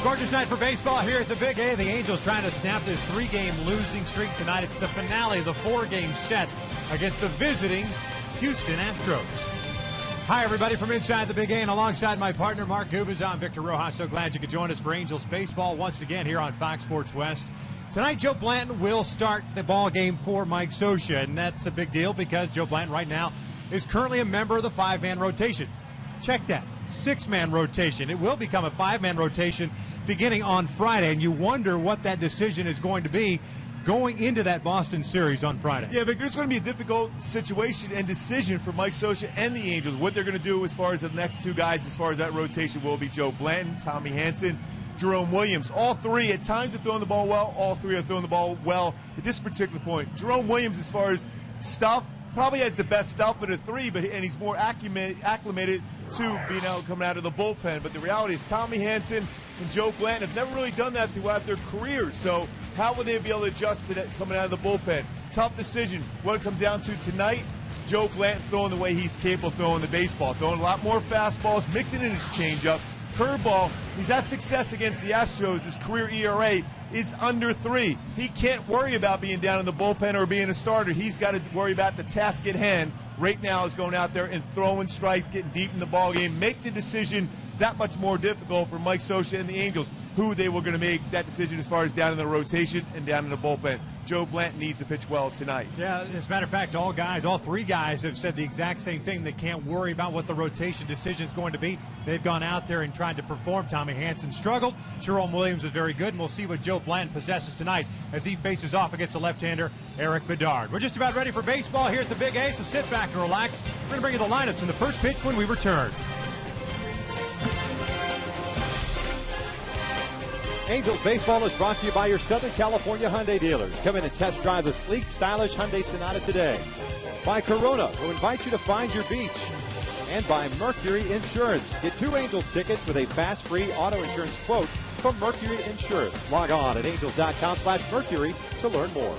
Gorgeous night for baseball here at the Big A. The Angels trying to snap this three-game losing streak tonight. It's the finale of the four-game set against the visiting Houston Astros. Hi, everybody, from inside the Big A, and alongside my partner, Mark Gubas, I'm Victor Rojas. So glad you could join us for Angels baseball once again here on Fox Sports West. Tonight, Joe Blanton will start the ball game for Mike Scioscia, and that's a big deal because Joe Blanton right now is currently a member of the five-man rotation. Check that, six-man rotation. It will become a five-man rotation beginning on Friday, and you wonder what that decision is going to be going into that Boston series on Friday. Yeah, Victor, it's going to be a difficult situation and decision for Mike Scioscia and the Angels. What they're going to do as far as the next two guys, as far as that rotation, will be Joe Blanton, Tommy Hanson, Jerome Williams. All three at times are throwing the ball well. All three are throwing the ball well at this particular point. Jerome Williams, as far as stuff, probably has the best stuff of the three, and he's more acclimated to being coming out of the bullpen. But the reality is Tommy Hanson and Joe Blanton have never really done that throughout their careers. So how will they be able to adjust to that coming out of the bullpen? Tough decision. What it comes down to tonight, Joe Blanton throwing the way he's capable of throwing the baseball, throwing a lot more fastballs, mixing in his changeup, curveball. He's had success against the Astros. His career ERA is under 3. He can't worry about being down in the bullpen or being a starter. He's got to worry about the task at hand. Right now is going out there and throwing strikes, getting deep in the ball game, make the decision that much more difficult for Mike Scioscia and the Angels, who they were going to make that decision as far as down in the rotation and down in the bullpen. Joe Blanton needs to pitch well tonight. Yeah, as a matter of fact, all three guys have said the exact same thing. They can't worry about what the rotation decision is going to be. They've gone out there and tried to perform. Tommy Hanson struggled. Jerome Williams was very good, and we'll see what Joe Blanton possesses tonight as he faces off against the left-hander, Eric Bedard. We're just about ready for baseball here at the Big A, so sit back and relax. We're going to bring you the lineups from the first pitch when we return. Angels baseball is brought to you by your Southern California Hyundai dealers. Come in and test drive the sleek, stylish Hyundai Sonata today. By Corona, who invites you to find your beach. And by Mercury Insurance. Get 2 Angels tickets with a fast, free auto insurance quote from Mercury Insurance. Log on at angels.com/Mercury to learn more.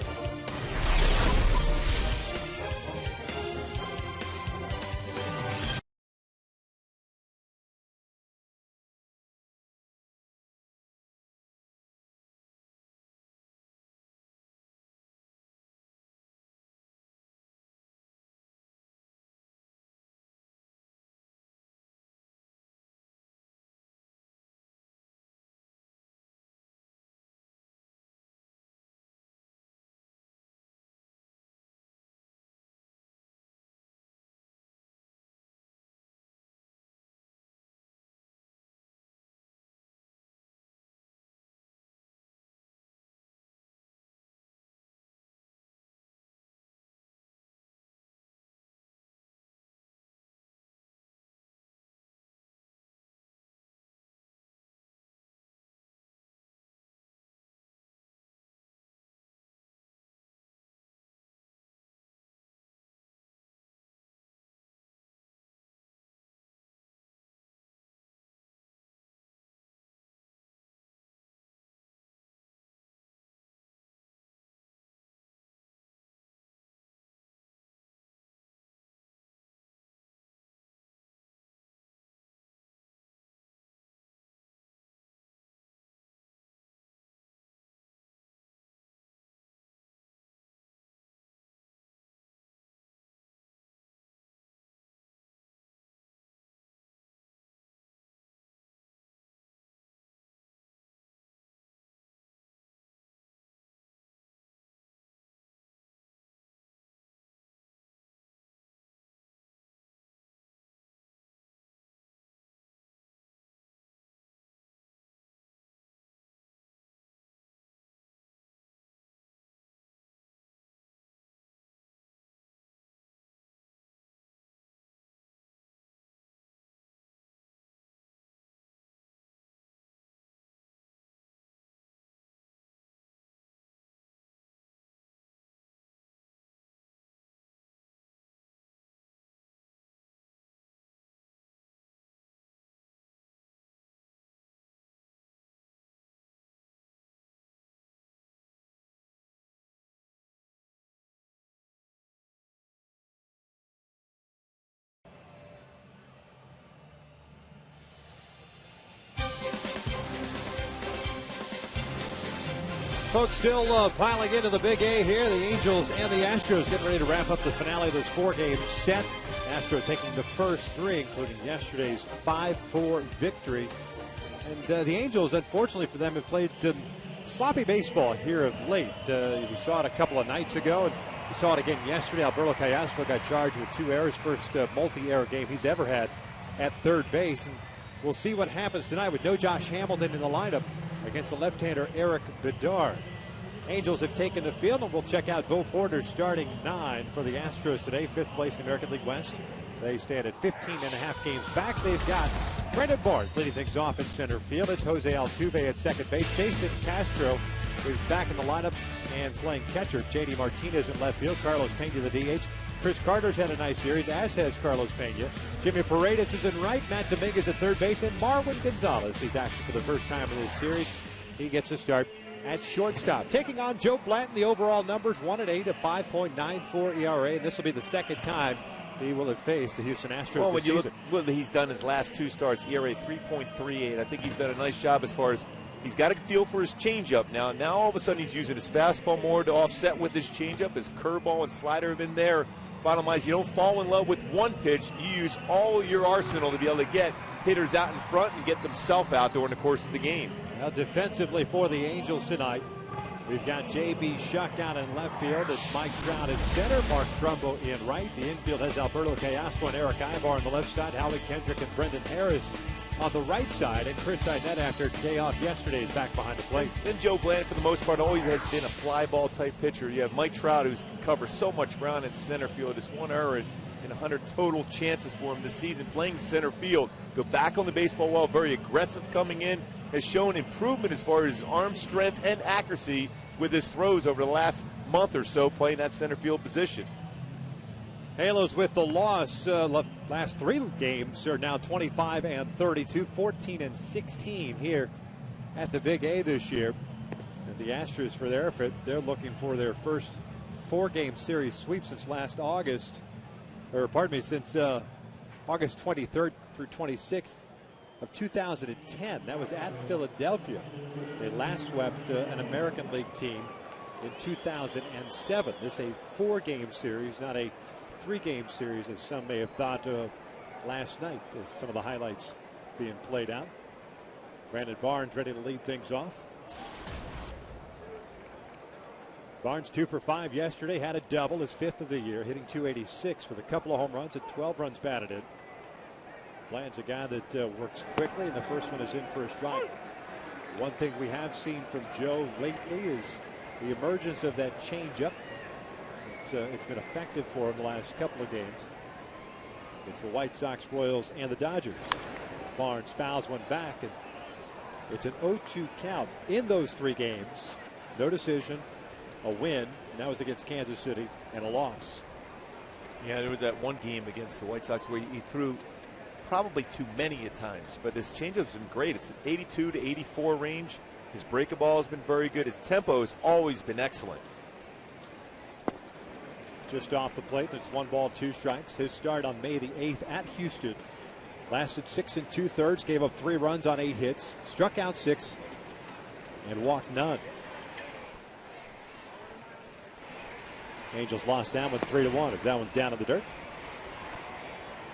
Folks still piling into the Big A here. The Angels and the Astros getting ready to wrap up the finale of this 4-game set. Astros taking the first 3, including yesterday's 5-4 victory. And the Angels, unfortunately for them, have played some sloppy baseball here of late. We saw it a couple of nights ago, and we saw it again yesterday. Alberto Callaspo got charged with 2 errors, first multi-error game he's ever had at third base. And we'll see what happens tonight with no Josh Hamilton in the lineup against the left-hander Eric Bedard. Angels have taken the field, and we'll check out Bo Porter's starting 9 for the Astros today, 5th place in the American League West. They stand at 15.5 games back. They've got Brandon Barnes leading things off in center field. It's Jose Altuve at second base. Jason Castro is back in the lineup and playing catcher. J.D. Martinez in left field. Carlos Pena the DH. Chris Carter's had a nice series, as has Carlos Pena. Jimmy Paredes is in right. Matt Dominguez at third base. And Marwin Gonzalez, he's actually for the first time in this series. He gets a start at shortstop. Taking on Joe Blanton, the overall numbers 1-8, a 5.94 ERA. And this will be the second time he will have faced the Houston Astros this season. Look what he's done his last 2 starts, ERA 3.38. I think he's done a nice job as far as he's got a feel for his changeup now. Now all of a sudden he's using his fastball more to offset with his changeup. His curveball and slider have been there. Bottom line is you don't fall in love with one pitch. You use all your arsenal to be able to get hitters out in front and get themselves out during the course of the game. Now defensively for the Angels tonight, we've got J.B. Shuck out in left field. It's Mike Trout in center. Mark Trumbo in right. The infield has Alberto Callaspo and Eric Ibar on the left side. Howie Kendrick and Brendan Harris on the right side. And Chris Arnett, after a day off yesterday, is back behind the plate. And Joe Blanton, for the most part, always has been a fly ball type pitcher. You have Mike Trout, who can cover so much ground in center field. Just 1 error in 100 total chances for him this season playing center field. Go back on the baseball well, very aggressive coming in. Has shown improvement as far as his arm strength and accuracy with his throws over the last month or so playing that center field position. Halos with the loss. Last 3 games are now 25-32, 14-16 here at the Big A this year. And the Astros, for their effort, they're looking for their first 4-game series sweep since last August, or pardon me, since August 23rd through 26th of 2010. That was at Philadelphia. They last swept an American League team in 2007. This is a 4-game series, not a 3-game series, as some may have thought last night, as some of the highlights being played out. Brandon Barnes ready to lead things off. Barnes 2 for 5 yesterday, had a double, his 5th of the year, hitting .286 with a couple of home runs and 12 runs batted in. Bland's a guy that works quickly, and the first one is in for a strike. One thing we have seen from Joe lately is the emergence of that changeup. It's been effective for him the last couple of games. It's the White Sox, Royals, and the Dodgers. Barnes fouls one back, and it's an 0-2 count in those 3 games. No decision, a win, and that was against Kansas City, and a loss. Yeah, there was that one game against the White Sox where he threw probably too many at times, but his changeup's been great. It's an 82 to 84 range. His breaking ball has been very good. His tempo has always been excellent. Just off the plate, it's 1 ball, 2 strikes. His start on May the 8th at Houston lasted 6 2/3, gave up 3 runs on 8 hits, struck out 6, and walked none. Angels lost that one 3-1 as that one's down in the dirt.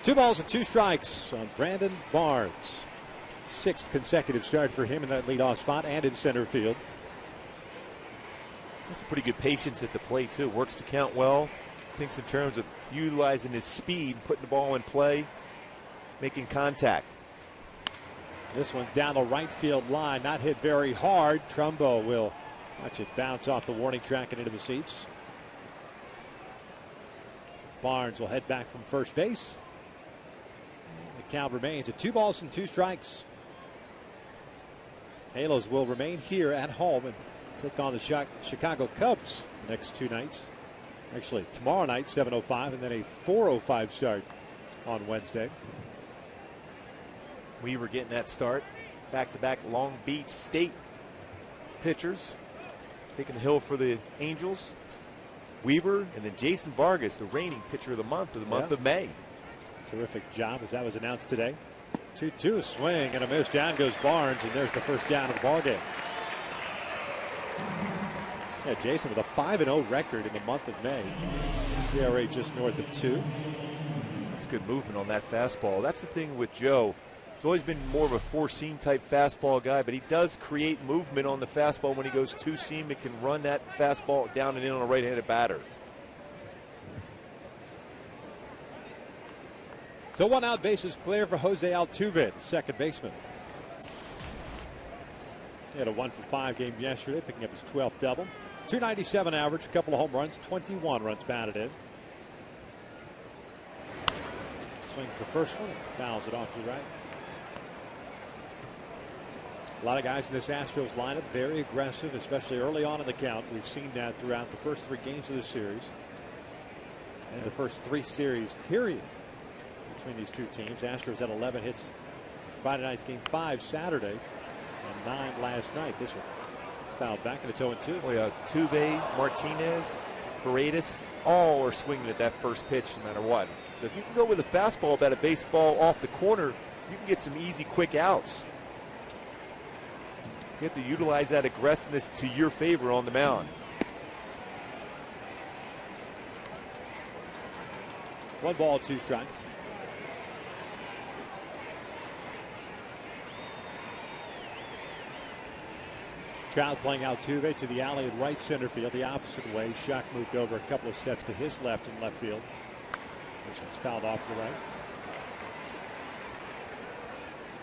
2 balls and 2 strikes on Brandon Barnes. 6th consecutive start for him in that leadoff spot and in center field. That's a pretty good patience at the plate, too. Works to count well. Thinks in terms of utilizing his speed, putting the ball in play, making contact. This one's down the right field line, not hit very hard. Trumbo will watch it bounce off the warning track and into the seats. Barnes will head back from first base. And the count remains at 2 balls and 2 strikes. Halos will remain here at home and take on the Chicago Cubs next 2 nights. Actually, tomorrow night, 7:05, and then a 4:05 start on Wednesday. We were getting that start. Back-to-back Long Beach State pitchers taking the hill for the Angels. Weaver and then Jason Vargas, the reigning pitcher of the month of May. Terrific job as that was announced today. 2-2 swing and a miss. Down goes Barnes, and there's the first down of the ball game. Yeah, Jason with a 5-0 record in the month of May. ERA just north of 2. That's good movement on that fastball. That's the thing with Joe. He's always been more of a four-seam type fastball guy, but he does create movement on the fastball when he goes two-seam. It can run that fastball down and in on a right-handed batter. So 1 out, bases clear for Jose Altuve, the second baseman. He had a 1-for-5 game yesterday, picking up his 12th double. 297 average, a couple of home runs, 21 runs batted in. Swings the first one, fouls it off to the right. A lot of guys in this Astros lineup very aggressive, especially early on in the count. We've seen that throughout the first 3 games of the series. And the first 3 series, period, between these 2 teams. Astros had 11 hits Friday night's game 5 Saturday and 9 last night. This one fouled back and it's 0-2. Oh yeah, Tuve, Martinez, Paredes, all are swinging at that first pitch no matter what. So if you can go with a fastball about a baseball off the corner, you can get some easy, quick outs. You have to utilize that aggressiveness to your favor on the mound. 1 ball, 2 strikes. Trout playing Altuve to the alley in right center field, the opposite way. Shuck moved over a couple of steps to his left in left field. This one's fouled off to the right.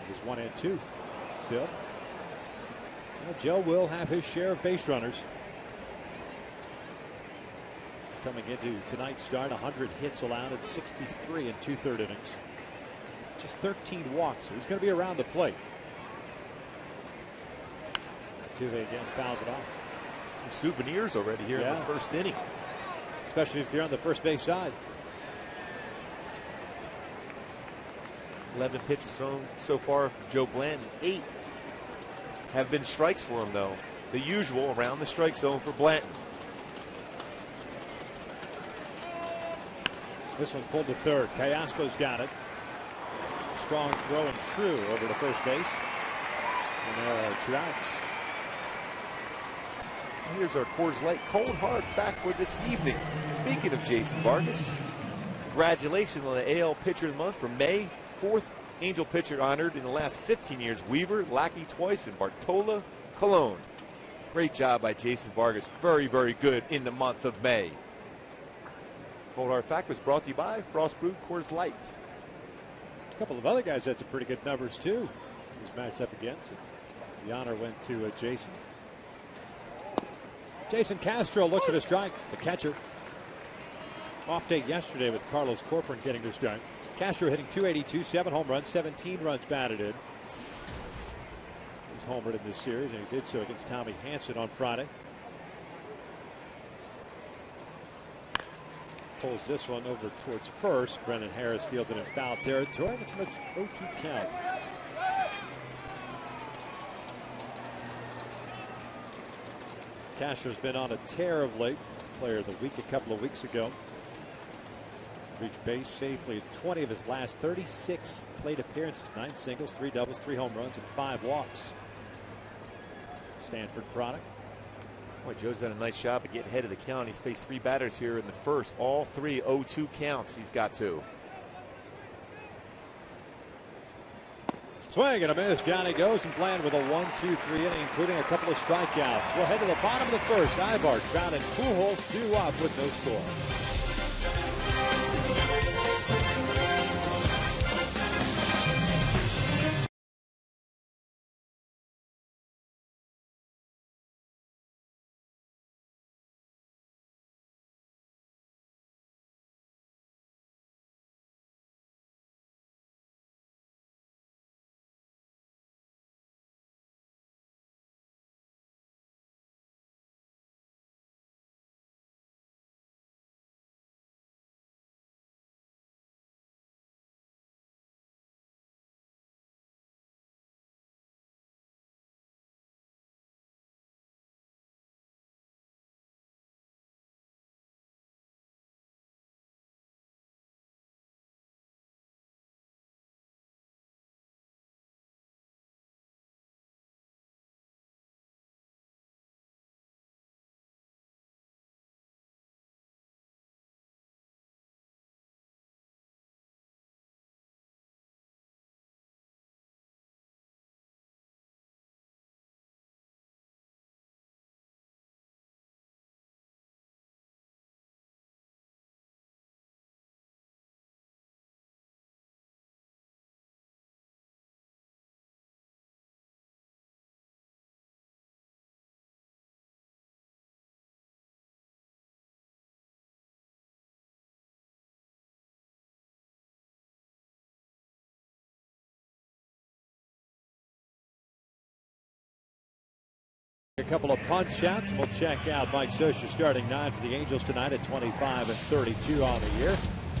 It is 1-2 still. Well, Joe will have his share of base runners. Coming into tonight's start, 100 hits allowed at 63 and 2/3 innings. Just 13 walks. He's going to be around the plate. Altuve again fouls it off. Some souvenirs already here in the first inning. Especially if you're on the first base side. 11 pitches thrown so far from Joe Blanton. 8 have been strikes for him, though. The usual around the strike zone for Blanton. This one pulled to third. Callaspo's got it. Strong throw and true over to first base. And there are 2 outs. Here's our Coors Light Cold Hard fact for this evening. Speaking of Jason Vargas, congratulations on the AL Pitcher of the Month for May. 4th Angel pitcher honored in the last 15 years. Weaver, Lackey twice, and Bartola Colon. Great job by Jason Vargas. Very, very good in the month of May. Cold Hard fact was brought to you by Frost Brewed Coors Light. A couple of other guys had some pretty good numbers too. He was matched up against. The honor went to Jason. Jason Castro looks at a strike. The catcher. Off day yesterday with Carlos Corcoran getting the start. Castro hitting .282, 7 home runs, 17 runs batted in. He's homered in this series, and he did so against Tommy Hanson on Friday. Pulls this one over towards first. Brendan Harris fields it in foul territory. It's an 0-2 count. Castro's been on a tear of late. Player of the week a couple of weeks ago. Reached base safely at 20 of his last 36 plate appearances. 9 singles, 3 doubles, 3 home runs, and 5 walks. Stanford product. Boy, Joe's done a nice job of getting ahead of the count. He's faced 3 batters here in the first. All 3 0-2 counts he's got to. Swing and a miss. Johnny goes and playing with a 1-2-3 inning, including a couple of strikeouts. We'll head to the bottom of the first. Ibar, Trout, and Pujols due up with no score. A couple of punch outs. We'll check out Mike Scioscia starting 9 for the Angels tonight at 25-32 on the year.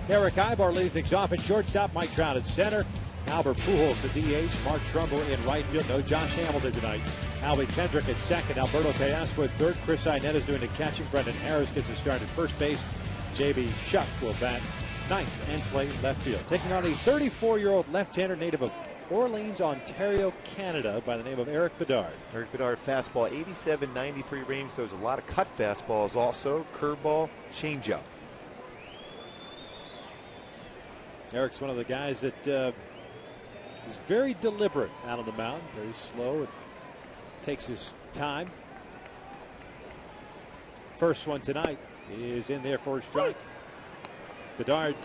Eric Ibar leading things off at shortstop. Mike Trout at center. Albert Pujols the DH. Mark Trumbo in right field. No Josh Hamilton tonight. Howie Kendrick at second. Alberto Teoscar at third. Chris Iannetta is doing the catching. Brendan Harris gets a start at first base. J.B. Shuck will bat ninth and play left field. Taking on a 34-year-old left-hander native of Orleans, Ontario, Canada, by the name of Eric Bedard. Eric Bedard, fastball 87-93 range. Throws a lot of cut fastballs also. Curveball, changeup. Eric's one of the guys that is very deliberate out on the mound, very slow, and takes his time. First one tonight is in there for a strike. Bedard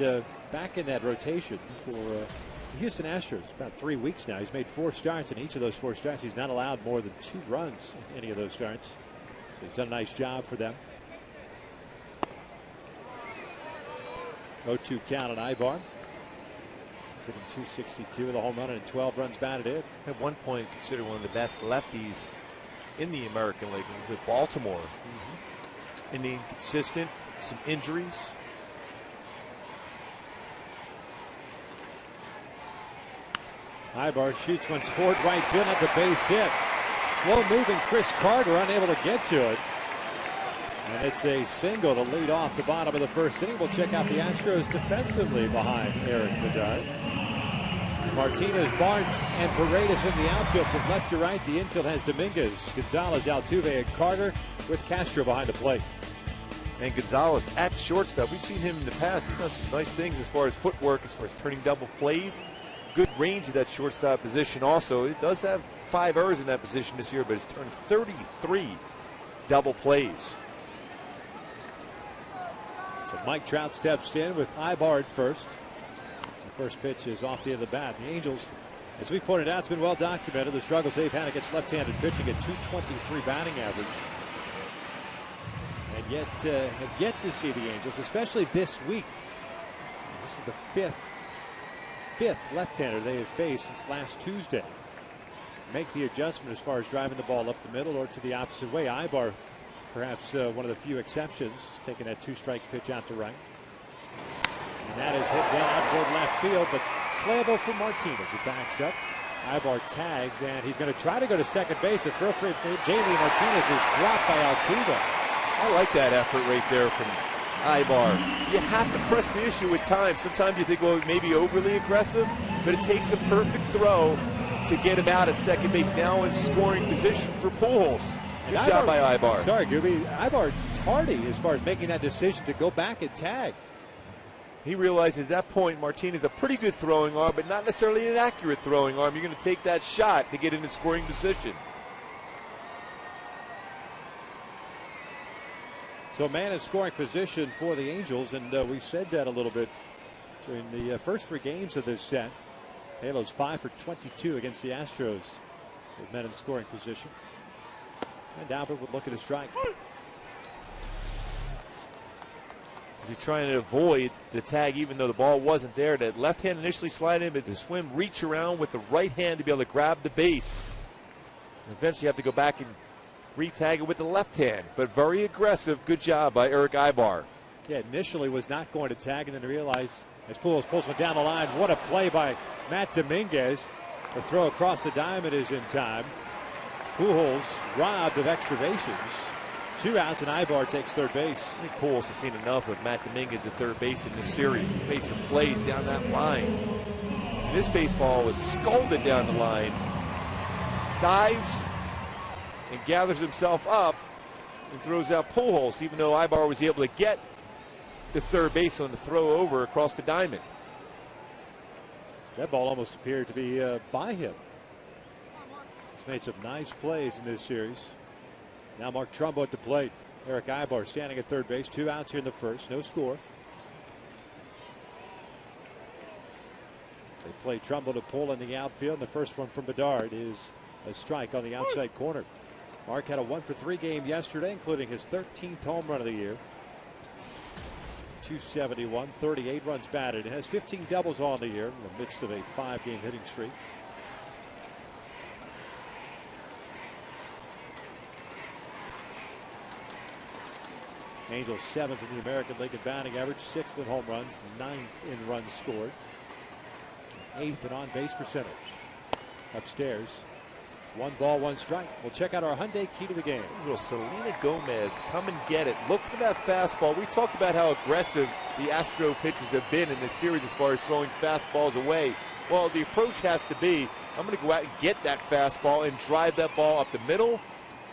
back in that rotation for the Houston Astros about 3 weeks now. He's made 4 starts. In each of those 4 starts, he's not allowed more than 2 runs in any of those starts. So he's done a nice job for them. 0-2 count on Ibar. Hitting .262 with a home run and 12 runs batted in. At one point, considered one of the best lefties in the American League. He was with Baltimore. And inconsistent, some injuries. Ibar shoots one toward right field. That's a base hit. Slow moving Chris Carter unable to get to it. And it's a single to lead off the bottom of the first inning. We'll check out the Astros defensively behind Eric Bedard. Martinez, Barnes, and Paredes in the outfield from left to right. The infield has Dominguez, Gonzalez, Altuve, and Carter with Castro behind the plate. And Gonzalez at shortstop. We've seen him in the past. He's done some nice things as far as footwork, as far as turning double plays. Good range of that shortstop position also. It does have 5 errors in that position this year, but it's turned 33 double plays. So Mike Trout steps in with Ibar at first. The first pitch is off the end of the bat. The Angels, as we pointed out, it's been well documented. The struggles they've had against left-handed pitching at .223 batting average. And yet have yet to see the Angels, especially this week. This is the fifth left-hander they have faced since last Tuesday. Make the adjustment as far as driving the ball up the middle or to the opposite way. Ibar, perhaps one of the few exceptions, taking that 2-strike pitch out to right. And that is hit well out toward left field, but playable for Martinez. It backs up. Ibar tags, and he's going to try to go to second base. The throw for Jamie Martinez is dropped by Altuve. I like that effort right there from Ibar. You have to press the issue at times. Sometimes you think, well, maybe overly aggressive, but it takes a perfect throw to get him out at second base. Now in scoring position for Pujols. Good job by Ibar. Sorry, Gooby. Ibar tardy as far as making that decision to go back and tag. He realized at that point Martinez a pretty good throwing arm, but not necessarily an accurate throwing arm. You're going to take that shot to get into scoring position. So man in scoring position for the Angels, and we've said that a little bit during the first 3 games of this set. Halo's 5 for 22 against the Astros with men in scoring position. And Albert would look at a strike. Is he trying to avoid the tag even though the ball wasn't there? That left hand initially slide in, but the swim reach around with the right hand to be able to grab the base. And eventually you have to go back and re-tag it with the left hand, but very aggressive. Good job by Eric Ibar. Yeah, initially was not going to tag and then realized as Pujols pulls one down the line. What a play by Matt Dominguez. The throw across the diamond is in time. Pujols robbed of extra bases. 2 outs, and Ibar takes third base. I think Pujols has seen enough of Matt Dominguez at third base in this series. He's made some plays down that line. And this baseball was scalded down the line. Dives and gathers himself up and throws out Pujols, even though Ibar was able to get to third base on the throw over across the diamond. That ball almost appeared to be by him. He's made some nice plays in this series. Now Mark Trumbo at the plate. Eric Ibar standing at third base. 2 outs here in the first. No score. They play Trumbo to pull in the outfield. The first one from Bedard is a strike on the outside corner. Mark had a 1 for 3 game yesterday, including his 13th home run of the year. 271, 38 runs batted. It has 15 doubles on the year in the midst of a 5-game hitting streak. Angels 7th in the American League in batting average, 6th in home runs, 9th in runs scored, 8th in on-base percentage. Upstairs, 1 ball, 1 strike. We'll check out our Hyundai key to the game. Little Selena Gomez, come and get it. Look for that fastball. We talked about how aggressive the Astro pitchers have been in this series as far as throwing fastballs away. Well, the approach has to be, I'm going to go out and get that fastball and drive that ball up the middle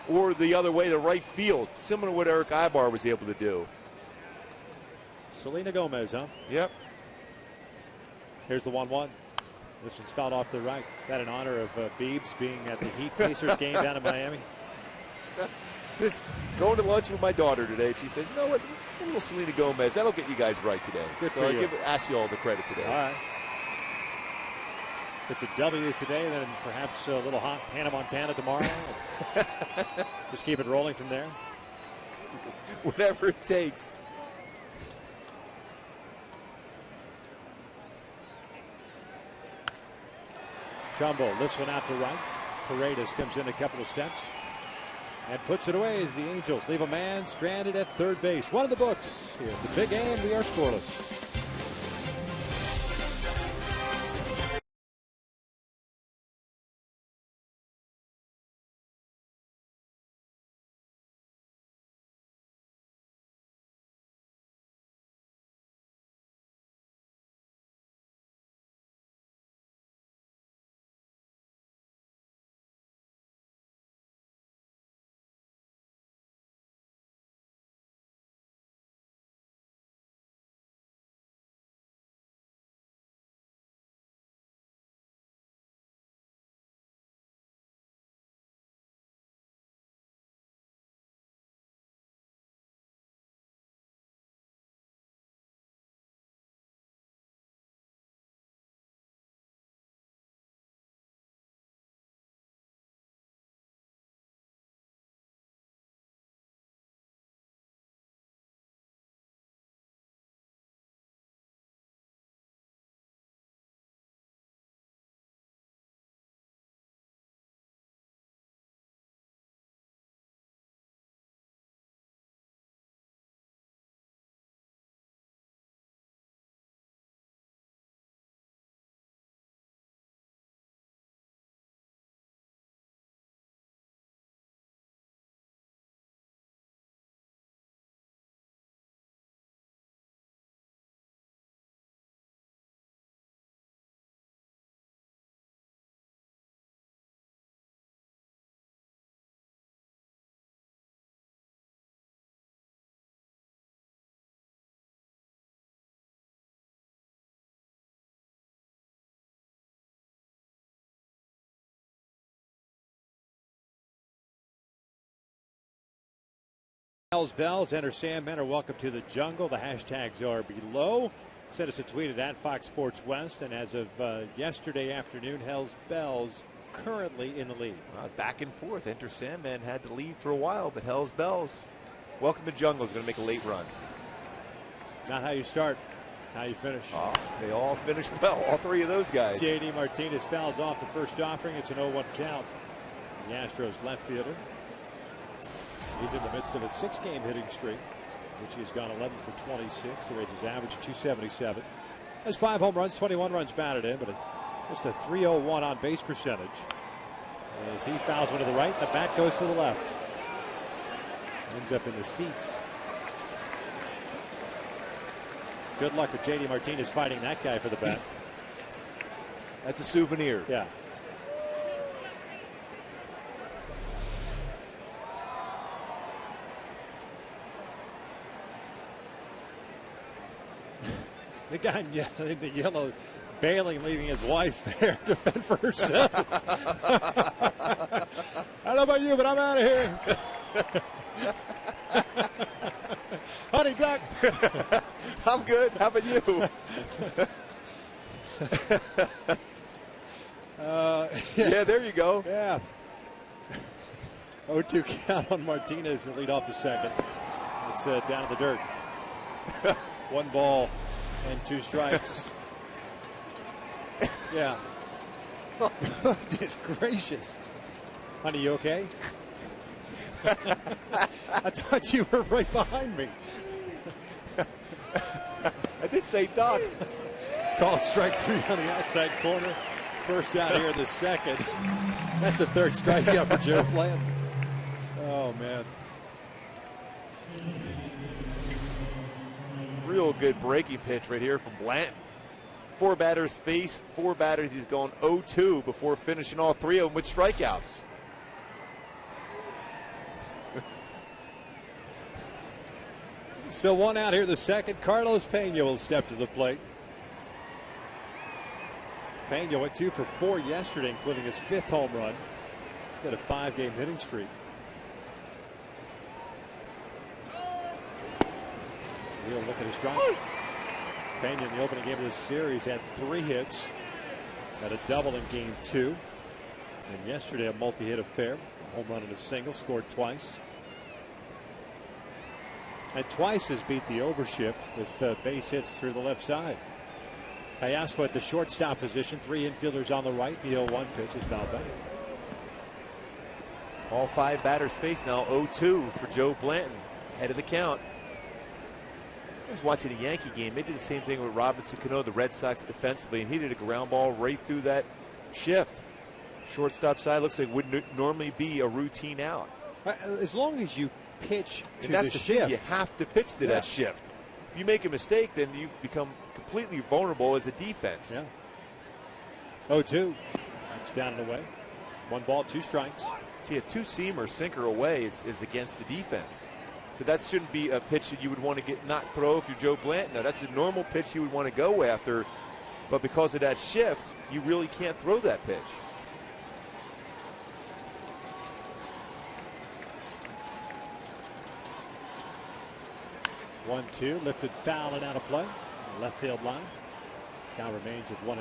or the other way to right field, similar to what Eric Ibar was able to do. Selena Gomez, huh? Yep. Here's the 1-1. This one's fouled off to the right. That in honor of Biebs being at the Heat Pacers game down in Miami. This going to lunch with my daughter today. She says, you know what, a little Selena Gomez, that'll get you guys right today. Good so for I you. ask you all the credit today. All right. It's a W today, then perhaps a little hot Hannah, Montana tomorrow. Just keep it rolling from there. Whatever it takes. Trumbo lifts one out to right. Paredes comes in a couple of steps and puts it away as the Angels leave a man stranded at third base. One of the books here at the big game. We are scoreless. Bells, enter Sam Menor. Welcome to the jungle. The hashtags are below. Send us a tweet at Fox Sports West. And as of yesterday afternoon, Hells Bells currently in the lead. Back and forth. Enter Sandman had the lead for a while, but Hells Bells, welcome to jungle, is going to make a late run. Not how you start, how you finish. Oh, they all finished well, all three of those guys. J.D. Martinez fouls off the first offering. It's an 0-1 count. The Astros left fielder. He's in the midst of a 6-game hitting streak, which he's gone 11 for 26. He raises his average to 277. Has 5 home runs, 21 runs batted in, but just a 301 on base percentage. As he fouls one to the right, the bat goes to the left. Ends up in the seats. Good luck with J.D. Martinez fighting that guy for the bat. That's a souvenir. Yeah. The guy in the yellow bailing, leaving his wife there to fend for herself. I don't know about you, but I'm out of here. Honey duck. I'm good. How about you? Yeah, there you go. Yeah. 0-2 count on Martinez to lead off the second. It's down in the dirt. 1 ball and 2 strikes. Yeah. Goodness gracious. Honey, you okay? I thought you were right behind me. I did say duck. Called strike 3 on the outside corner. First out here in the second. That's the third strikeout for Joe Blanton. Oh, man. Real good breaking pitch right here from Blanton. 4 batters faced, 4 batters. He's going 0-2 before finishing all 3 of them with strikeouts. So 1 out here in the second. Carlos Pena will step to the plate. Pena went 2 for 4 yesterday, including his 5th home run. He's got a 5-game hitting streak. Real look at his strike. Pena in the opening game of this series had 3 hits. Had a double in game 2. And yesterday a multi-hit affair. A home run and a single. Scored twice. And twice has beat the overshift with base hits through the left side. Hayasco at the shortstop position. 3 infielders on the right. The 0-1 pitch is fouled back. All 5 batters faced now 0-2 for Joe Blanton. Head of the count. I was watching a Yankee game. They did the same thing with Robinson Cano, the Red Sox defensively, and he did a ground ball right through that shift. Shortstop side looks like would normally be a routine out. As long as you pitch to that's the the thing, shift. you have to pitch to that shift. If you make a mistake, then you become completely vulnerable as a defense. Yeah. 0-2. It's down and away. 1 ball, 2 strikes. See, a 2-seamer sinker away is against the defense. But that shouldn't be a pitch that you would want to not throw if you're Joe Blanton. Now, that's a normal pitch you would want to go after. But because of that shift, you really can't throw that pitch. One, 2, lifted foul and out of play. Left field line. Count remains at 1-2.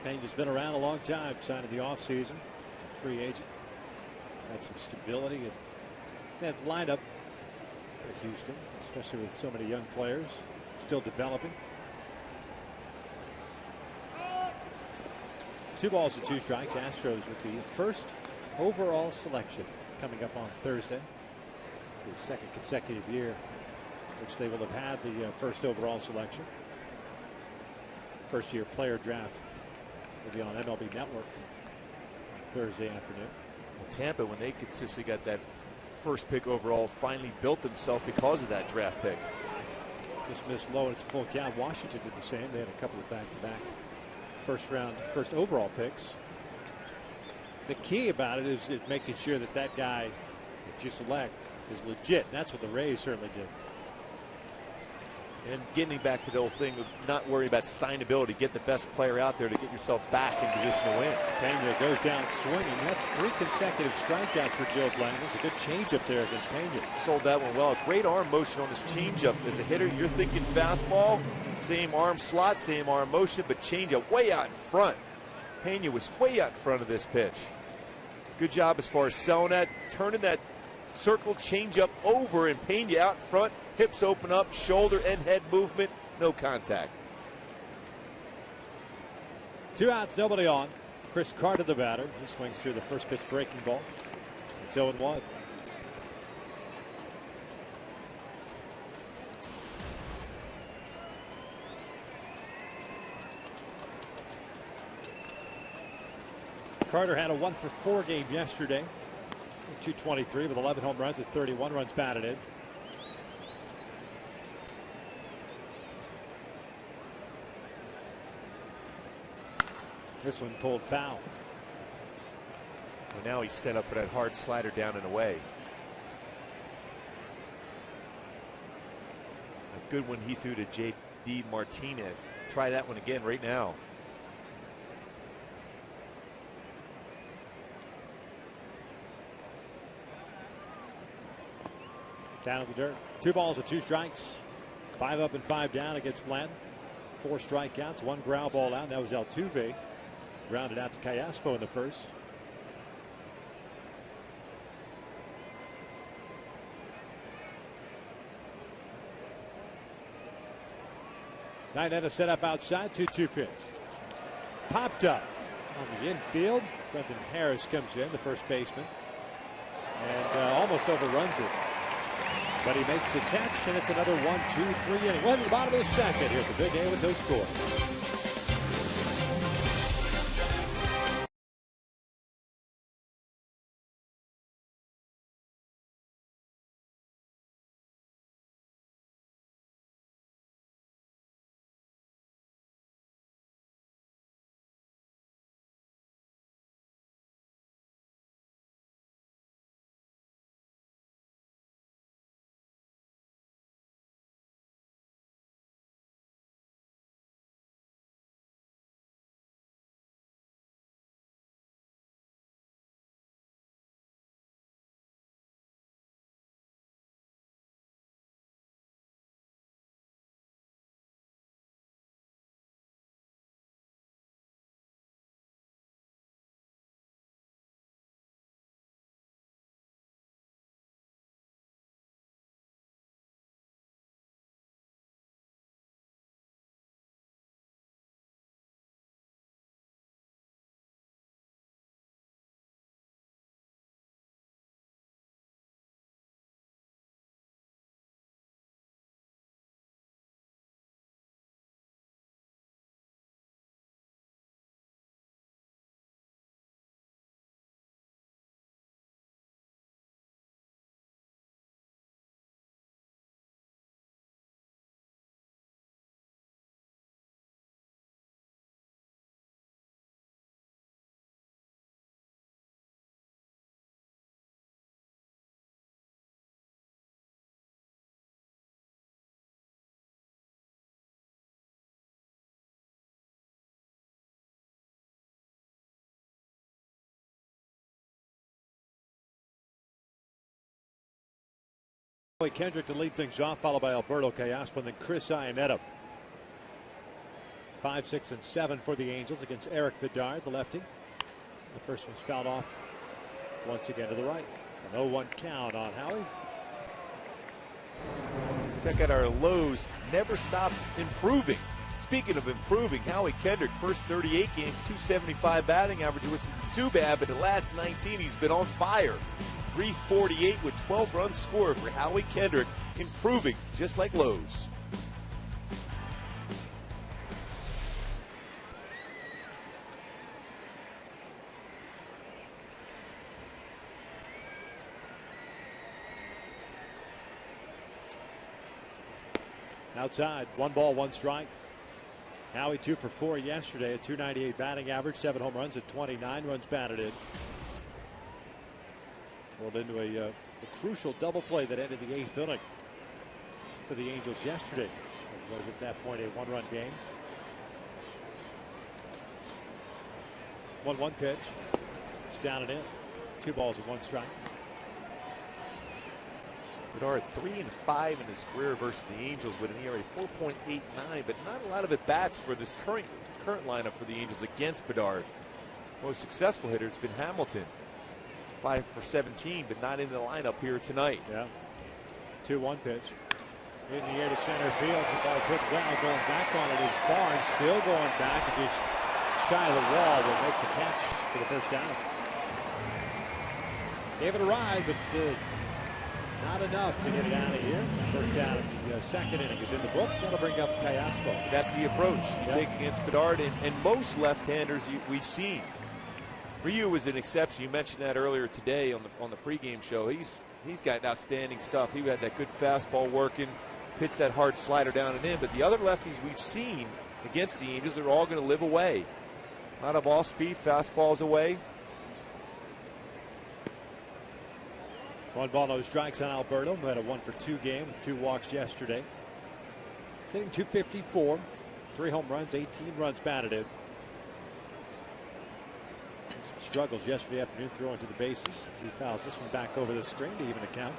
Pena's been around a long time, signed in the offseason. He's a free agent. Had some stability and that lineup for Houston, especially with so many young players still developing. 2 balls and 2 strikes. Astros with the first overall selection coming up on Thursday. The 2nd consecutive year which they will have had the first overall selection. First year player draft will be on MLB Network Thursday afternoon. Well, Tampa, when they consistently got that first pick overall, finally built themselves because of that draft pick. Just missed low at its full count. Washington did the same. They had a couple of back-to-back first overall picks. The key about it is making sure that guy that you select is legit. And that's what the Rays certainly did. And getting back to the old thing of not worrying about signability, get the best player out there to get yourself back in position to win. Pena goes down swinging. That's 3 consecutive strikeouts for Joe Blanton. It's a good changeup there against Pena. Sold that one well. Great arm motion on this changeup. As a hitter, you're thinking fastball, same arm slot, same arm motion, but changeup way out in front. Pena was way out in front of this pitch. Good job as far as selling that, turning that circle changeup over, and Pena out in front. Hips open up, shoulder and head movement, no contact. 2 outs, nobody on. Chris Carter, the batter. He swings through the first pitch breaking ball. It's 0-1. Carter had a 1-for-4 game yesterday. 223 with 11 home runs and 31 runs batted in. This one pulled foul. Well, now he's set up for that hard slider down and away. A good one he threw to J.D. Martinez. Try that one again right now. Down in the dirt. 2 balls and 2 strikes. 5 up and 5 down against Blanton. 4 strikeouts, 1 ground ball out. That was Altuve. Grounded out to Callaspo in the first. Dinetta set up outside, 2-2 pitch. Popped up on the infield. Brendan Harris comes in, the first baseman, and almost overruns it. But he makes the catch, and it's another 1-2-3 inning. One at the bottom of the second. Here's the Big A with those scores. Kendrick to lead things off, followed by Alberto Callaspo, and then Chris Iannetta. 5, 6, and 7 for the Angels against Eric Bedard, the lefty. The first one's fouled off once again to the right. An 0-1 count on Howie. Let's check out our lows. Never stopped improving. Speaking of improving, Howie Kendrick, first 38 games, 275 batting average, which isn't too bad, but the last 19 he's been on fire. 348 with 12 runs scored for Howie Kendrick, improving just like Lowe's. Outside, 1 ball, 1 strike. Howie 2 for 4 yesterday, a 298 batting average, 7 home runs at 29 runs batted in. Rolled into a crucial double play that ended the 8th inning for the Angels yesterday. It was at that point a 1-run game. 1-1 pitch. It's down and in. 2 balls and 1 strike. Bedard 3-5 in his career versus the Angels with an ERA 4.89, but not a lot of at bats for this current lineup for the Angels against Bedard. Most successful hitter has been Hamilton. 5 for 17, but not in the lineup here tonight. Yeah. 2-1 pitch. In the air to center field. The ball's hit well. Going back on it is Barnes. Still going back. And just shy of the wall will make the catch for the first down. Gave it a ride, but not enough to get it out of here. First down in the second inning is in the books. That'll bring up Callaspo. That's the approach you take against Bedard and most left-handers we've seen. Ryu was an exception. You mentioned that earlier today on the pregame show. He's got outstanding stuff. He had that good fastball working, pitched that hard slider down and in. But the other lefties we've seen against the Angels are all going to live away. A lot of off-speed fastballs away. 1 ball, no strikes on Alberto, who had a 1 for 2 game with 2 walks yesterday. Hitting .254, 3 home runs, 18 runs batted in. Some struggles yesterday afternoon throwing to the bases as he fouls this one back over the screen to even a count.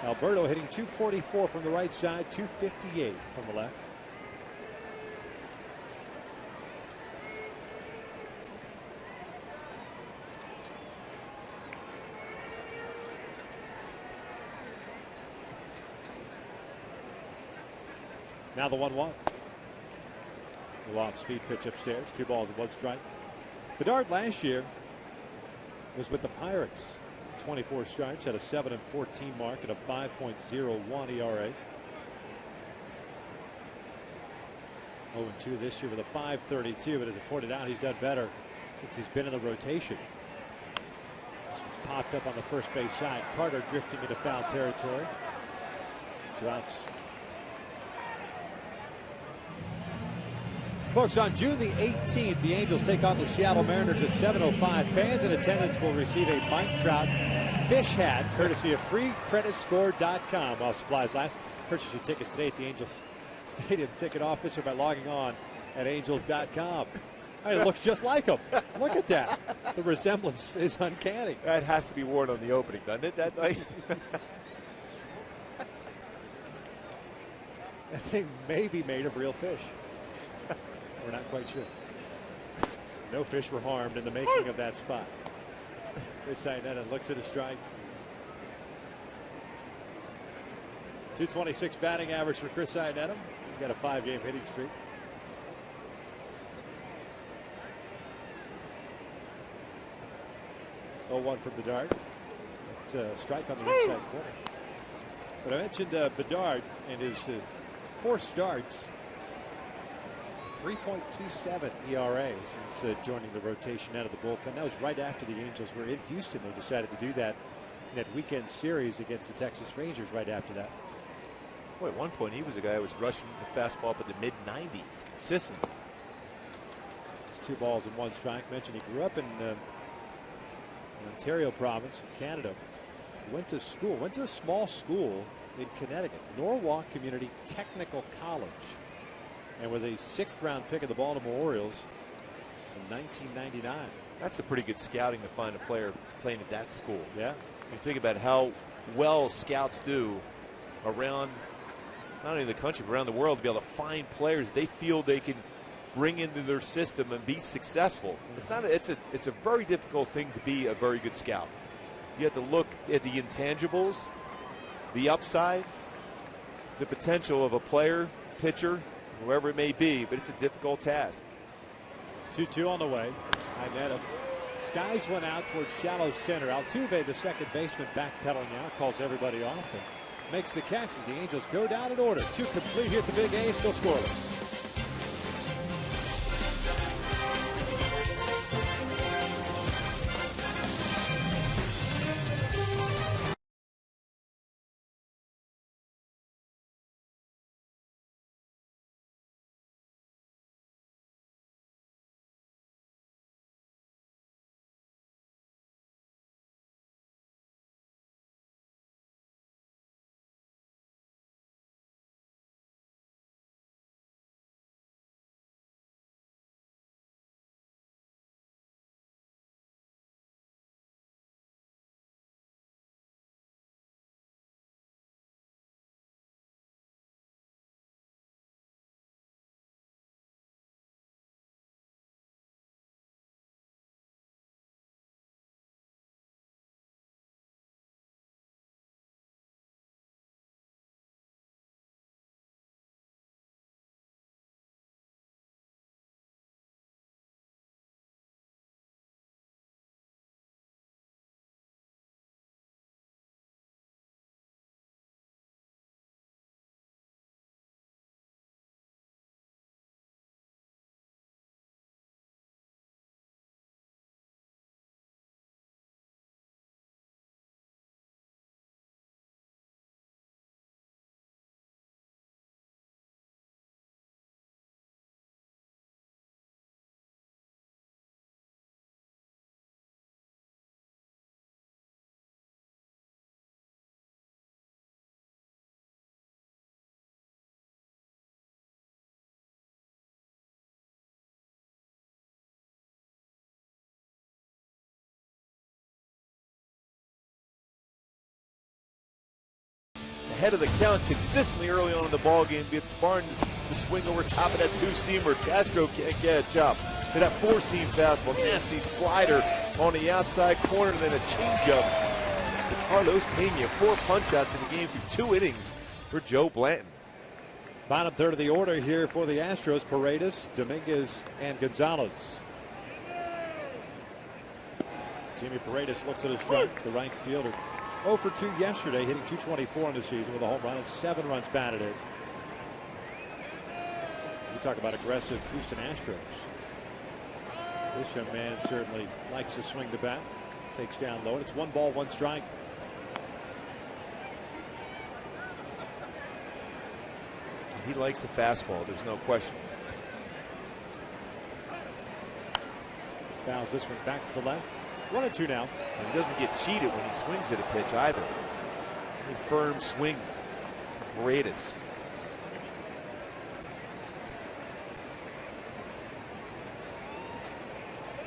Alberto hitting .244 from the right side, .258 from the left. Now the 1-1. The off-speed pitch upstairs. 2 balls and 1 strike. Bedard last year was with the Pirates. 24 starts, had a 7-14 mark and a 5.01 ERA. 0-2 this year with a 5.32, but as I pointed out, he's done better since he's been in the rotation. This was popped up on the first base side. Carter drifting into foul territory. 2 outs. Folks, on June the 18th, the Angels take on the Seattle Mariners at 7:05. Fans in attendance will receive a Mike Trout fish hat, courtesy of freecreditscore.com while supplies last. Purchase your tickets today at the Angels Stadium ticket office or by logging on at angels.com. It looks just like him. Look at that. The resemblance is uncanny. That has to be worn on the opening, doesn't it, that night? That thing may be made of real fish. We're not quite sure. No fish were harmed in the making of that spot. Chris Iannetta looks at a strike. 226 batting average for Chris Iannetta. He's got a 5-game hitting streak. Oh, 1 from Bedard. It's a strike on the inside corner. But I mentioned Bedard and his 4 starts. 3.27 ERA since joining the rotation out of the bullpen. That was right after the Angels were in Houston. They decided to do that in that weekend series against the Texas Rangers right after that. Boy, at one point he was a guy who was rushing the fastball up in the mid-90s consistently. It's 2 balls and 1 strike. Mentioned he grew up in Ontario province of Canada. He went to school, went to a small school in Connecticut, Norwalk Community Technical College. And with a 6th-round pick of the Baltimore Orioles in 1999. That's a pretty good scouting to find a player playing at that school. Yeah. You think about how well scouts do around, not only the country, but around the world, to be able to find players they feel they can bring into their system and be successful. It's a very difficult thing to be a very good scout. You have to look at the intangibles, the upside, the potential of a player, pitcher, whoever it may be, but it's a difficult task. 2-2 on the way. Iannetta skies one out towards shallow center. Altuve, the second baseman, backpedaling out, calls everybody off and makes the catch as the Angels go down in order. 2 complete here at the Big A, still scoreless. Ahead of the count consistently early on in the ball game, gets Barnes to swing over top of that 2-seamer. Castro can't catch up to that 4-seam fastball. Nasty slider on the outside corner, and then a changeup to Carlos Pena. 4 punch-outs in the game through 2 innings for Joe Blanton. Bottom third of the order here for the Astros: Paredes, Dominguez, and Gonzalez. Jimmy Paredes looks at a strike. The right fielder 0 for 2 yesterday, hitting .224 in the season with a home run and 7 runs batted in. You talk about aggressive Houston Astros. This young man certainly likes to swing the bat. Takes down low, and it's 1 ball, 1 strike. He likes the fastball, there's no question. Fouls this one back to the left. 1-2 now. And he doesn't get cheated when he swings at a pitch either. A firm swing. Paredes.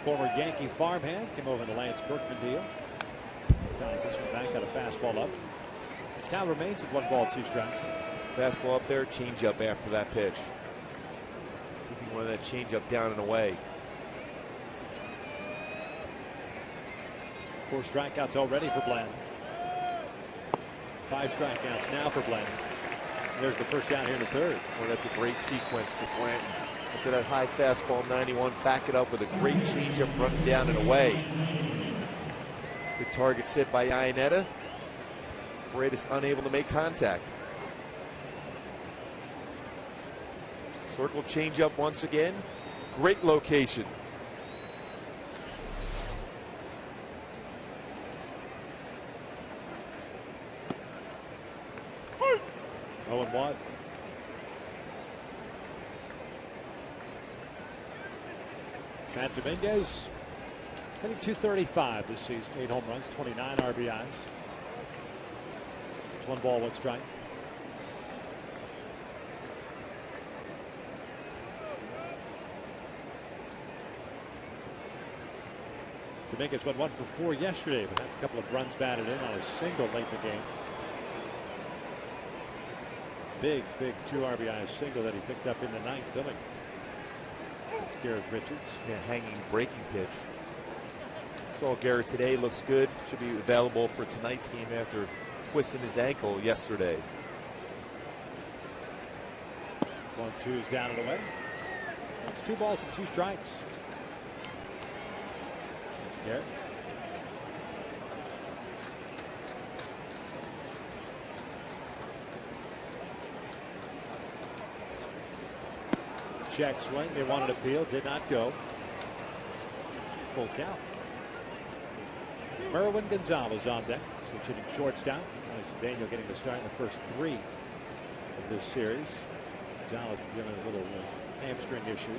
Former Yankee farmhand came over the Lance Berkman deal. Fouls this one back, got a fastball up. Count remains at 1 ball, 2 strikes. Fastball up there, change up after that pitch. See if he wanted that change up down and away. 4 strikeouts already for Blanton. 5 strikeouts now for Blanton. There's the first down here in the third. Well, that's a great sequence for Blanton. After that high fastball 91, back it up with a great changeup running down and away. Good target set by Iannetta. Paredes unable to make contact. Circle changeup once again. Great location. 0-1. Matt Dominguez hitting .235 this season. 8 home runs, 29 RBIs. It's 1 ball, 1 strike. Dominguez went 1 for 4 yesterday, but had a couple of runs batted in on a single late in the game. Big 2 RBI single that he picked up in the 9th inning. It's Garrett Richards. Yeah, hanging breaking pitch. Saw Garrett today, looks good. Should be available for tonight's game after twisting his ankle yesterday. 1-2 is down and away. It's 2 balls and 2 strikes. There's Garrett. Check swing. They wanted an appeal. Did not go. Full count. Merwin Gonzalez on deck. Switch hitting shortstop. Daniel getting the start in the first 3 of this series. Gonzalez dealing with a little hamstring issue.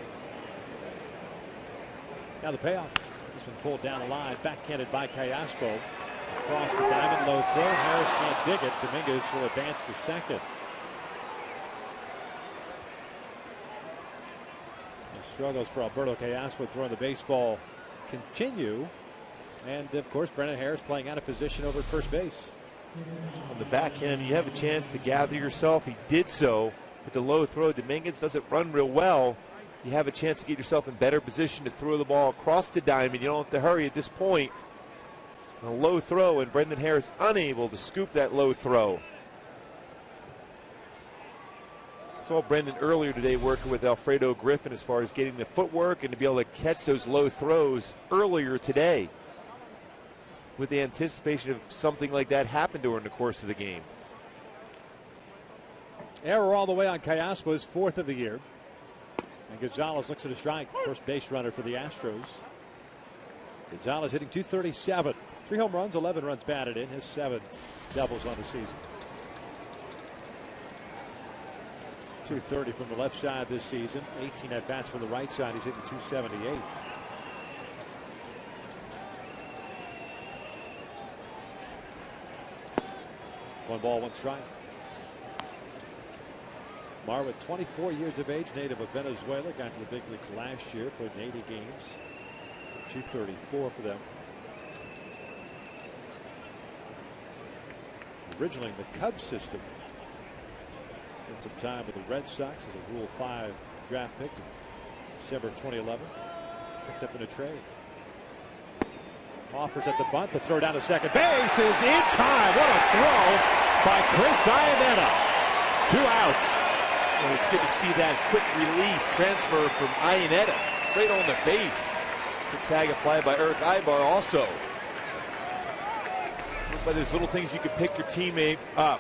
Now the payoff. This one pulled down the line. Backhanded by Callaspo. Across the diamond. Low throw. Harris can't dig it. Dominguez will advance to second. Struggles for Alberto Callaspo throwing the baseball continue. And of course, Brennan Harris playing out of position over at first base. On the backhand, you have a chance to gather yourself. He did so with the low throw. Dominguez doesn't run real well. You have a chance to get yourself in better position to throw the ball across the diamond. You don't have to hurry at this point. A low throw, and Brendan Harris unable to scoop that low throw. Saw Brendan earlier today working with Alfredo Griffin as far as getting the footwork and to be able to catch those low throws earlier today, with the anticipation of something like that happen during the course of the game. Error all the way on Callaspo's 4th of the year. And Gonzalez looks at a strike. First base runner for the Astros. Gonzalez hitting .237. 3 home runs, 11 runs batted in. His 7 doubles on the season. .230 from the left side this season. 18 at bats from the right side. He's hitting .278. One ball, 1 strike. Marwood, 24 years of age, native of Venezuela, got to the big leagues last year, played in 80 games. .234 for them. Originally in the Cubs system. Spent some time with the Red Sox as a Rule 5 draft pick in December of 2011. Picked up in a trade. Offers at the bunt. The throw down to second base is in time. What a throw by Chris Iannetta. 2 outs. And it's good to see that quick release transfer from Iannetta right on the base. Good tag applied by Eric Ibar also. But there's little things you can pick your teammate up.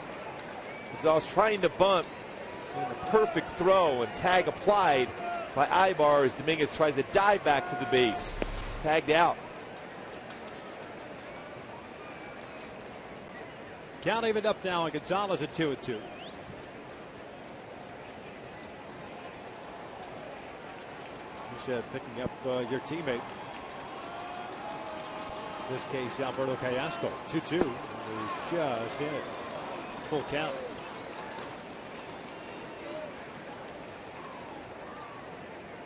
Gonzalez trying to bunt, and the perfect throw and tag applied by Ibar as Dominguez tries to dive back to the base. Tagged out. Count evened up now, and Gonzalez at 2-2. You said picking up your teammate. In this case, Alberto Callasco. 2-2. He's just in it. Full count.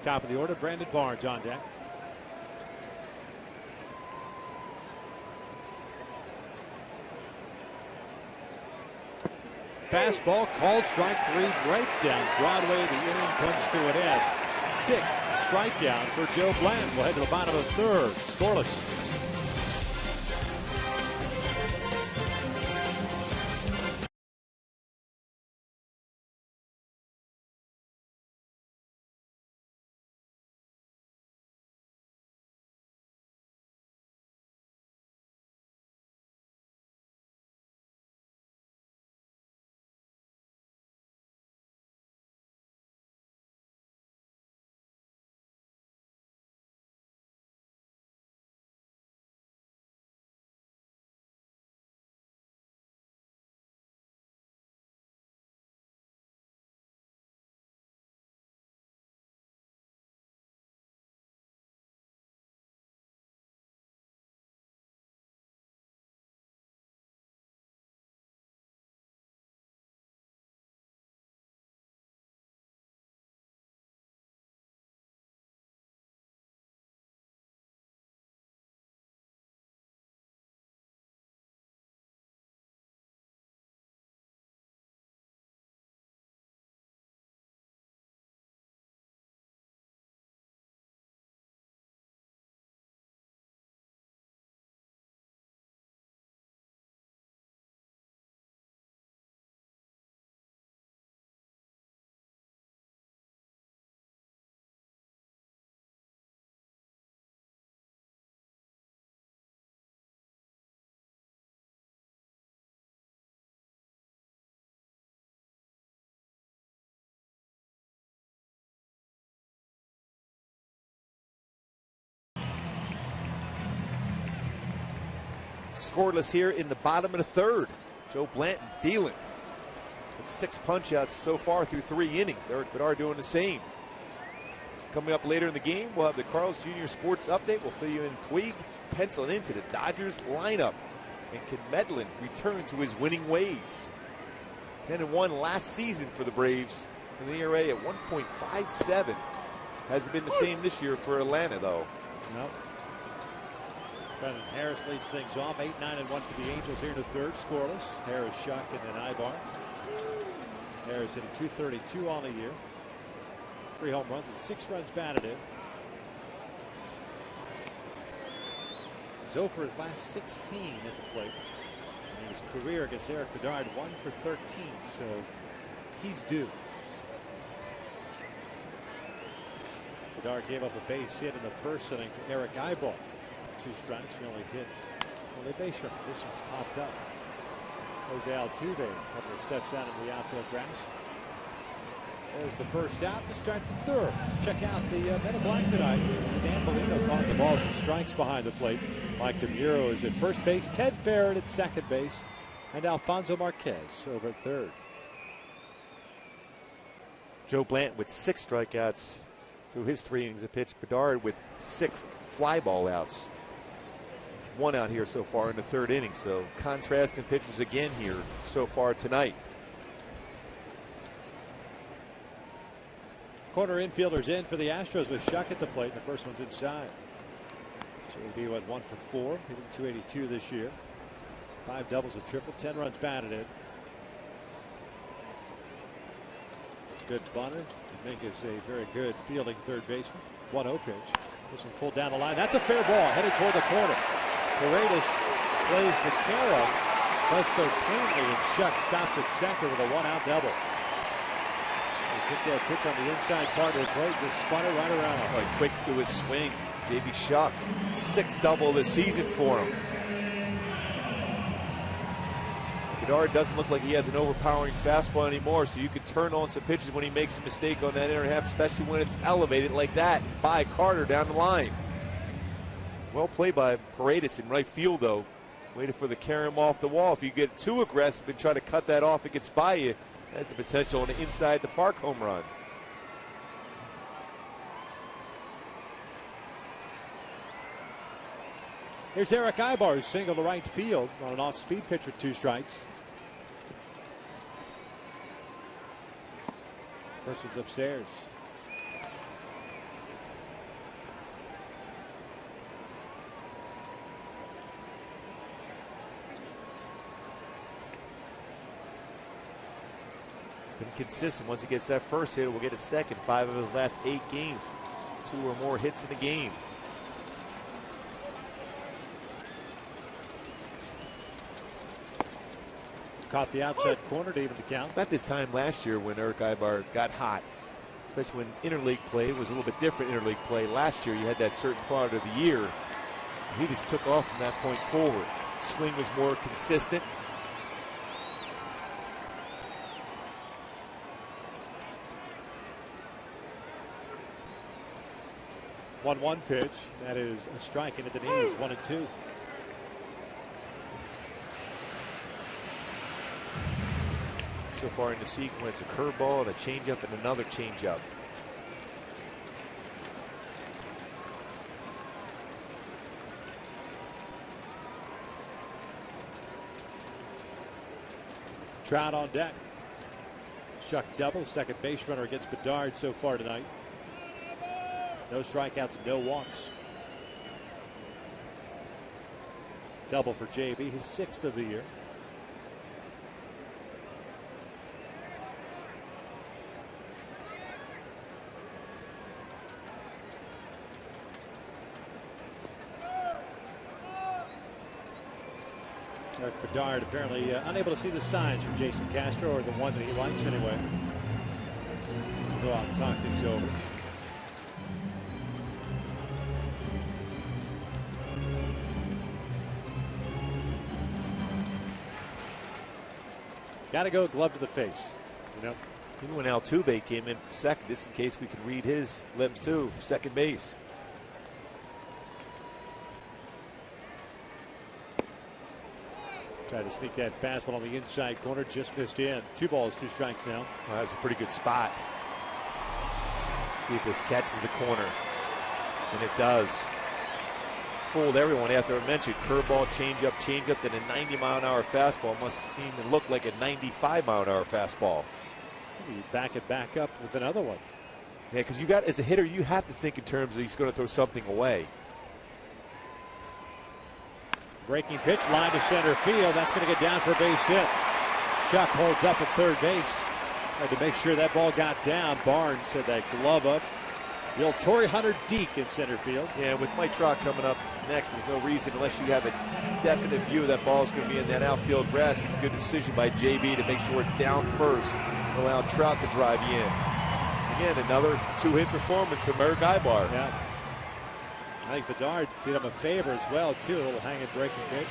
Top of the order, Brandon Barnes on deck. Fastball called, strike 3, right down Broadway. The inning comes to an end. 6th strikeout for Joe Blanton. We'll head to the bottom of the third. Scoreless. Scoreless here in the bottom of the third. Joe Blanton dealing with 6 punch-outs so far through 3 innings. Eric Bedard doing the same. Coming up later in the game, we'll have the Carl's Jr. Sports Update. We'll fill you in. Puig penciling into the Dodgers lineup. And can Medlin return to his winning ways? 10-1 last season for the Braves. An ERA at 1.57. Hasn't been the same this year for Atlanta, though. Nope. Brennan Harris leads things off. 8-9-1 for the Angels here in the third. Scoreless. Harris, Shuck, and then Ibar. Harris hitting .232 on the year. 3 home runs and 6 runs batted in. He's over his last 16 at the plate. And his career against Eric Bedard 1 for 13. So he's due. Bedard gave up a base hit in the first inning to Eric Ibar. 2 strikes, he only hit only base runners. This one's popped up. Jose Altuve, a couple of steps out of the outfield grass. There's the first out to start the third. Let's check out the Men in Black tonight. Dan Bellino calling the balls and strikes behind the plate. Mike DeMuro is at first base. Ted Barrett at second base. And Alfonso Marquez over at third. Joe Blanton with 6 strikeouts through his 3 innings of pitch. Bedard with 6 fly ball outs. 1 out here so far in the 3rd inning. So contrasting pitches again here so far tonight. Corner infielders in for the Astros with Shuck at the plate. The first one's inside. So it'll be 1 for 4, hitting .282 this year. 5 doubles, a triple, 10 runs batted in. Good bunter. Dominguez a very good fielding third baseman. 1-0 pitch. This one pulled down the line. That's a fair ball headed toward the corner. Paredes plays the carry, does so cleanly, and Shuck stops at second with a 1-out double. Took that pitch on the inside part of the plate, just spun it right around. Like quick through his swing. J.B. Shuck, 6th double this season for him. Bedard doesn't look like he has an overpowering fastball anymore, so you can turn on some pitches when he makes a mistake on that inner half, especially when it's elevated like that by Carter down the line. Well played by Paredes in right field, though. Waiting for the carry him off the wall. If you get too aggressive and try to cut that off, it gets by you. That's the potential on an inside the park home run. Here's Eric Ibar, who singled to right field on an off-speed pitch with 2 strikes. First one's upstairs. Been consistent. Once he gets that first hit, we'll get a second. 5 of his last 8 games. 2 or more hits in the game. Caught the outside corner to even the count. About this time last year when Eric Ibar got hot, especially when interleague play was a little bit different. Interleague play last year, you had that certain part of the year. He just took off from that point forward. Swing was more consistent. One pitch. That is a strike into the knees. 1-2. So far in the sequence, a curveball and a changeup and another changeup. Trout on deck. Shuck double. Second base runner against Bedard so far tonight. No strikeouts, no walks. Double for JB, his 6th of the year. Eric Bedard apparently unable to see the signs from Jason Castro, or the one that he likes anyway. We'll go out and talk things over. Got to go glove to the face. You know, even when Altuve came in second, just in case we could read his lips too, second base. Tried to sneak that fastball on the inside corner, just missed in. 2 balls, 2 strikes now. Well, that's a pretty good spot. See if this catches the corner. And it does. Fooled everyone after I mentioned curveball, changeup, then a 90-mile-an-hour fastball. Must seem to look like a 95-mile-an-hour fastball. You back it back up with another one. Yeah, because you got, as a hitter, you have to think in terms of he's going to throw something away. Breaking pitch, line to center field. That's going to get down for a base hit. Shuck holds up at third base. Had to make sure that ball got down. Barnes said that glove up. The old Torrey Hunter deke in center field. Yeah, with Mike Trout coming up next, there's no reason, unless you have a definite view that ball is going to be in that outfield grass. It's a good decision by JB to make sure it's down first and allow Trout to drive you in. Again, another 2-hit performance from Eric Ibar. Yeah. I think Bedard did him a favor as well, too. A little hanging breaking pitch.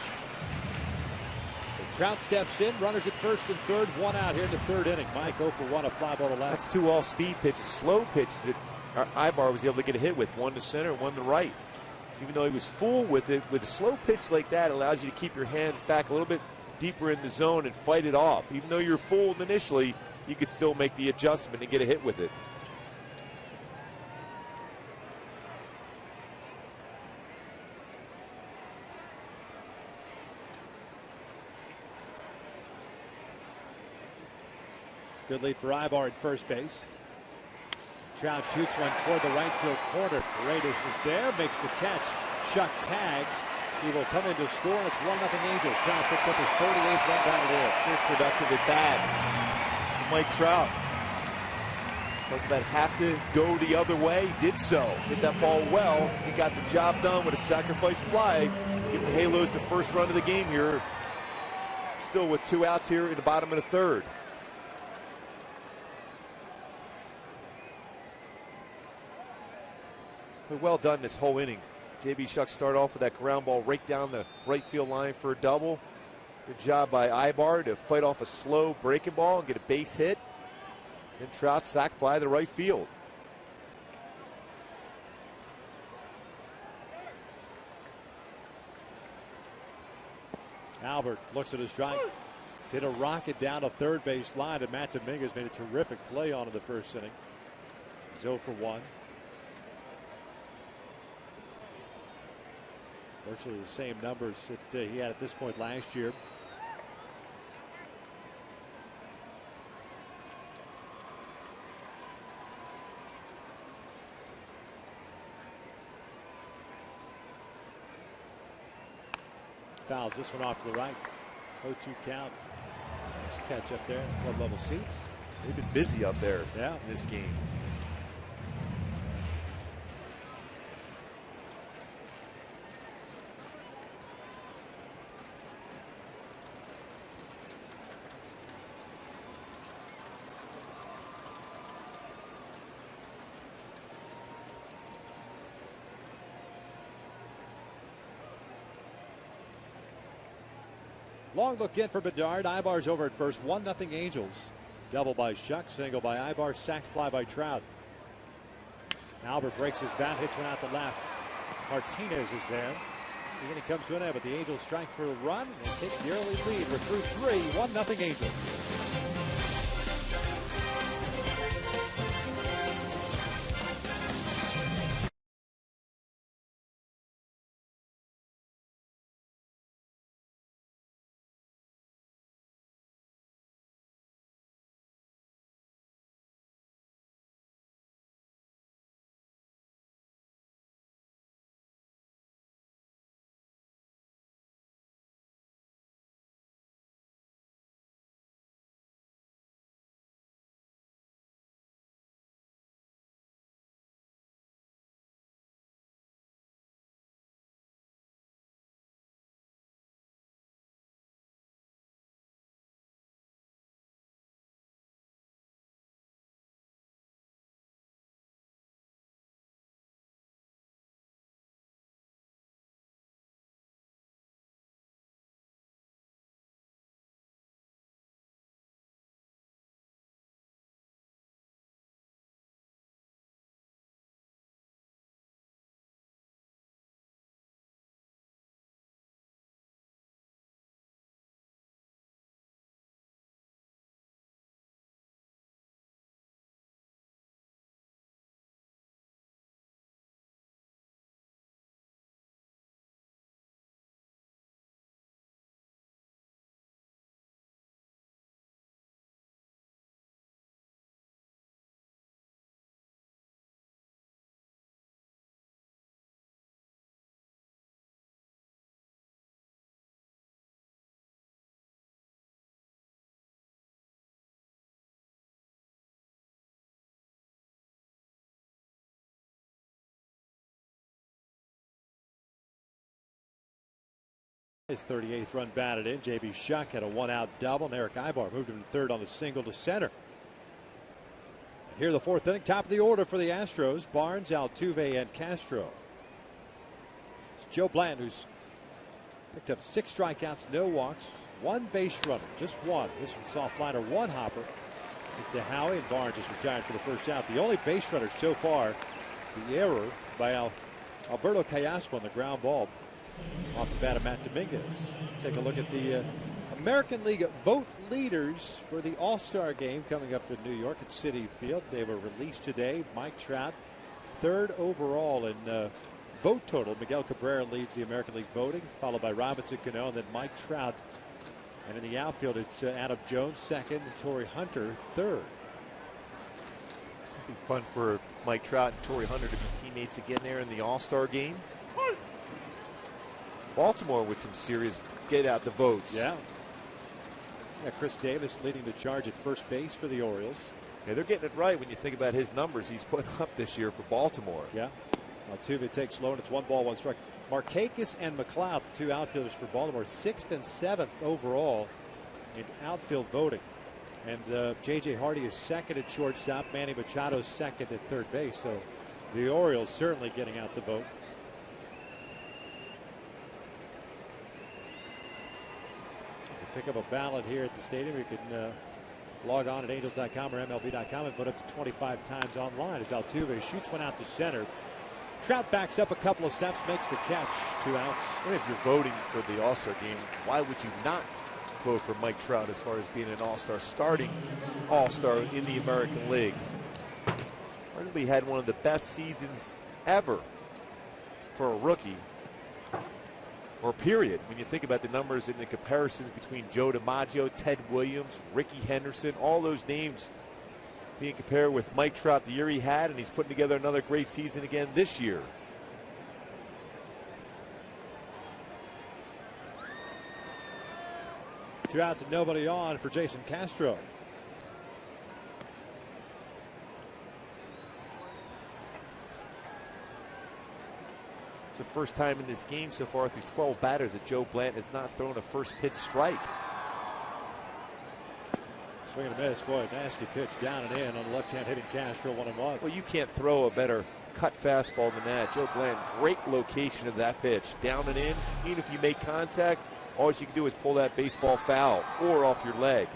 So Trout steps in, runners at first and third, 1 out here in the 3rd inning. Mike 0 for 1, a fly ball to left. That's 2 off-speed pitches, slow pitches that Ibar was able to get a hit with, 1 to center, 1 to right. Even though he was full with it, with a slow pitch like that, it allows you to keep your hands back a little bit deeper in the zone and fight it off. Even though you're fooled initially, you could still make the adjustment and get a hit with it. Good lead for Ibar at first base. Trout shoots one toward the right field corner. Paredes is there, makes the catch. Shuck tags. He will come in to score, and it's 1-0 Angels. Trout picks up his 38th run down the Good productive at bat. Mike Trout. Talking about have to go the other way, did so. Hit that ball well. He got the job done with a sacrifice fly. Giving the Halos the first run of the game here. Still with 2 outs here in the bottom of the 3rd. Well done this whole inning. J.B. Shuck started off with that ground ball right down the right field line for a double. Good job by Ibar to fight off a slow breaking ball and get a base hit. Then Trout sac fly to right field. Albert looks at his strike. Did a rocket down a third base line, and Matt Dominguez made a terrific play on in the first inning. He's 0 for 1. Virtually the same numbers that he had at this point last year. Fouls this one off to the right. 0-2 count. Nice catch up there. Club level seats. They've been busy up there in this game. Long look in for Bedard. Ibar's over at first. 1-0 Angels. Double by Shuck. Single by Ibar. Sacked fly by Trout. Albert breaks his bat. Hits one out to left. Martinez is there. The inning comes to an end, but the Angels strike for a run and take the early lead. We're through 3. 1-0 Angels. His 38th run batted in. J.B. Shuck had a one-out double, and Eric Ibar moved him to third on the single to center. Here the fourth inning, top of the order for the Astros. Barnes, Altuve, and Castro. It's Joe Blanton, who's picked up 6 strikeouts, no walks, 1 base runner, just 1. This one soft liner, 1 hopper to Howie, and Barnes just retired for the first out. The only base runner so far, the error by Alberto Callaspo on the ground ball off the bat of Matt Dominguez. Take a look at the American League vote leaders for the All-Star game coming up in New York at Citi Field. They were released today. Mike Trout, 3rd overall in vote total. Miguel Cabrera leads the American League voting, followed by Robinson Cano, and then Mike Trout. And in the outfield, it's Adam Jones 2nd and Torrey Hunter 3rd. It'd be fun for Mike Trout and Torrey Hunter to be teammates again there in the All-Star game. Baltimore with some serious get out the votes. Yeah, Chris Davis leading the charge at first base for the Orioles. Yeah, they're getting it right when you think about his numbers he's put up this year for Baltimore. Yeah. Altuve takes slow, and it's 1 ball, 1 strike. Markakis and McLeod, the 2 outfielders for Baltimore, 6th and 7th overall in outfield voting. And J.J. Hardy is 2nd at shortstop. Manny Machado is 2nd at third base. So The Orioles certainly getting out the vote. You can pick up a ballot here at the stadium. You can log on at angels.com or MLB.com and vote up to 25 times online as Altuve shoots one out to center. Trout backs up a couple of steps, makes the catch. 2 outs. And if you're voting for the All-Star game, why would you not vote for Mike Trout as far as being an All-Star, starting All-Star in the American League? Arguably had one of the best seasons ever for a rookie, or period, when you think about the numbers and the comparisons between Joe DiMaggio, Ted Williams, Ricky Henderson, all those names being compared with Mike Trout the year he had, and he's putting together another great season again this year. Two outs and nobody on for Jason Castro. It's the first time in this game so far through 12 batters that Joe Blanton has not thrown a first pitch strike. Swing and a miss. Boy, nasty pitch down and in on the left-hand hitting Castro, 1-1. Well, you can't throw a better cut fastball than that. Joe Blanton, great location of that pitch. Down and in, even if you make contact, all you can do is pull that baseball foul or off your leg.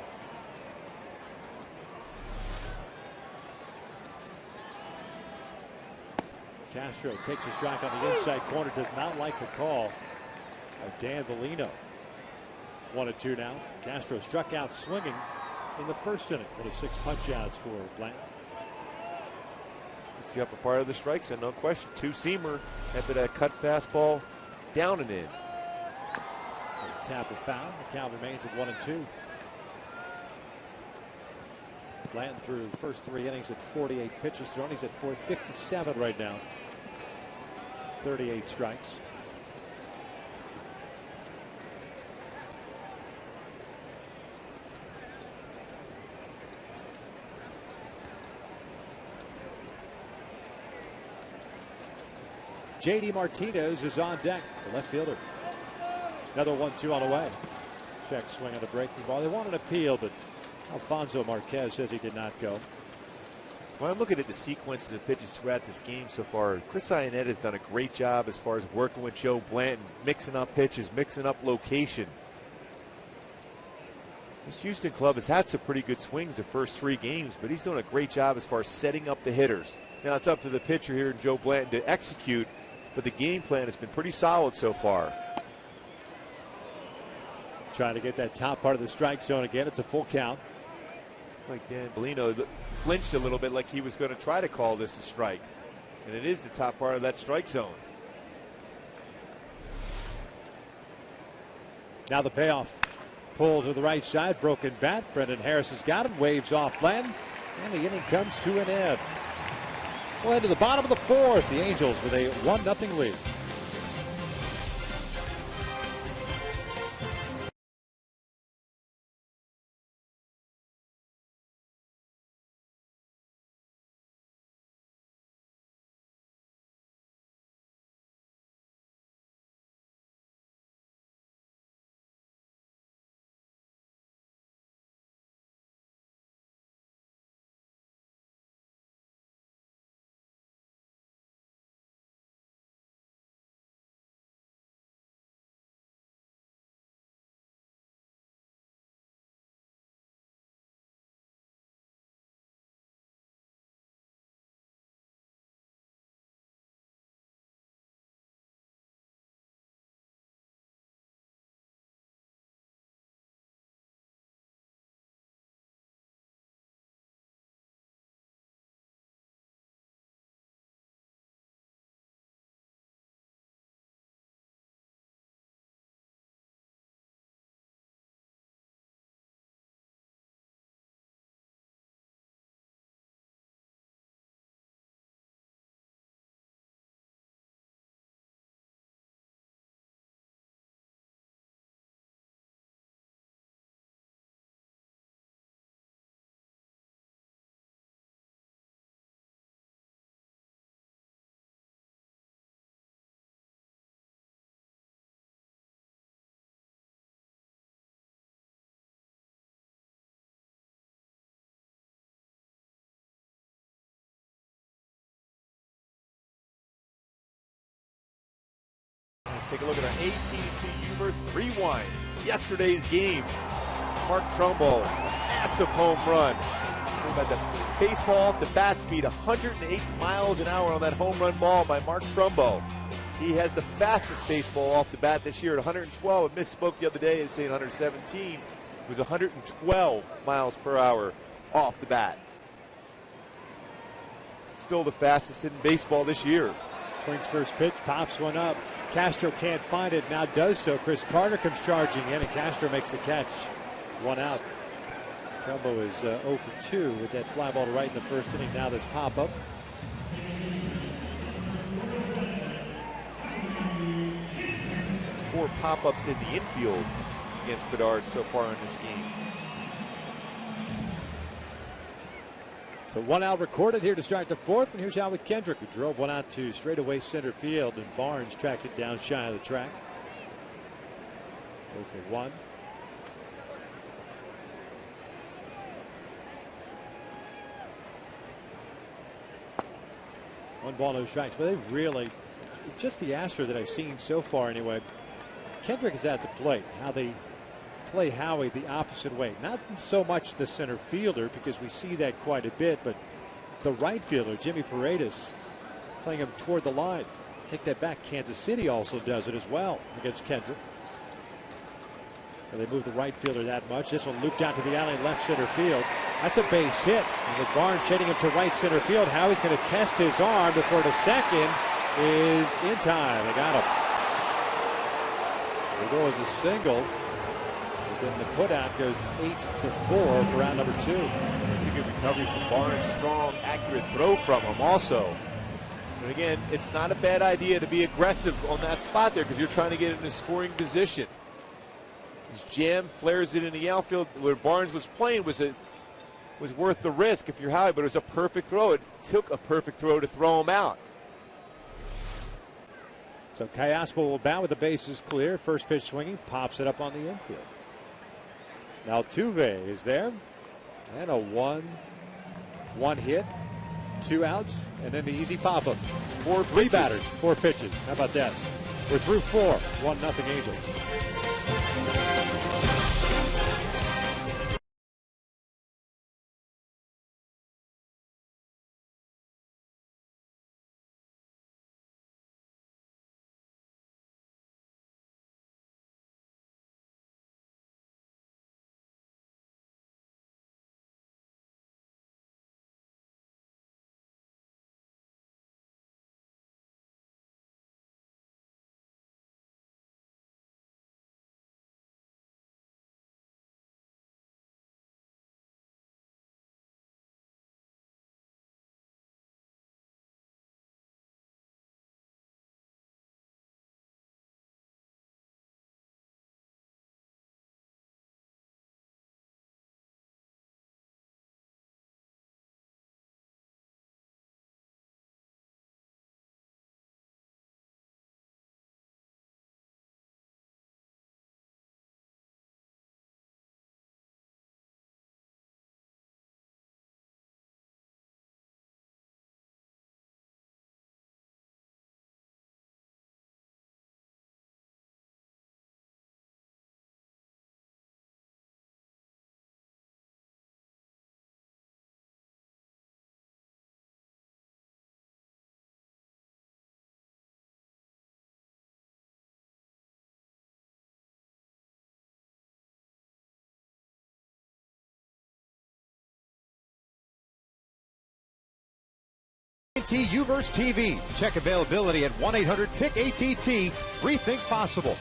Castro takes a strike on the inside corner, does not like the call of Dan Bellino. 1-2 now. Castro struck out swinging in the first inning. One of 6 punch outs for Blanton. It's the upper part of the strike zone, no question. Two-seamer after that cut fastball, down and in. Tap of foul. The count remains at 1-2. Blanton through the first 3 innings at 48 pitches thrown. He's at 457 right now. 38 strikes. J.D. Martinez is on deck, the left fielder. Another 1-2 on the way. Check swing on the breaking ball. They want an appeal, but Alfonso Marquez says he did not go. When I'm looking at the sequences of pitches throughout this game so far, Chris Iannetta has done a great job as far as working with Joe Blanton, mixing up pitches, mixing up location. This Houston club has had some pretty good swings the first 3 games, but he's doing a great job as far as setting up the hitters. Now it's up to the pitcher here, Joe Blanton, to execute, but the game plan has been pretty solid so far. Trying to get that top part of the strike zone again. It's a full count. Like Dan Bellino flinched a little bit like he was going to try to call this a strike. And it is the top part of that strike zone. Now the payoff. Pull to the right side. Broken bat. Brendan Harris has got him. Waves off Blanton. And the inning comes to an end. Well, into the bottom of the 4th. The Angels with a 1-0 lead. take a look at our AT&T Universe Rewind. Yesterday's game. Mark Trumbull, massive home run. Think about the baseball off the bat speed, 108 miles an hour on that home run ball by Mark Trumbull. He has the fastest baseball off the bat this year at 112. I misspoke the other day and saying 117. It was 112 miles per hour off the bat. Still the fastest in baseball this year. Swings first pitch, pops one up. Castro can't find it, now does so. Chris Carter comes charging in, and Castro makes the catch. One out. Trumbo is 0 for 2 with that fly ball to right in the first inning. Now this pop-up. Four pop-ups in the infield against Bedard so far in this game. So one out recorded here to start the fourth, and here's Howard Kendrick, who drove one out to straightaway center field, and Barnes tracked it down shy of the track. 0 for 1. One ball, no strikes. But they really, just the Astros that I've seen so far anyway, Kendrick is at the plate. How they play Howie the opposite way. Not so much the center fielder, because we see that quite a bit, but the right fielder, Jimmy Paredes, playing him toward the line. Take that back. Kansas City also does it as well against Kendrick. They move the right fielder that much. This one looped out to the alley in left center field. That's a base hit. And with Barnes shading him to right center field, Howie's going to test his arm before the second is in time. They got him. There goes a single. But then the putout goes 8-4 for round number 2. Pretty good recovery from Barnes. Strong, accurate throw from him also. And again, it's not a bad idea to be aggressive on that spot there because you're trying to get in a scoring position. His jam flares it in the outfield where Barnes was playing was worth the risk if you're Howie, but it was a perfect throw. It took a perfect throw to throw him out. So Cayaspo will bat with the bases clear. First pitch swinging, pops it up on the infield. Now Altuve is there, and a one hit, 2 outs, and then the easy pop-up. 3 batters, 4 pitches. How about that? We're through 4, 1-0 Angels. UVerse TV. Check availability at 1-800-PICK-ATT. Rethink possible.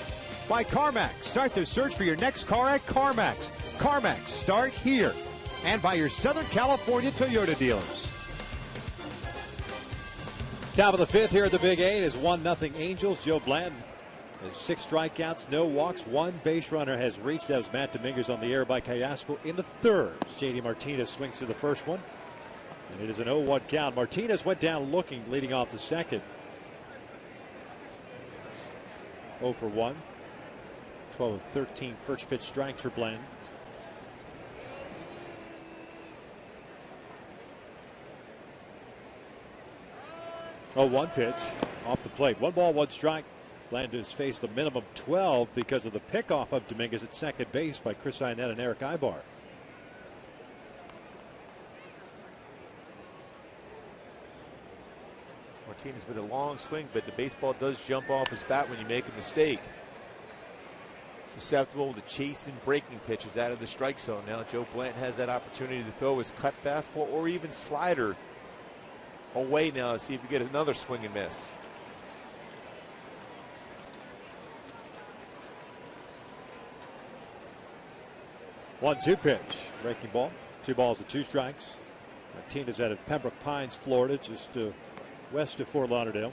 By CarMax. Start the search for your next car at CarMax. CarMax. Start here. And by your Southern California Toyota dealers. Top of the 5th here at the Big 8 is 1-0 Angels. Joe Blanton has 6 strikeouts, no walks, 1 base runner has reached. That was Matt Dominguez on the air by Cayaspo in the 3rd. JD Martinez swings through the first one. And it is an 0-1 count. Martinez went down looking, leading off the second. 0 for 1. 12 of 13 first pitch strikes for Blanton. Oh, 1 pitch off the plate. 1 ball, 1 strike. Blanton has faced the minimum 12 because of the pickoff of Dominguez at second base by Chris Iannetta and Eric Ibar. Martinez with a long swing, but the baseball does jump off his bat when you make a mistake. Susceptible to chasing breaking pitches out of the strike zone. Now Joe Blanton has that opportunity to throw his cut fastball or even slider away now to see if you get another swing and miss. One-two pitch. Breaking ball. 2 balls and 2 strikes. Martinez out of Pembroke Pines, Florida, just west of Fort Lauderdale.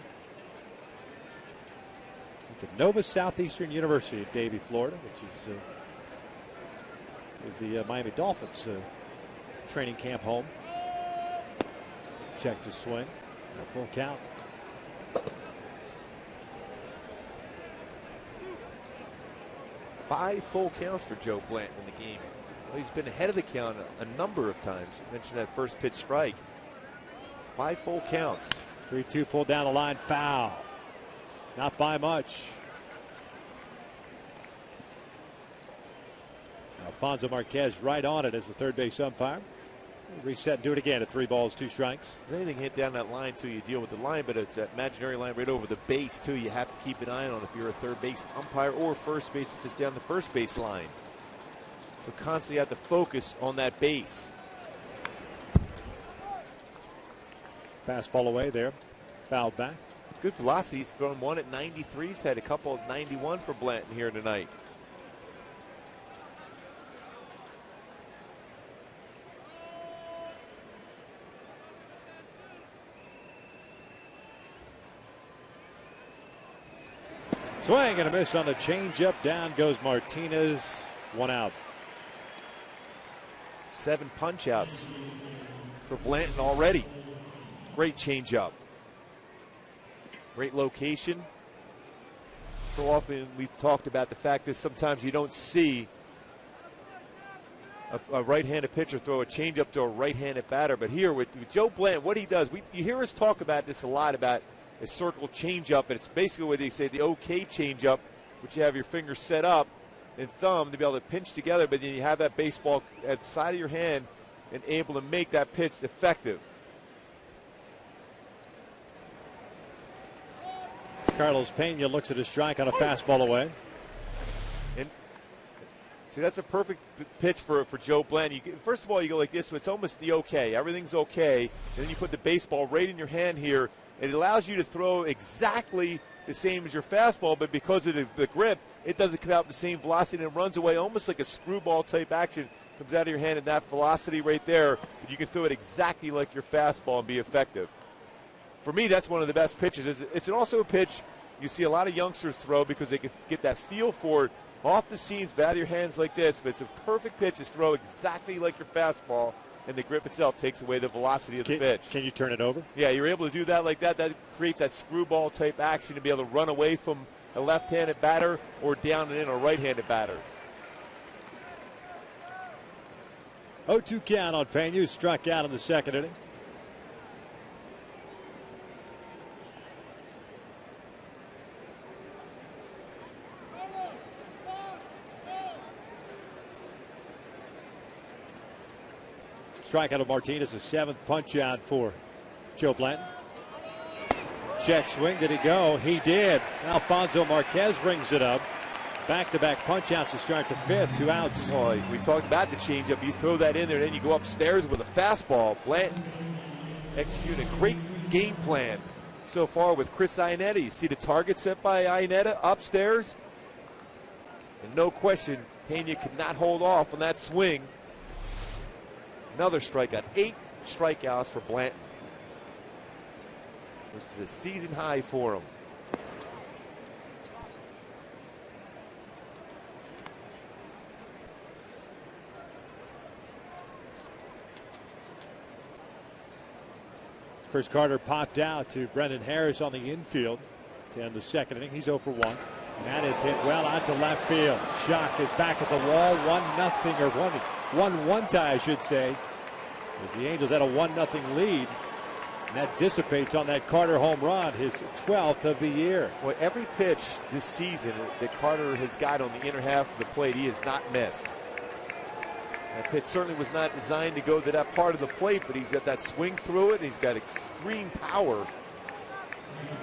Went to Nova Southeastern University in Davie, Florida, which is the Miami Dolphins training camp home. Checked his swing. A full count. Five full counts for Joe Blanton in the game. Well, he's been ahead of the count a number of times. You mentioned that first pitch strike. 5 full counts. 3-2 pulled down the line, foul. Not by much. Alfonso Marquez right on it as the third base umpire. Reset and do it again at 3 balls, 2 strikes. If anything hit down that line too, you deal with the line, but it's that imaginary line right over the base too. You have to keep an eye on if you're a third base umpire or first base if it's down the first base line. So constantly have to focus on that base. Fastball away there. Fouled back. Good velocity. He's thrown one at 93. He's had a couple of 91 for Blanton here tonight. Swing and a miss on the changeup. Down goes Martinez. 1 out. 7 punch-outs for Blanton already. Great changeup. Great location. So often we've talked about the fact that sometimes you don't see a right-handed pitcher throw a changeup to a right-handed batter. But here with Joe Blanton, what he does, you hear us talk about this a lot about a circle changeup, and it's basically what they say the OK changeup, which you have your fingers set up and thumb to be able to pinch together, but then you have that baseball at the side of your hand and able to make that pitch effective. Carlos Pena looks at a strike on a fastball away. And see, that's a perfect pitch for Joe Blanton. First of all, you go like this, so it's almost the okay. Everything's okay. And then you put the baseball right in your hand here. It allows you to throw exactly the same as your fastball, but because of the grip, it doesn't come out with the same velocity and it runs away almost like a screwball type action. Comes out of your hand, and that velocity right there, you can throw it exactly like your fastball and be effective. For me, that's one of the best pitches. It's also a pitch you see a lot of youngsters throw because they can get that feel for it off the seams, out of your hands like this. But it's a perfect pitch to throw exactly like your fastball, and the grip itself takes away the velocity of the pitch. Can you turn it over? Yeah, you're able to do that like that. That creates that screwball type action to be able to run away from a left-handed batter or down and in a right-handed batter. 0-2 count on Pena, who struck out in the second inning. Strikeout of Martinez, a 7th punch out for Joe Blanton. Check swing, did he go? He did. Alfonso Marquez brings it up. Back-to-back punch outs to start the 5th, 2 outs. Well, we talked about the changeup. You throw that in there, and then you go upstairs with a fastball. Blanton executed a great game plan so far with Chris Iannetta. You see the target set by Iannetta upstairs. And no question, Pena could not hold off on that swing. Another strikeout. 8 strikeouts for Blanton. This is a season high for him. Chris Carter popped out to Brendan Harris on the infield to end the second inning. He's 0 for 1. And that is hit well out to left field. Shock is back at the wall. 1-0 or 1-1 tie, I should say, as the Angels had a 1-0 lead And that dissipates on that Carter home run, his 12th of the year. Well, every pitch this season that Carter has got on the inner half of the plate, he has not missed. That pitch certainly was not designed to go to that part of the plate, but he's got that swing through it, and he's got extreme power.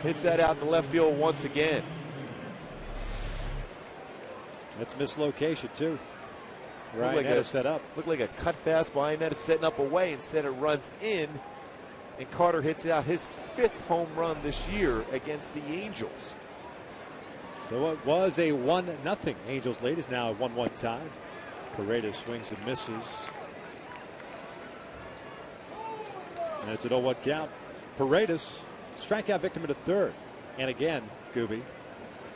Hits that out to left field once again. That's mislocation, too. Right, like a set up. Looked like a cut fastball. That is setting up away. Instead, it runs in, and Carter hits out his 5th home run this year against the Angels. So it was a 1-0 Angels lead. Is now a 1-1 tie. Paredes swings and misses. And it's an 0-1 count. Paredes, strikeout victim at a third. And again, Gooby,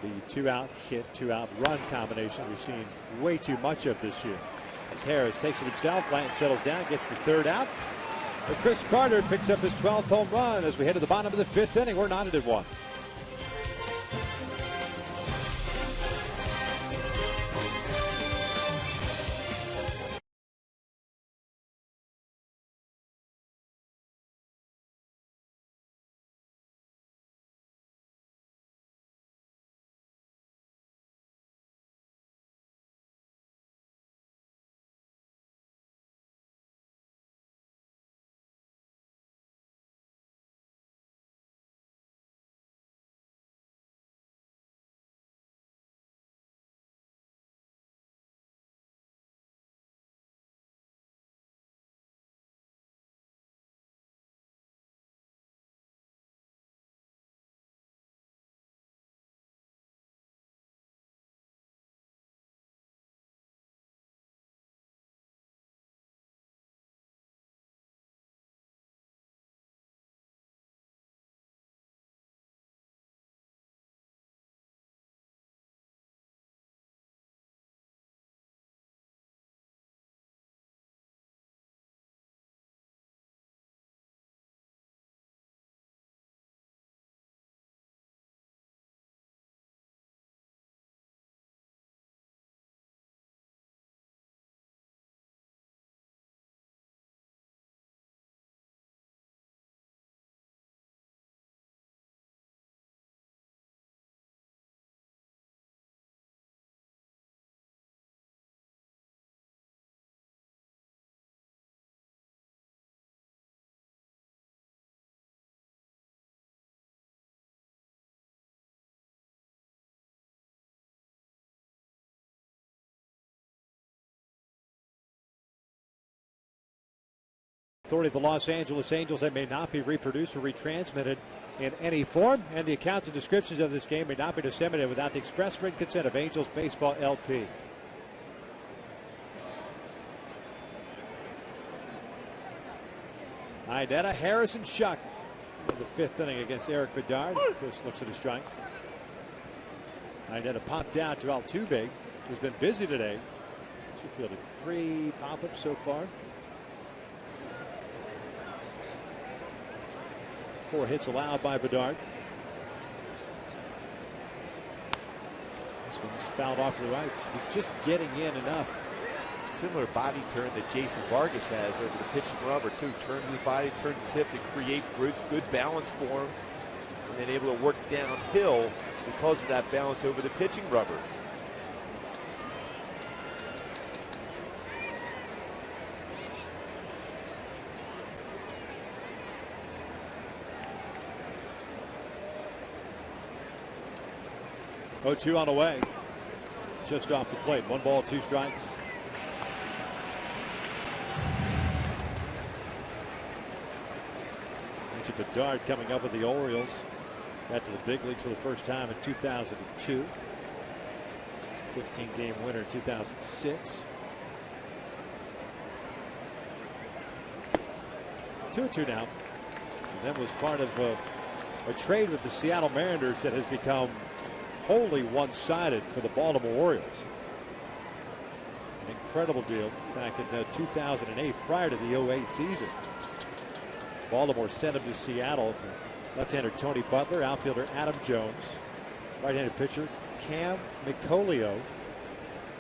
the 2-out hit, 2-out run combination we've seen way too much of this year. As Harris takes it himself, Blanton settles down, gets the 3rd out. But Chris Carter picks up his 12th home run as we head to the bottom of the 5th inning. We're knotted at 1. Authority of the Los Angeles Angels that may not be reproduced or retransmitted in any form, and the accounts and descriptions of this game may not be disseminated without the express written consent of Angels Baseball LP. Idetta, Harrison, Shuck in the 5th inning against Eric Bedard. Chris looks at a strike. Idetta popped out to Altuve, who's been busy today. He fielded 3 pop-ups so far. 4 hits allowed by Bedard. This one's fouled off to the right. He's just getting in enough. Similar body turn that Jason Vargas has over the pitching rubber, too. Turns his body, turns his hip to create good balance for him, and then able to work downhill because of that balance over the pitching rubber. Oh, 2 on the way. Just off the plate. 1 ball, 2 strikes. Richard Bedard coming up with the Orioles. Got to the big leagues for the first time in 2002. 15-game winner in 2006. 2-2 now. And then was part of a trade with the Seattle Mariners that has become wholly one-sided for the Baltimore Orioles. An incredible deal back in 2008, prior to the 08 season. Baltimore sent him to Seattle for left-hander Tony Butler, outfielder Adam Jones, right-handed pitcher Cam McColio,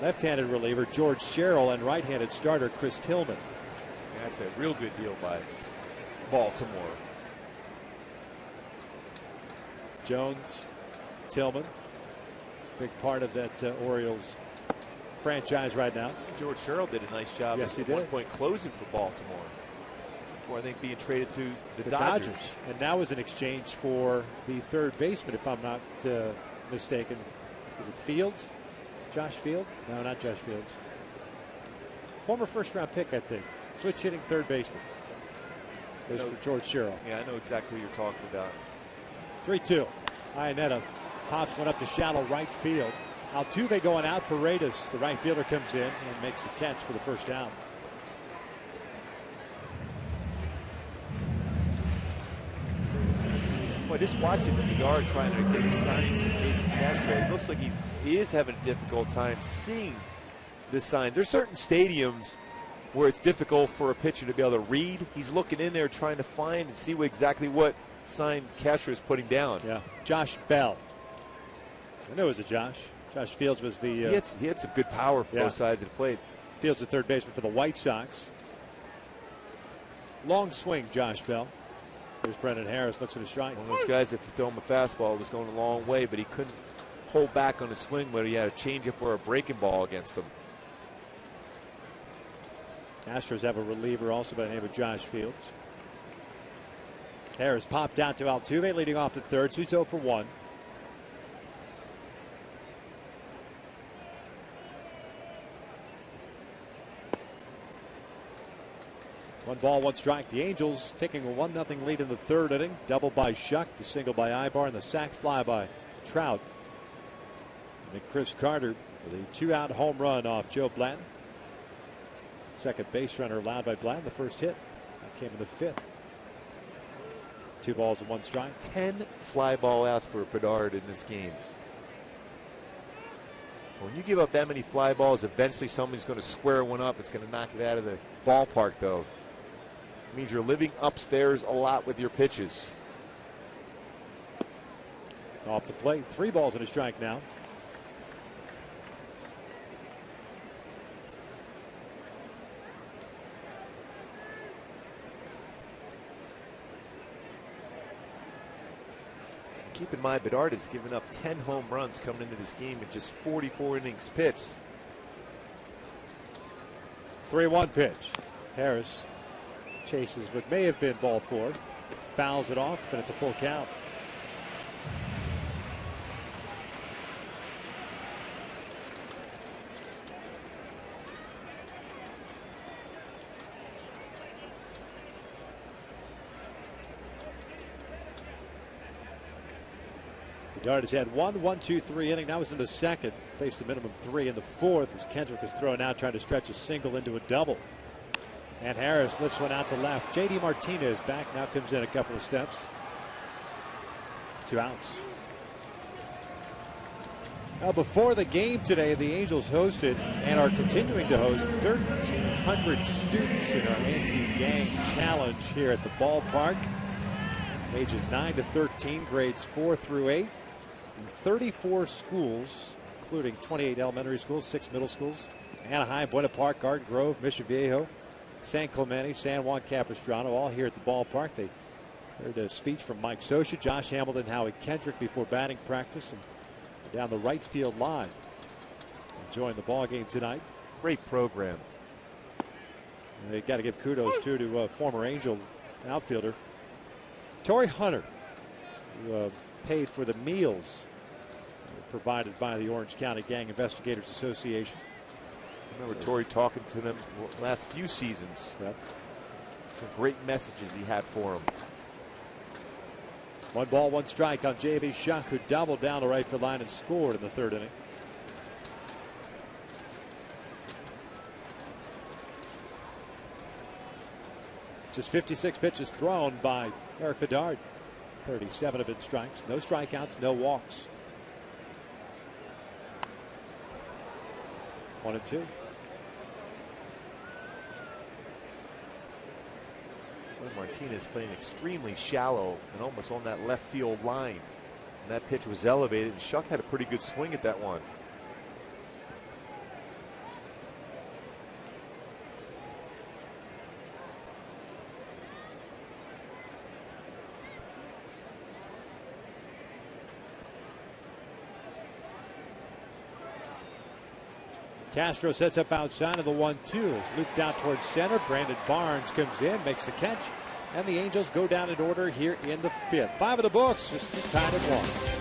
left-handed reliever George Sherrill, and right-handed starter Chris Tillman. That's a real good deal by Baltimore. Jones, Tillman, big part of that Orioles franchise right now. George Sherrill did a nice job at one point closing for Baltimore before I think being traded to the Dodgers. And now is an exchange for the third baseman, if I'm not mistaken. Was it Fields? Josh Field? No, not Josh Fields. Former first-round pick, I think. Switch hitting third baseman. This for George Sherrill. Yeah, I know exactly what you're talking about. 3-2. Iannetta pops one up to shallow right field. Altuve going out. Paredes, the right fielder, comes in and makes the catch for the first out. Boy, just watching Bedard trying to get his signings from Jason Castro, it looks like he is having a difficult time seeing the signs. There's certain stadiums where it's difficult for a pitcher to be able to read. He's looking in there trying to find and see exactly what sign Castro is putting down. Yeah, Josh Bell. I know it was a Josh. Josh Fields was the... he had some good power for both sides of the plate. Fields, the third baseman for the White Sox. Long swing, Josh Bell. There's Brendan Harris, looks at a strike. One of those guys, if you throw him a fastball, it was going a long way, but he couldn't hold back on the swing, whether he had a changeup or a breaking ball against him. Astros have a reliever also by the name of Josh Fields. Harris popped out to Altuve, leading off the third, so he's 0 for 1. One ball, one strike. The Angels taking a 1-0 lead in the third inning. Double by Shuck, the single by Ibar, and the sac fly by Trout. And then Chris Carter with a 2-out home run off Joe Blanton. Second base runner allowed by Blanton. The first hit that came in the fifth. 2 balls and 1 strike. 10 fly ball outs for Bedard in this game. When you give up that many fly balls, eventually somebody's going to square one up. It's going to knock it out of the ballpark, though. It means you're living upstairs a lot with your pitches. Off the plate. 3 balls and a strike now. Keep in mind, Bedard has given up 10 home runs coming into this game in just 44 innings pitched. 3-1 pitch. Harris chases what may have been ball 4. Fouls it off, and it's a full count. Bedard has had 1, 1-2-3 inning. Now he's in the second. Faced a minimum 3 in the fourth as Kendrick is thrown out trying to stretch a single into a double. And Harris lifts one out to left. J.D. Martinez back now, comes in a couple of steps. 2 outs. Now before the game today, the Angels hosted and are continuing to host 1,300 students in our anti-gang challenge here at the ballpark. Ages 9 to 13, grades 4 through 8. In 34 schools, including 28 elementary schools, 6 middle schools. Anaheim, Buena Park, Garden Grove, Mission Viejo, San Clemente, San Juan Capistrano, all here at the ballpark. They heard a speech from Mike Scioscia, Josh Hamilton, Howie Kendrick before batting practice, and down the right field line. Enjoying the ball game tonight. Great program. And they got to give kudos too to former Angel outfielder Torrey Hunter, who paid for the meals provided by the Orange County Gang Investigators Association. I remember Torrey talking to them last few seasons. Yep. Some great messages he had for them. 1 ball, 1 strike on J.B. Shuck, who doubled down the right field line and scored in the third inning. Just 56 pitches thrown by Eric Bedard. 37 have been strikes. No strikeouts, no walks. 1-2. Martinez playing extremely shallow and almost on that left field line. And that pitch was elevated, and Shuck had a pretty good swing at that one. Castro sets up outside of the 1-2. It's looped out towards center. Brandon Barnes comes in, makes the catch, and the Angels go down in order here in the 5th. 5 of the books, just tied at 1.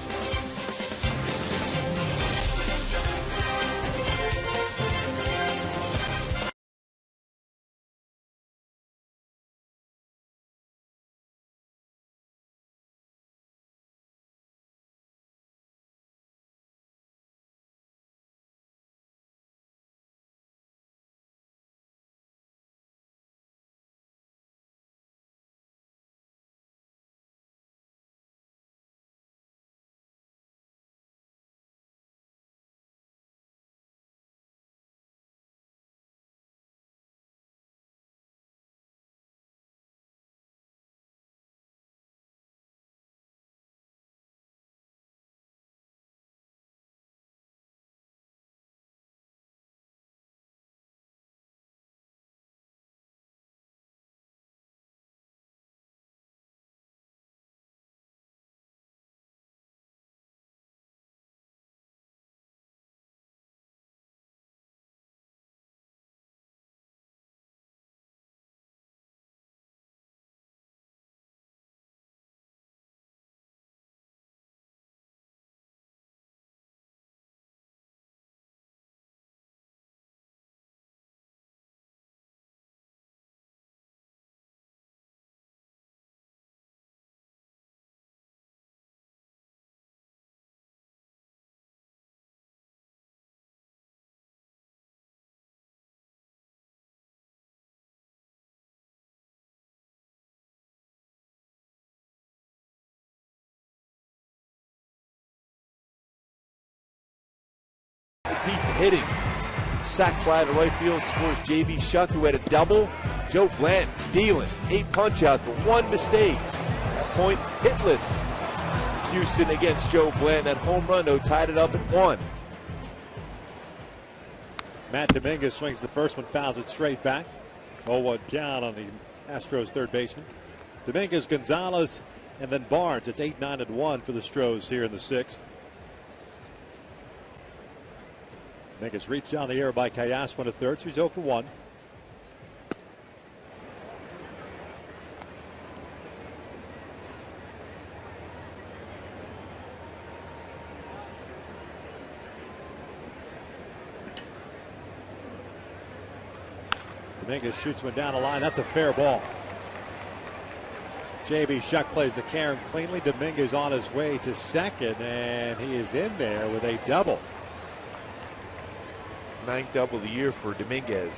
Piece of hitting. Sack fly to right field, scores J.B. Shuck, who had a double. Joe Blanton dealing 8 punch-outs, but 1 mistake. At that point, hitless. Houston against Joe Blanton. That home run, though, tied it up at 1. Matt Dominguez swings the first one, fouls it straight back. 0-1 count on the Astros third baseman. Dominguez, Gonzalez, and then Barnes. It's 8-9-1 for the Stros here in the 6th. Dominguez reached down the air by Callaspo in the 3rd, so he's 0 for 1. Dominguez shoots one down the line. That's a fair ball. J.B. Shuck plays the carom cleanly. Dominguez on his way to second, and he is in there with a double. 9th double of the year for Dominguez.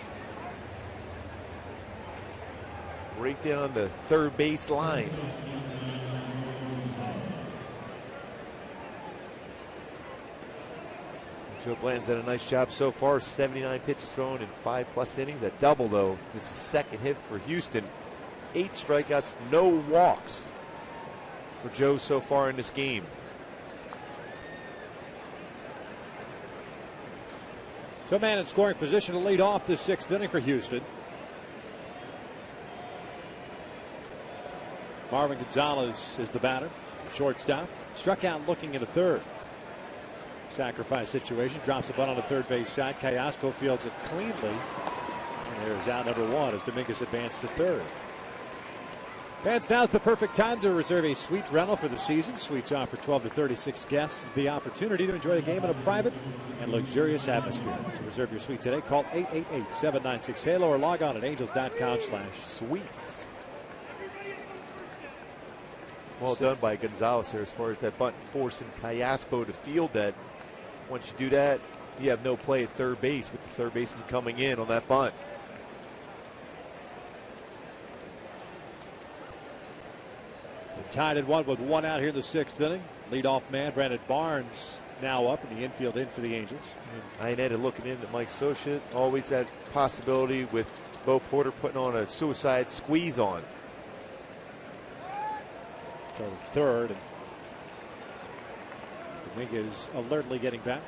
Right down the third base line. Joe Blanton's done a nice job so far. 79 pitches thrown in 5+ innings. A double, though. This is the 2nd hit for Houston. 8 strikeouts, no walks for Joe so far in this game. So man in scoring position to lead off this 6th inning for Houston. Marvin Gonzalez is the batter. Shortstop. Struck out looking in the 3rd. Sacrifice situation. Drops the bunt on the third base side. Callaspo fields it cleanly. And there's out number 1 as Dominguez advanced to 3rd. Fans, now's the perfect time to reserve a suite rental for the season. Suites offer 12 to 36 guests the opportunity to enjoy a game in a private and luxurious atmosphere. To reserve your suite today, call 888-796-HALO or log on at angels.com/suites. Well done by Gonzalez here as far as that bunt, forcing Callaspo to field that. Once you do that, you have no play at third base with the third baseman coming in on that bunt. Tied at 1 with 1 out here in the 6th inning. Leadoff man Brandon Barnes now up in the infield in for the Angels. Iannetta looking in at Mike Socha. Always that possibility with Bo Porter putting on a suicide squeeze on. So 3rd, and Dominguez alertly getting back.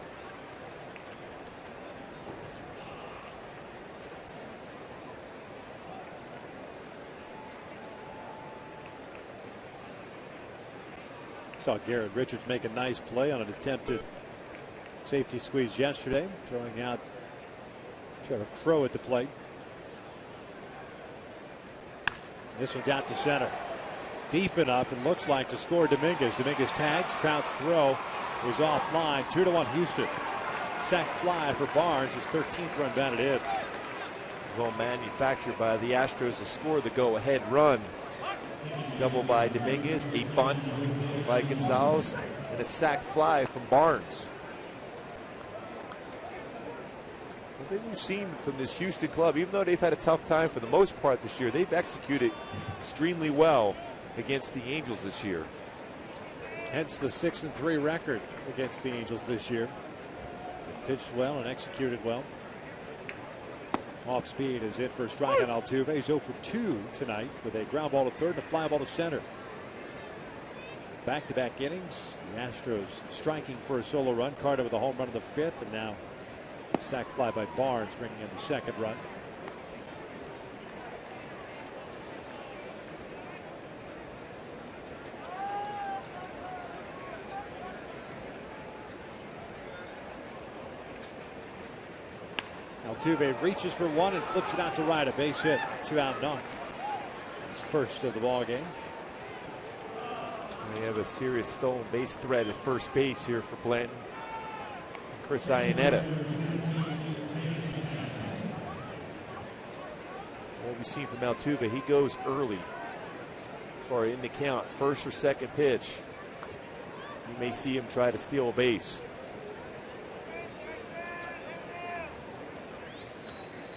Saw Garrett Richards make a nice play on an attempted safety squeeze yesterday, throwing out Trevor Crow at the plate. This one's out to center. Deep enough, and looks like to score Dominguez. Dominguez tags, Trout's throw is offline. 2-1 Houston. Sac fly for Barnes, his 13th run batted in. Well manufactured by the Astros to score the go-ahead run. Double by Dominguez, a bunt by Gonzalez, and a sac fly from Barnes. One thing we've seen from this Houston club, even though they've had a tough time for the most part this year, they've executed extremely well against the Angels this year. Hence the 6-3 record against the Angels this year. They pitched well and executed well. Off speed is it for a strike on Altuve. He's 0 for 2 tonight with a ground ball to third and a fly ball to center. Back-to-back innings. The Astros striking for a solo run. Carter with a home run in the 5th, and now sac fly by Barnes bringing in the 2nd run. Altuve reaches for one and flips it out to right. A base hit, 2-out knock. His first of the ball game. We have a serious stolen base threat at first base here for Blanton. Chris Iannetta. What we've seen from Altuve, he goes early. As far as in the count, first or second pitch, you may see him try to steal a base.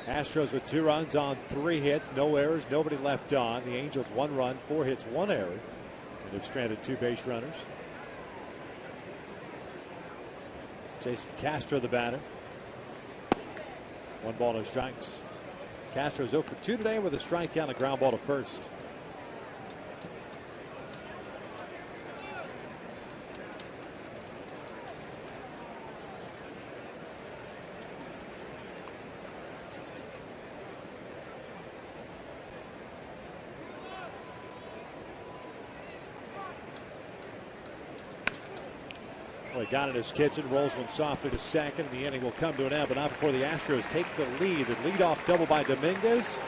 Astros with 2 runs on 3 hits, no errors, nobody left on. The Angels 1 run, 4 hits, 1 error, and have stranded 2 base runners. Jason Castro the batter. 1 ball, no strikes. Castro's 0 for 2 today with a strikeout and a ground ball to first. Well, he got in his kitchen, rolls one softly to second, and the inning will come to an end, but not before the Astros take the lead. The leadoff double by Dominguez.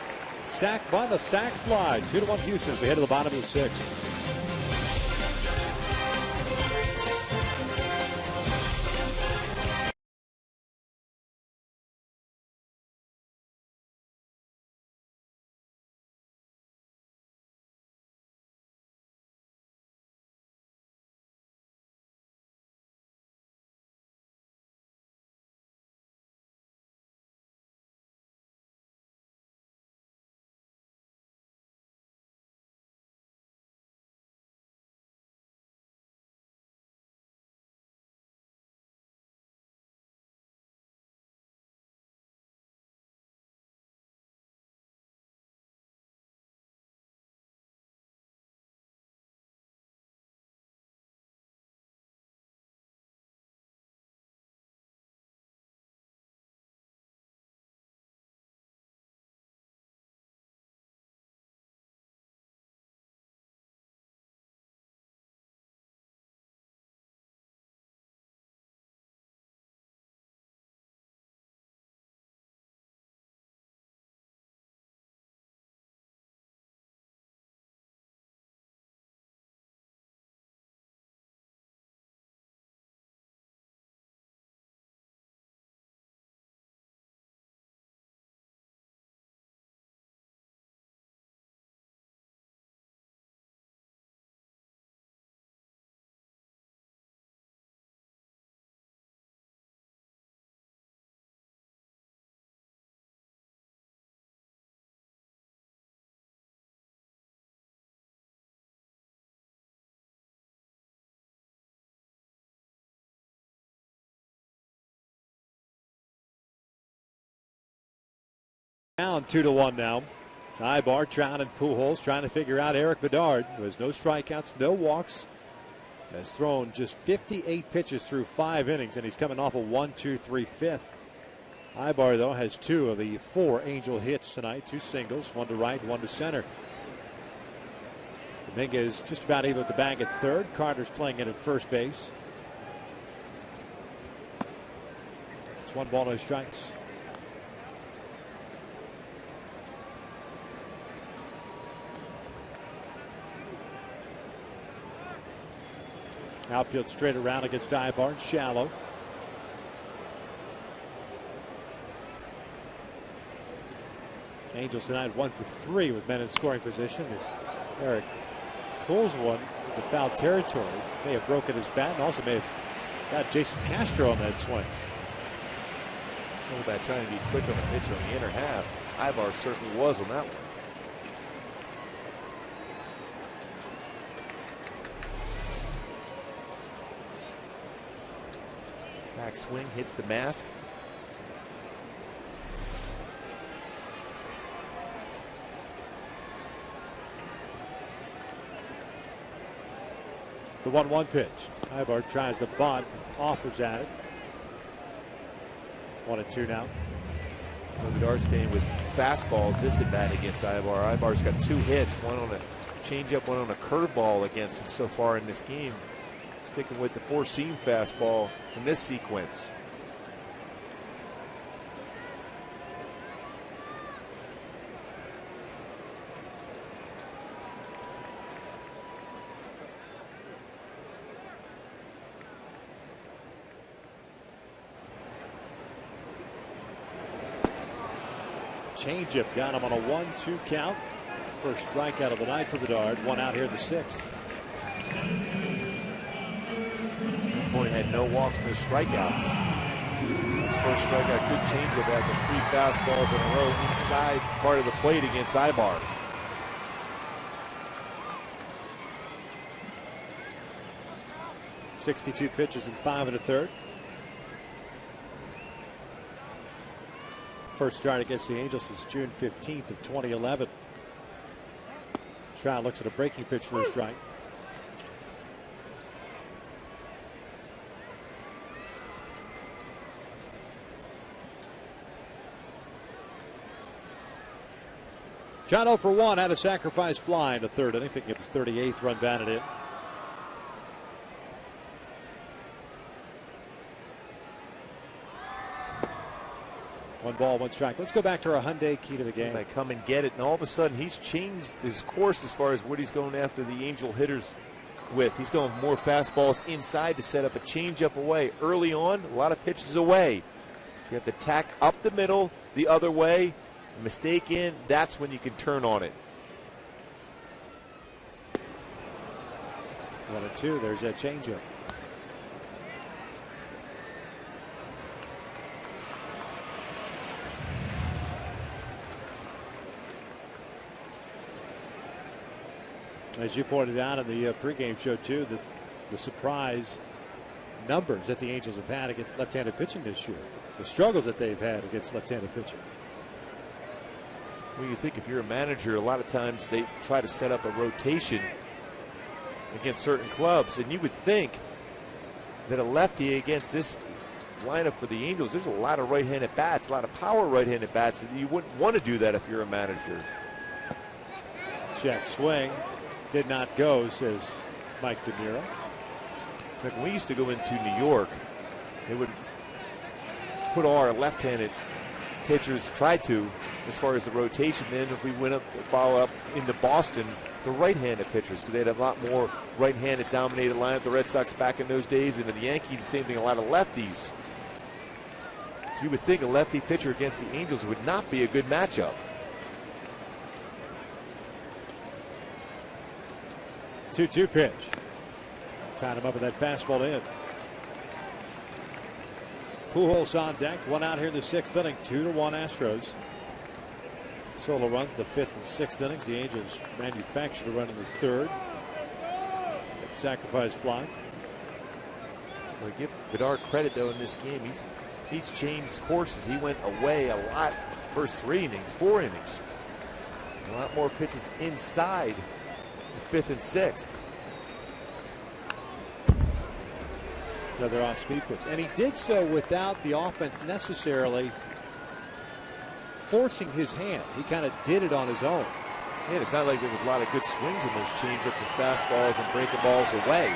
Sacked by the sac fly. 2-1 Houston as we head to the bottom of the 6th. Down 2-1 now. Ibar, Trout, and Pujols trying to figure out Eric Bedard, who has no strikeouts, no walks, has thrown just 58 pitches through 5 innings, and he's coming off a 1-2-3 fifth. Ibar, though, has 2 of the 4 Angel hits tonight, 2 singles, 1 to right, 1 to center. Dominguez just about able to bag at third. Carter's playing in at first base. It's 1 ball, no strikes. Outfield straight around against Ibar, shallow. Angels tonight 1 for 3 with men in scoring position as Eric pulls one into foul territory. May have broken his bat and also may have got Jason Castro on that swing. All about trying to be quick on the pitch on the inner half. Ibar certainly was on that one. Back swing hits the mask. The 1-1 pitch. Ibar tries to bunt, offers at it. 1-2 now. Vidar staying with fastballs this at bat against Ibar. Ibar's got 2 hits, one on a changeup, one on a curveball against him so far in this game. Sticking with the 4-seam fastball in this sequence. Changeup got him on a 1-2 count. First strikeout of the night for Bedard. 1 out here in the 6th. Point had no walks, no strikeouts. His first strikeout, good changeup after 3 fastballs in a row inside part of the plate against Ibar. .62 pitches in 5 1/3. First start against the Angels since June 15th of 2011. Trout looks at a breaking pitch for a strike. John 0 for 1 had a sacrifice fly in the 3rd inning, picking up his 38th run batted in. One ball, 1 strike. Let's go back to our Hyundai key to the game. They come and get it, and all of a sudden he's changed his course as far as what he's going after the Angel hitters with. He's going more fastballs inside to set up a changeup away. Early on, a lot of pitches away. So you have to tack up the middle the other way. Mistake in, that's when you can turn on it. 1-2, there's that changeup. As you pointed out in the pregame show, too, the surprise numbers that the Angels have had against left-handed pitching this year. The struggles that they've had against left-handed pitching. Well, you think if you're a manager, a lot of times they try to set up a rotation against certain clubs, and you would think that a lefty against this lineup for the Angels, there's a lot of right-handed bats, a lot of power right-handed bats, and you wouldn't want to do that if you're a manager. Check swing. Did not go, says Mike DeMuro. Like when we used to go into New York, they would put all our left-handed pitchers, try to, as far as the rotation. Then if we went up to follow up into Boston, the right-handed pitchers, because they had a lot more right-handed dominated lineup. The Red Sox back in those days, and the Yankees, the same thing, a lot of lefties. So you would think a lefty pitcher against the Angels would not be a good matchup. 2-2 pitch. Tied him up with that fastball in. Pujols on deck. 1 out here in the 6th inning. 2-1 Astros. Solo runs the 5th and 6th innings. The Angels manufactured a run in the 3rd. Sacrifice fly. Well, give Vidar credit though in this game. He's changed courses. He went away a lot first 3 innings, 4 innings. A lot more pitches inside the 5th and 6th. Another off-speed pitch. And he did so without the offense necessarily forcing his hand. He kind of did it on his own. Yeah, it's not like there was a lot of good swings in those changeups and fastballs and breaking balls away.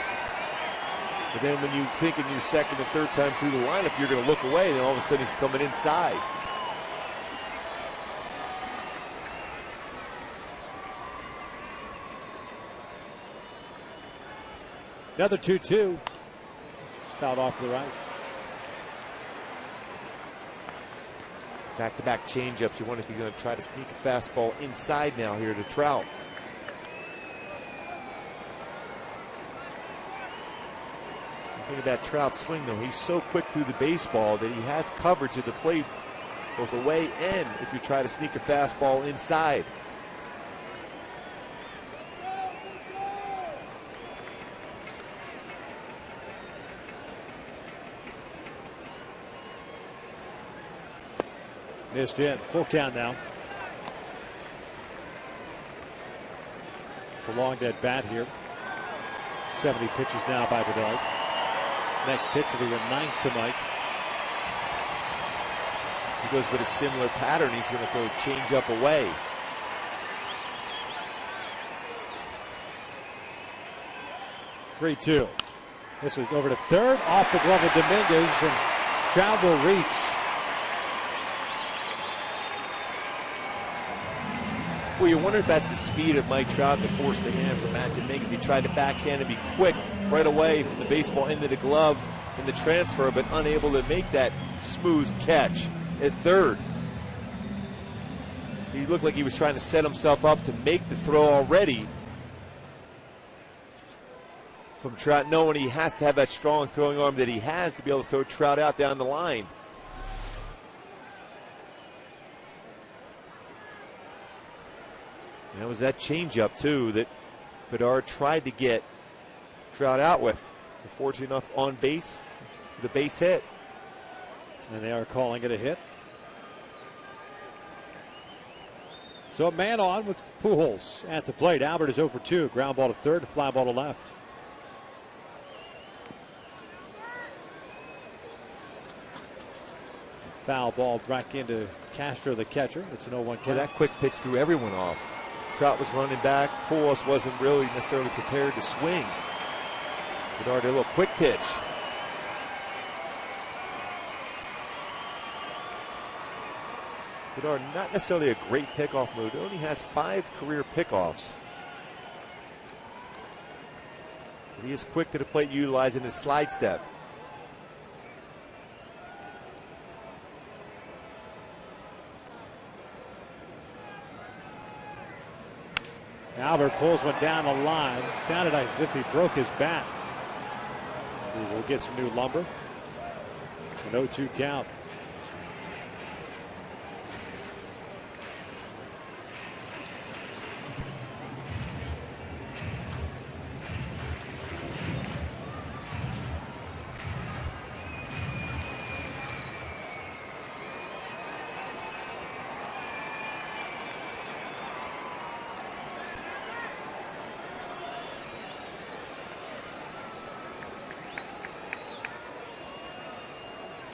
But then when you think in your 2nd and 3rd time through the lineup, you're going to look away, and then all of a sudden he's coming inside. Another 2-2. Fouled off to the right. Back-to-back changeups. You wonder if you're going to try to sneak a fastball inside now here to Trout. Think of that Trout swing, though. He's so quick through the baseball that he has coverage at the plate both away and if you try to sneak a fastball inside. Missed in. Full count now. Prolonged at bat here. 70 pitches now by Bedard. Next pitch will be the 9th to Mike. He goes with a similar pattern. He's going to throw a changeup away. (3-2). This is over to third, off the glove of Dominguez, and Trout will reach. Well, you wonder if that's the speed of Mike Trout that forced a hand from Matt Dominguez. He tried to backhand and be quick right away from the baseball into the glove in the transfer, but unable to make that smooth catch at third. He looked like he was trying to set himself up to make the throw already from Trout, knowing he has to have that strong throwing arm that he has to be able to throw Trout out down the line. And it was that changeup, too, that Bedard tried to get Trout out with. Fortunate enough on base, the base hit. And they are calling it a hit. So a man on with Pujols at the plate. Albert is 0 for 2. Ground ball to third, fly ball to left. Foul ball back into Castro, the catcher. It's an 0-1 count. Well, that quick pitch threw everyone off. Trout was running back. Pujols wasn't really necessarily prepared to swing. Bedard did a little quick pitch. Bedard not necessarily a great pickoff move. He only has 5 career pickoffs. But he is quick to the plate utilizing his slide step. Albert pulls one down the line. Sounded as if he broke his bat. We will get some new lumber. An 0-2 count.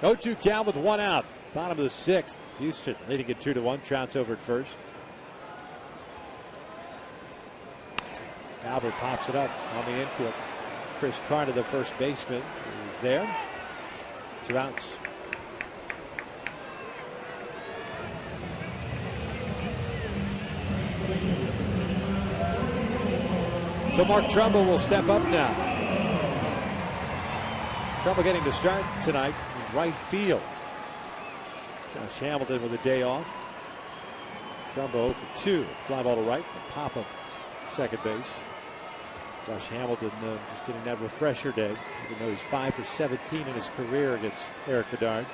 (0-2) count with 1 out. Bottom of the 6th. Houston leading it 2-1. Trout's over at first. Albert pops it up on the infield. Chris Carter, the first baseman, is there. 2 outs. So Mark Trumbull will step up now. Trumbull getting to start tonight in right field. Josh Hamilton with a day off. Trumbull 0 for 2. Fly ball to right. Pop up second base. Josh Hamilton just getting that refresher day, even though he's 5 for 17 in his career against Eric Bedard.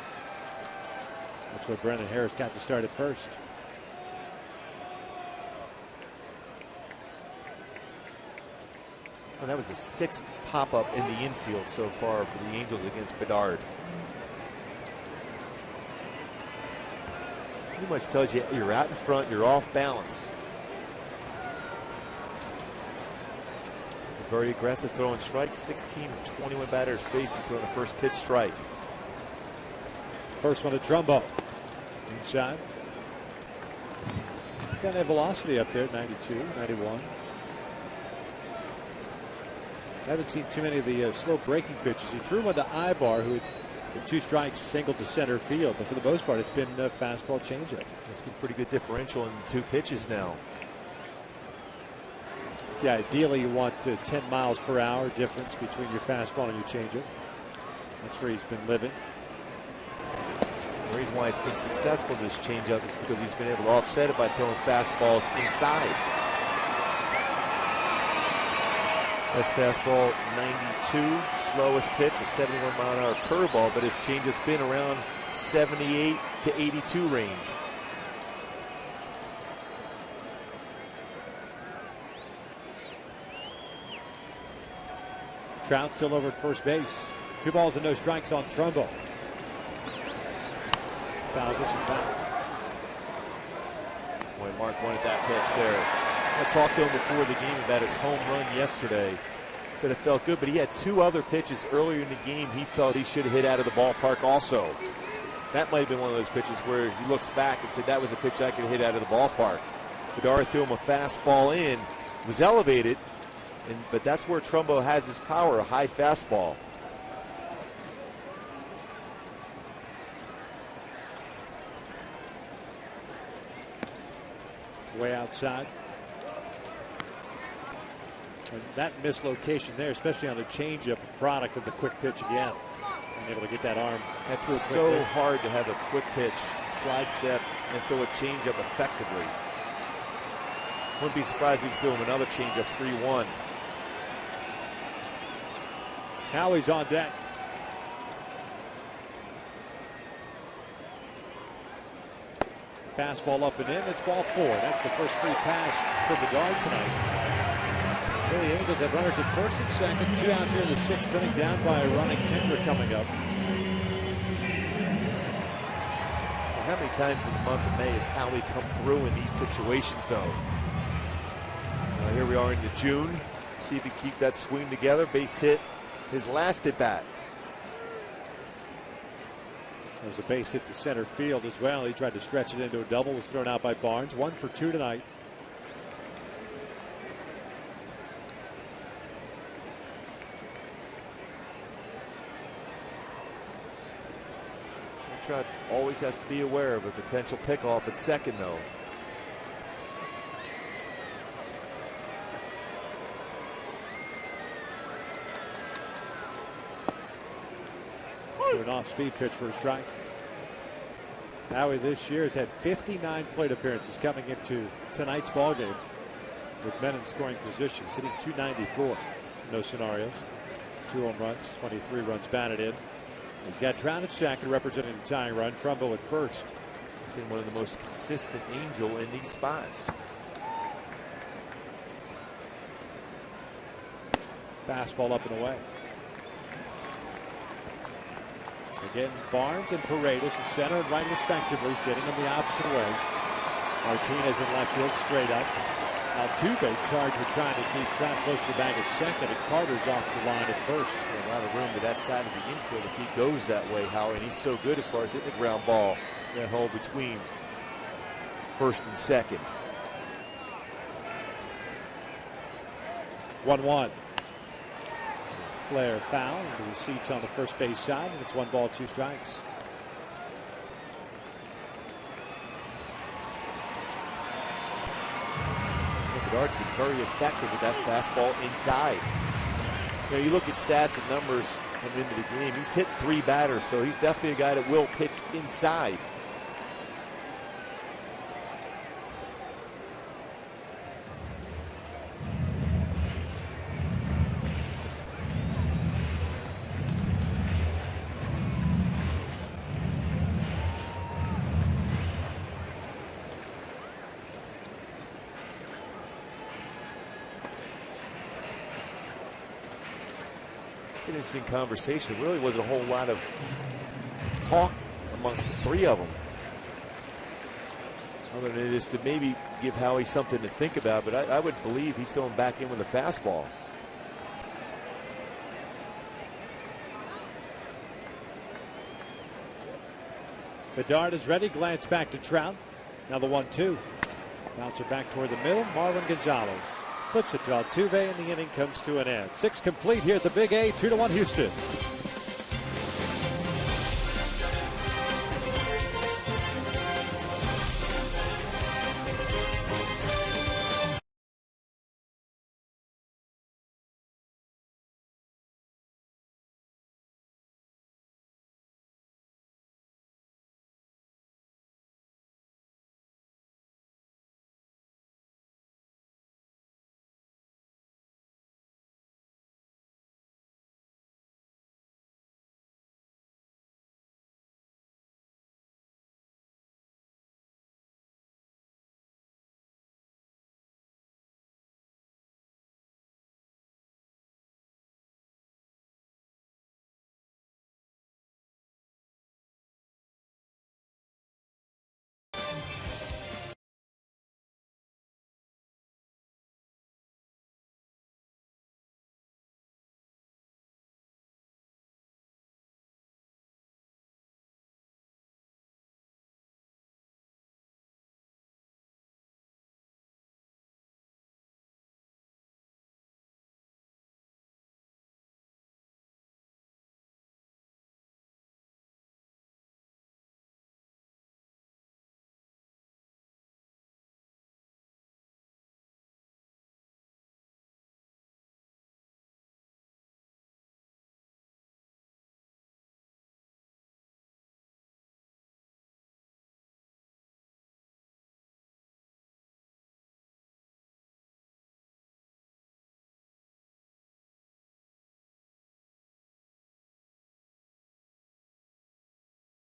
That's where Brendan Harris got to start at first. Well, that was the 6th pop-up in the infield so far for the Angels against Bedard. Pretty much tells you you're out in front, you're off balance. Very aggressive throwing strikes. 16 of 21 batters faces throwing the first pitch strike. First one to Trumbo. Inside. He's got that velocity up there, 92, 91. I haven't seen too many of the slow breaking pitches. He threw one to Ibar, who had 2 strikes, singled to center field. But for the most part, it's been a fastball changeup. It's been pretty good differential in 2 pitches now. Yeah, ideally you want 10 miles per hour difference between your fastball and your changeup. That's where he's been living. The reason why it's been successful, this changeup, is because he's been able to offset it by throwing fastballs inside. That's fastball 92, slowest pitch, a 71-mile-an-hour curveball, but his changeup's been around 78 to 82 range. Trout still over at first base. 2 balls and no strikes on Trumbo. Fouls this one back. Boy, Mark wanted that pitch there. I talked to him before the game about his home run yesterday. Said it felt good, but he had 2 other pitches earlier in the game he felt he should have hit out of the ballpark also. That might have been one of those pitches where he looks back and said that was a pitch I could hit out of the ballpark. Bedard threw him a fastball in. It was elevated, but that's where Trumbo has his power, a high fastball. Way outside. And that mislocation there, especially on a changeup, a product of the quick pitch again. Being able to get that arm. That's so hard to have a quick pitch, slide step, and throw a changeup effectively. Wouldn't be surprised if he threw him another changeup 3-1. Howie's on deck. Fastball up and in. It's ball 4. That's the first free pass for Bedard tonight. Well, the Angels have runners at first and second. 2 outs here in the 6th inning, down by a running Kendrick coming up. How many times in the month of May has Howie come through in these situations, though? Here we are into June. See if he can keep that swing together. Base hit his last at bat. There's a base hit to center field as well. He tried to stretch it into a double. Was thrown out by Barnes. 1 for 2 tonight. Trout always has to be aware of a potential pickoff at second, though. An off-speed pitch for a strike. Howie this year has had 59 plate appearances coming into tonight's ball game with men in scoring positions, hitting .294. No scenarios. 2 home runs, 23 runs batted in. He's got Trout at second, representing the tying run. Trumbo at first. He's been one of the most consistent Angel in these spots. Fastball up and away. Again, Barnes and Paredes in center and right respectively, sitting in the opposite way. Martinez in left field, straight up. Altuve charged with trying to keep Trout close to the bag at second, and Carter's off the line at first. A lot of room to that side of the infield if he goes that way, Howie. And he's so good as far as hitting the ground ball. That hole between first and second. 1-1. Flair foul into the seats on the first base side, and it's 1 ball, 2 strikes. Bedard's been very effective with that fastball inside. You know, you look at stats and numbers coming into the game. He's hit 3 batters, so he's definitely a guy that will pitch inside. It's an interesting conversation. Really wasn't a whole lot of talk amongst the 3 of them. Other than this to maybe give Howie something to think about, but I would believe he's going back in with a fastball. Bedard is ready. Glance back to Trout. Now the 1-2. Bouncer back toward the middle. Marwin Gonzalez flips it to Altuve, and the inning comes to an end. 6 complete here at the Big A. 2-1 Houston.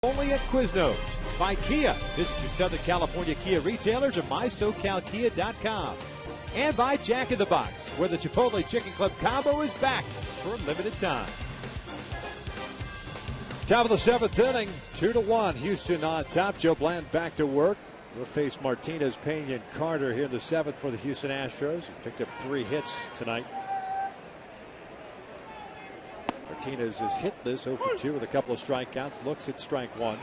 Only at Quiznos. By Kia. Visit your Southern California Kia retailers or mysocalkia.com. And by Jack in the Box, where the Chipotle Chicken Club combo is back for a limited time. Top of the seventh inning, 2-1. Houston on top. Joe Bland back to work. We'll face Martinez, Pena, and Carter here in the seventh for the Houston Astros. He picked up 3 hits tonight. Martinez is hitless, 0 for 2 with a couple of strikeouts. Looks at strike 1.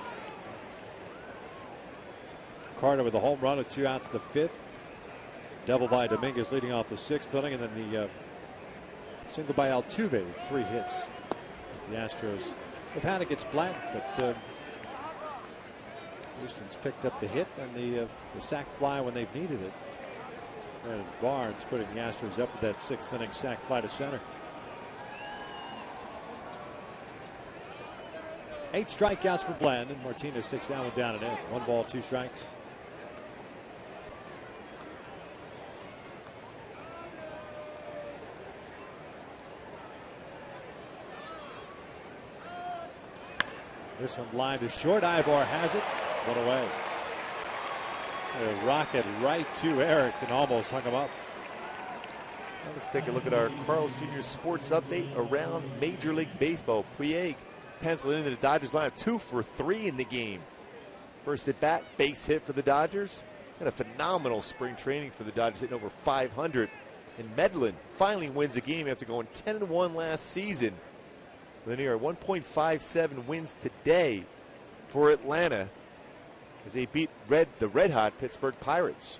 Carter with a home run with 2 outs in the 5th. Double by Dominguez leading off the 6th inning, and then the single by Altuve, 3 hits. The Astros have had against Bland, but Houston's picked up the hit and the sac fly when they've needed it. And Barnes putting the Astros up with that 6th inning sac fly to center. 8 strikeouts for Bland, and Martinez takes that one down and in. 1 ball, 2 strikes. This one lined to short. Ibar has it. One away. A rocket right to Eric and almost hung him up. Now let's take a look at our Carl's Jr. Sports Update around Major League Baseball. Puig penciled into the Dodgers lineup, 2 for 3 in the game. First at bat, base hit for the Dodgers. And a phenomenal spring training for the Dodgers, hitting over 500. And Medlin finally wins a game after going 10-1 last season. With a near 1.57 wins today for Atlanta as they beat the red-hot Pittsburgh Pirates.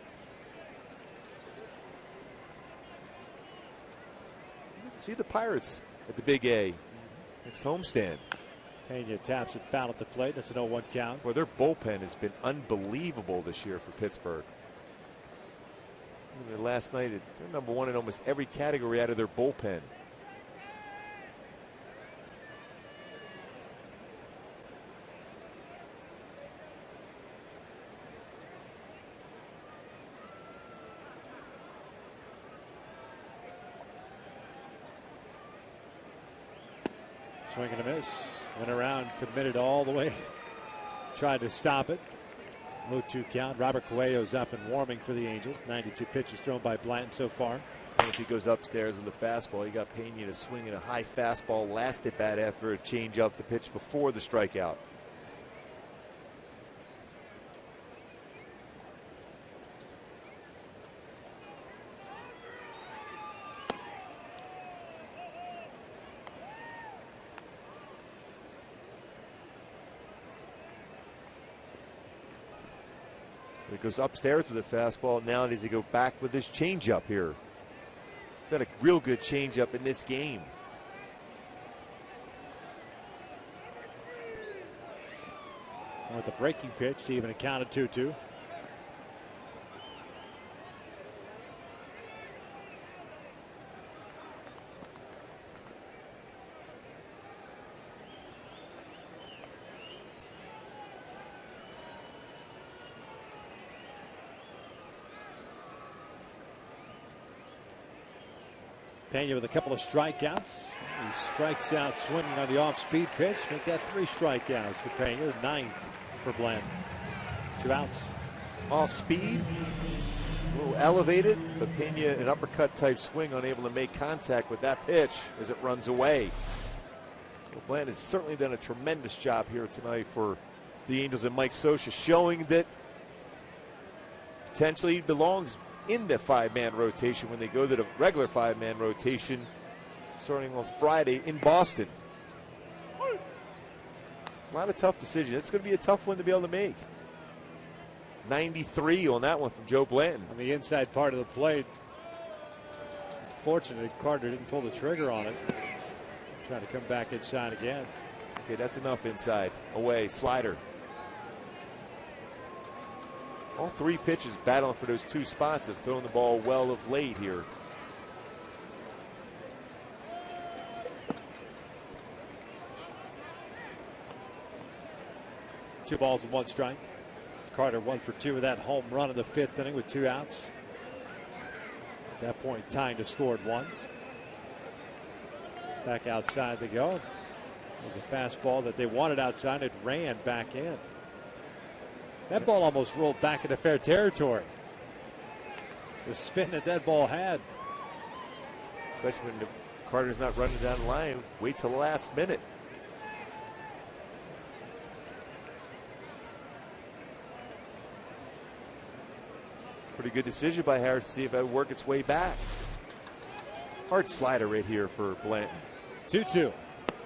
See the Pirates at the Big A next homestand. Pena taps it foul at the plate. That's an 0-1 count. Well, their bullpen has been unbelievable this year for Pittsburgh. Last night, they're number 1 in almost every category out of their bullpen. Swing and a miss. Went around, committed all the way. Tried to stop it. 0-2 count. Robert Cuello's up and warming for the Angels. 92 pitches thrown by Blanton so far. And if he goes upstairs with a fastball, you got Pena to swing in a high fastball last at bat after a change up the pitch before the strikeout. He goes upstairs with a fastball. Now does he go back with his changeup here? He's had a real good changeup in this game. With a breaking pitch to even account at 2-2. Pena with a couple of strikeouts. He strikes out swinging on the off-speed pitch. Make that 3 strikeouts for Pena. 9th for Bland. 2 outs. Off speed, a little elevated, but Pena an uppercut type swing, unable to make contact with that pitch as it runs away. Well, Bland has certainly done a tremendous job here tonight for the Angels, and Mike Scioscia showing that potentially he belongs in the 5-man rotation when they go to the regular 5-man rotation starting on Friday in Boston. A lot of tough decisions. It's going to be a tough one to be able to make. 93 on that one from Joe Blanton. On the inside part of the plate. Fortunately, Carter didn't pull the trigger on it. Trying to come back inside again. Okay, that's enough inside. Away, slider. All 3 pitches battling for those 2 spots have thrown the ball well of late here. Two balls and 1 strike. Carter 1 for 2 with that home run in the 5th inning with 2 outs. At that point, tying to score at 1. Back outside they go. It was a fastball that they wanted outside. It ran back in. That ball almost rolled back into fair territory. The spin that ball had. Especially when Carter's not running down the line. Wait till the last minute. Pretty good decision by Harris to see if it would work its way back. Hard slider right here for Blanton. 2-2.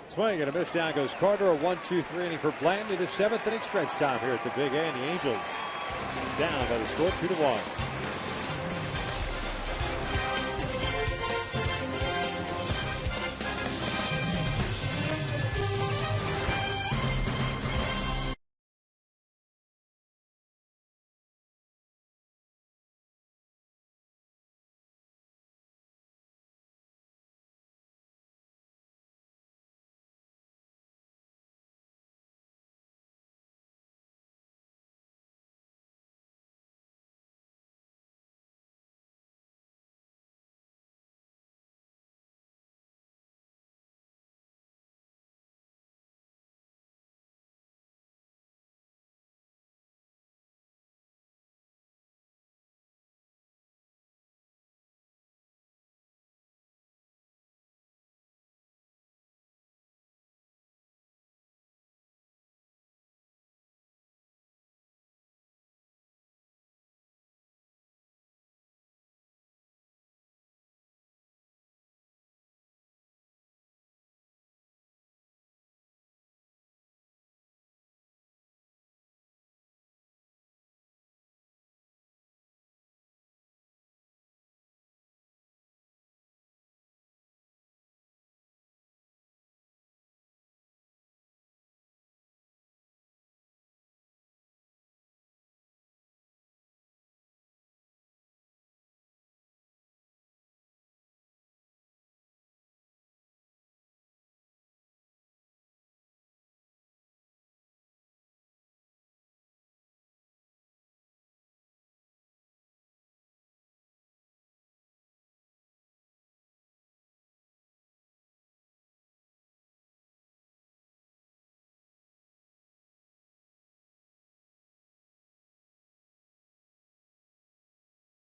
Swing and a miss. Down goes Carter. A 1-2-3 inning for Blanton. It is 7th inning stretch time here at the Big A. And the Angels down by the score 2-1.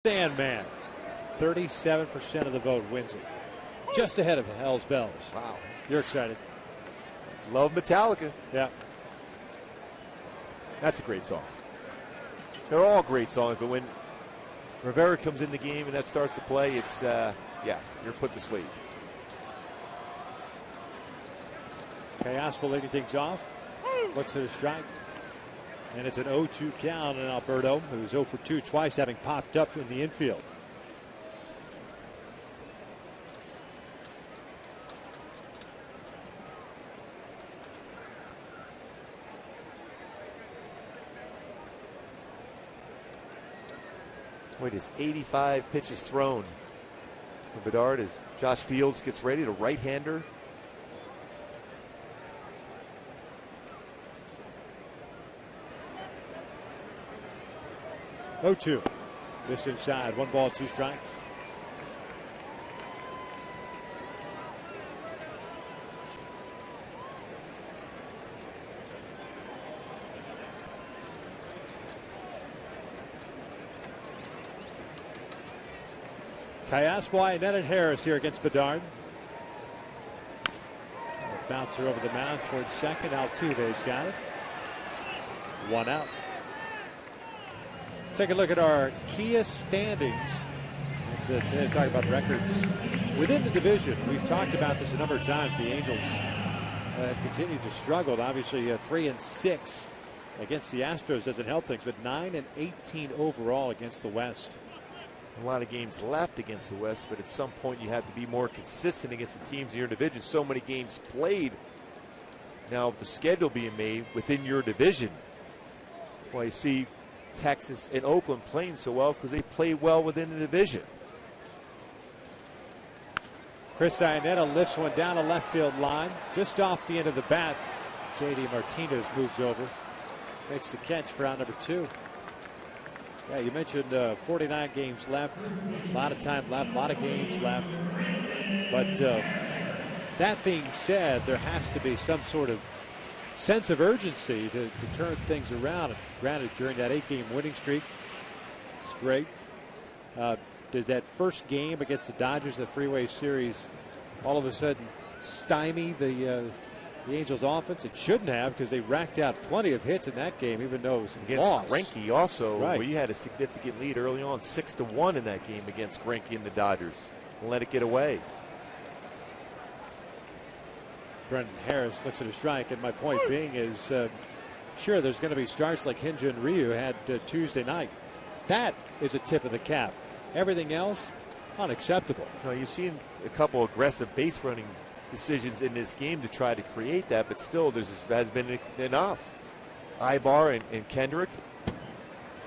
Sandman. 37% of the vote wins it. Just ahead of Hell's Bells. Wow. You're excited. Love Metallica. Yeah. That's a great song. They're all great songs, but when Rivera comes in the game and that starts to play, it's, you're put to sleep. Kayaspo leading things off. Looks at a strike. And it's an 0-2 count on Alberto, who's 0 for 2 twice, having popped up in the infield. Wait, it's 85 pitches thrown for Bedard as Josh Fields gets ready, the right-hander. Oh, 2. Missed inside. 1 ball, 2 strikes. Kayaspo and then Harris here against Bedard. Bouncer over the mound towards second. Altuve's got it. 1 out. Take a look at our Kia standings. Today talking about records within the division. We've talked about this a number of times. The Angels have continued to struggle. Obviously, 3-6 against the Astros doesn't help things, but 9-18 overall against the West. A lot of games left against the West, but at some point you have to be more consistent against the teams in your division. So many games played. Now the schedule being made within your division. That's why you see Texas and Oakland playing so well, because they play well within the division. Chris Iannetta lifts one down a left field line, just off the end of the bat. J.D. Martinez moves over, makes the catch for out number 2. Yeah, you mentioned 49 games left, a lot of time left, a lot of games left. But That being said, there has to be some sort of sense of urgency to turn things around. And granted, during that 8-game winning streak, it's great. Did that first game against the Dodgers, the Freeway Series, all of a sudden stymie the Angels offense? It shouldn't have, because they racked out plenty of hits in that game, even though it was a loss. Against Greinke also, right, where you had a significant lead early on, 6-1 in that game against Greinke and the Dodgers, and let it get away. Brendan Harris looks at a strike, and my point being is, sure, there's going to be starts like Hyun-Jin Ryu had Tuesday night. That is a tip of the cap. Everything else, unacceptable. No, you've seen a couple aggressive base running decisions in this game to try to create that, but still there has been enough. Ibar and Kendrick.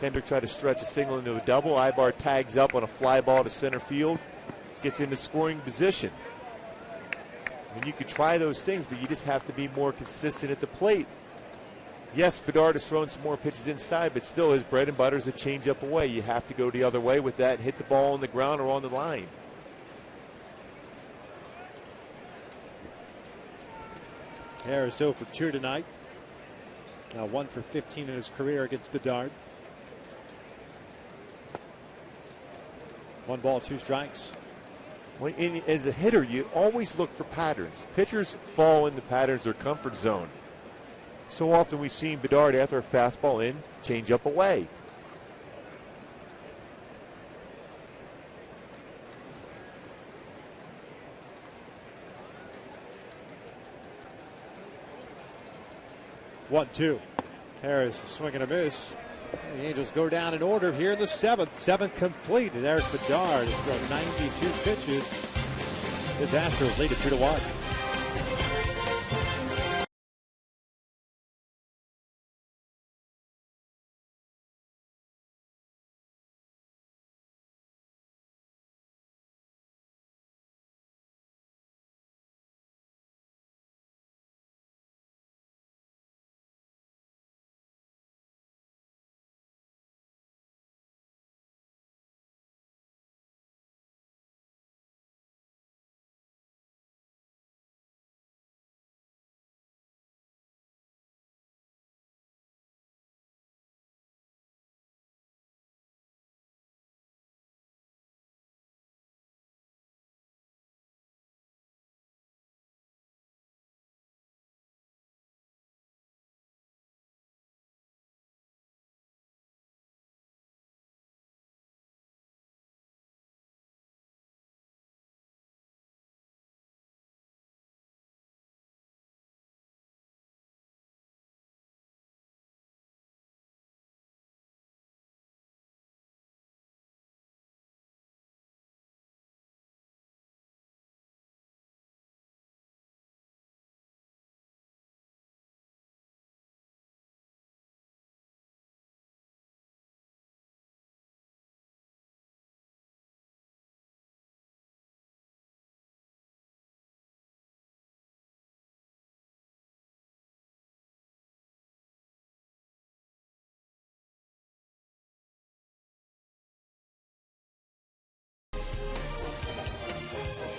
Kendrick tried to stretch a single into a double. Ibar tags up on a fly ball to center field, gets into scoring position. And you could try those things, but you just have to be more consistent at the plate. Yes, Bedard has thrown some more pitches inside, but still his bread and butter is a changeup away. You have to go the other way with that and hit the ball on the ground or on the line. Harris 0 for 2 tonight. Now 1 for 15 in his career against Bedard. 1 ball, 2 strikes. As a hitter, you always look for patterns. Pitchers fall into patterns, their comfort zone. So often we've seen Bedard after a fastball in, change up away. One, 2. Harris a swing and a miss. The Angels go down in order here in the 7th. 7th complete. And Eric Bedard has thrown 92 pitches. His Astros lead it 2-1.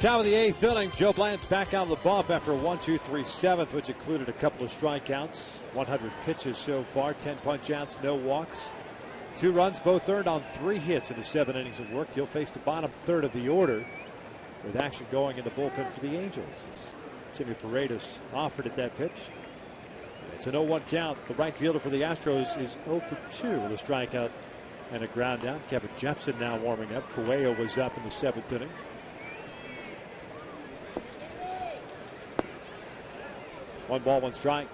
Top of the 8th inning, Joe Bland's back out of the bump after a 1-2-3 7th, which included a couple of strikeouts. 100 pitches so far, 10 punch-outs, no walks. 2 runs, both earned on 3 hits in the 7 innings of work. He'll face the bottom third of the order with action going in the bullpen for the Angels. Timmy Paredes offered at that pitch. It's an 0-1 count. The right fielder for the Astros is 0 for 2 with a strikeout and a ground down. Kevin Jepson now warming up. Correa was up in the 7th inning. One ball, 1 strike.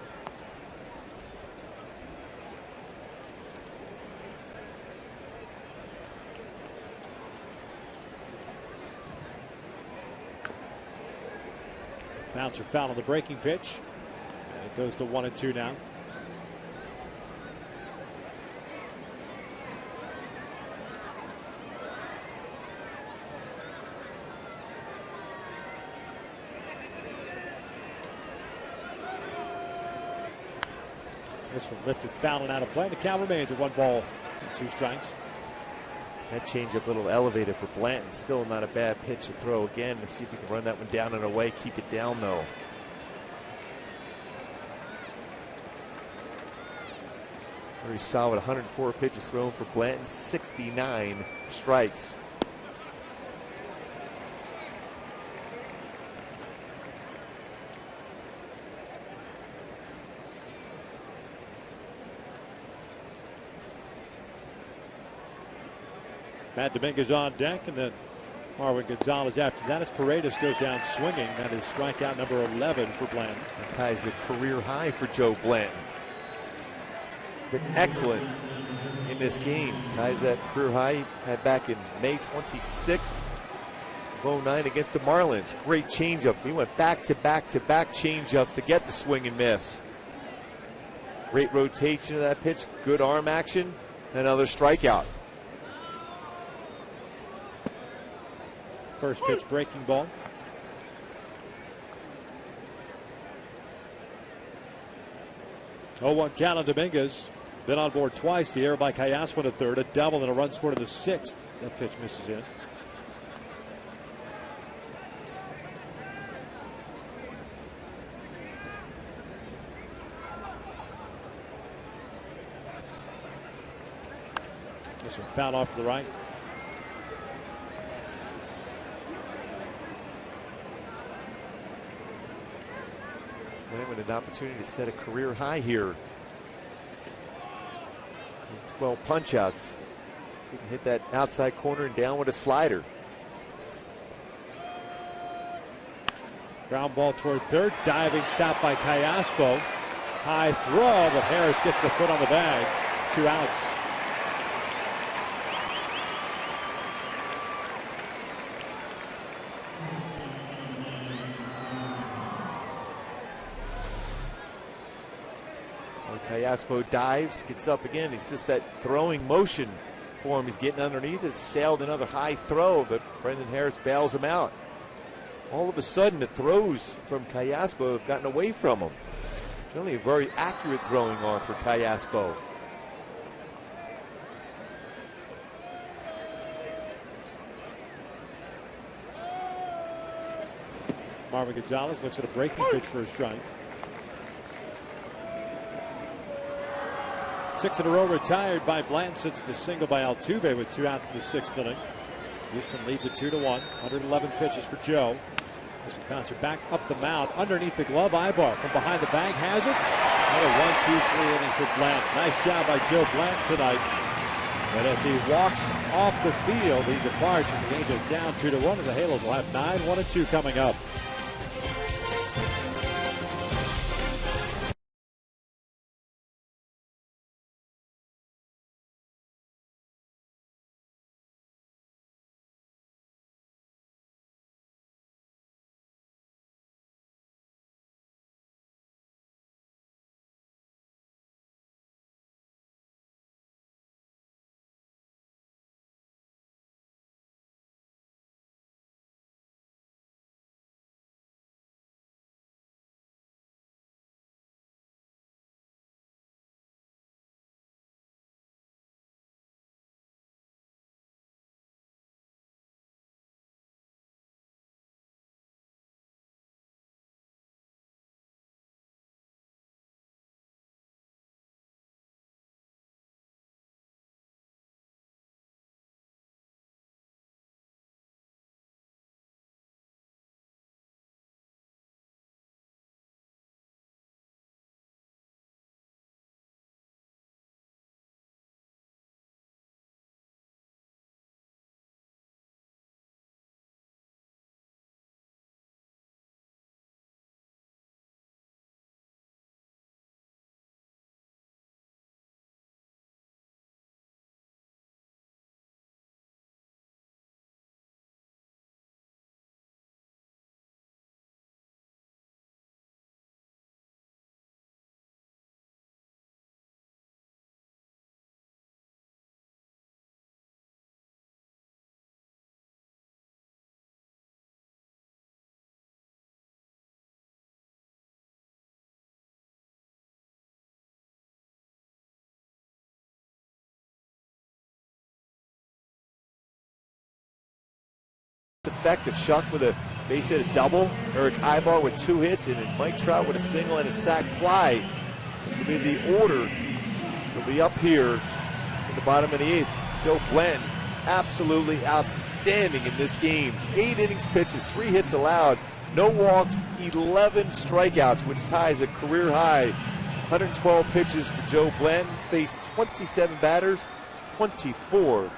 Bouncer foul on the breaking pitch. And it goes to 1-2 now. This one lifted foul and out of play. The count remains at 1 ball and 2 strikes. That changeup a little elevated for Blanton. Still not a bad pitch to throw again. Let's see if we can run that one down and away. Keep it down though. Very solid. 104 pitches thrown for Blanton. 69 strikes. Matt Dominguez on deck, and then Marwin Gonzalez after that as Paredes goes down swinging. That is strikeout number 11 for Blanton. That ties a career high for Joe Blanton. Been excellent in this game. Ties that career high he had back in May 26th of 09 against the Marlins. Great changeup. He went back to back to back changeups to get the swing and miss. Great rotation of that pitch. Good arm action. Another strikeout. First pitch breaking ball. Oh, 1 count on Dominguez. Been on board twice. The error by Callas went to third. A double and a run scored in the 6th. That pitch misses in. This one foul off to the right. With an opportunity to set a career high here. 12 punch outs. Couldn't hit that outside corner and down with a slider. Ground ball toward third. Diving stop by Callaspo. High throw, but Harris gets the foot on the bag. 2 outs. Callaspo dives, gets up again. It's just that throwing motion for him. He's getting underneath. Has sailed another high throw, but Brendan Harris bails him out. All of a sudden, the throws from Callaspo have gotten away from him. Generally a very accurate throwing arm for Callaspo. Marvin Gonzalez looks at a breaking pitch for a strike. 6 in a row retired by Blanton since the single by Altuve with 2 outs in the 6th inning. Houston leads it 2-1. 111 pitches for Joe. This will bounce it back up the mound underneath the glove. Ibar from behind the bag has it. Another 1-2-3 inning for Blanton. Nice job by Joe Blanton tonight. But as he walks off the field, he departs with the Angels down 2-1, and the Halos will have 9-1-2 coming up. effective. Shuck with a base hit, a double. Eric Ibar with 2 hits, and then Mike Trout with a single and a sac fly. This will be the order. Will be up here in the bottom of the 8th. Joe Blanton, absolutely outstanding in this game. 8 innings pitches, 3 hits allowed, no walks, 11 strikeouts, which ties a career high. 112 pitches for Joe Blanton. Faced 27 batters, 24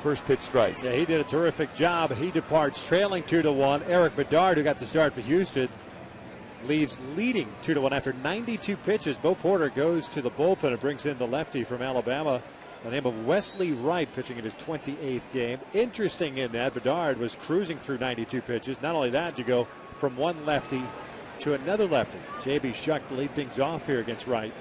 first pitch strikes. Yeah, he did a terrific job. He departs trailing 2-1. Eric Bedard, who got the start for Houston, leaves leading 2-1 after 92 pitches. Bo Porter goes to the bullpen and brings in the lefty from Alabama, the name of Wesley Wright, pitching in his 28th game. Interesting in that Bedard was cruising through 92 pitches. Not only that, you go from one lefty to another lefty. J.B. Shuck to lead things off here against Wright.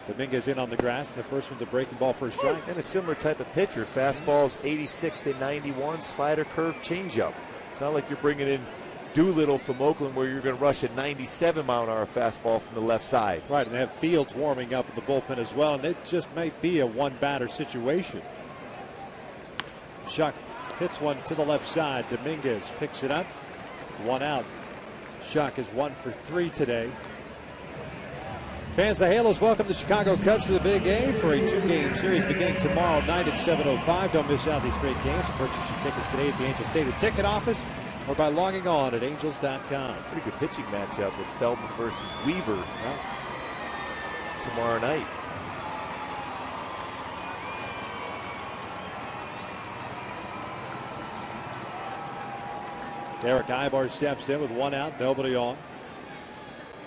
Dominguez in on the grass, and the first one's a breaking ball for a strike. And a similar type of pitcher. Fastballs 86 to 91, slider, curve, changeup. It's not like you're bringing in Doolittle from Oakland where you're going to rush a 97-mile-an-hour fastball from the left side. Right, and they have Fields warming up at the bullpen as well, and it just might be a one-batter situation. Shuck hits one to the left side. Dominguez picks it up. 1 out. Shuck is 1 for 3 today. Fans, the Halos welcome the Chicago Cubs to the Big A for a 2-game series beginning tomorrow night at 7:05. Don't miss out these great games. Purchase your tickets today at the Angels Stadium ticket office or by logging on at angels.com. Pretty good pitching matchup with Feldman versus Weaver tomorrow night. Eric Ibar steps in with 1 out, nobody on.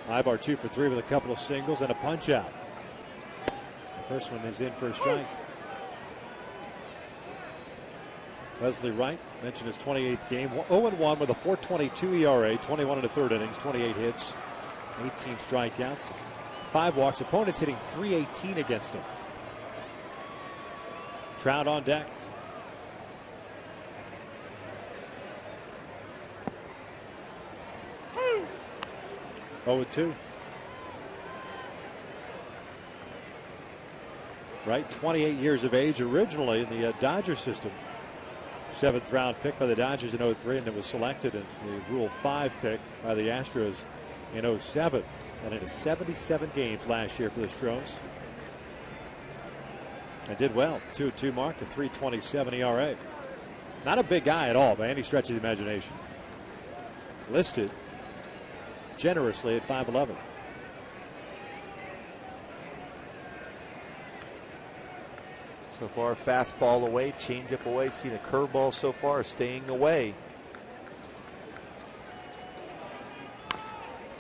Ibar 2 for 3 with a couple of singles and a punch out. The first one is in for a strike. Wesley Wright mentioned his 28th game, 0-1 with a 4.22 ERA, 21 in the 3rd innings, 28 hits, 18 strikeouts, 5 walks. Opponents hitting .318 against him. Trout on deck. Oh, 2. Right, 28 years of age, originally in the Dodger system. 7th round pick by the Dodgers in 03, and it was selected as the Rule 5 pick by the Astros in 07. And in 77 games last year for the Stros. And did well. 2-2 mark, a 3.27 ERA. Not a big guy at all by any stretch of the imagination. Listed generously at 5'11". So far, fastball away, changeup away. Seen a curveball so far, staying away.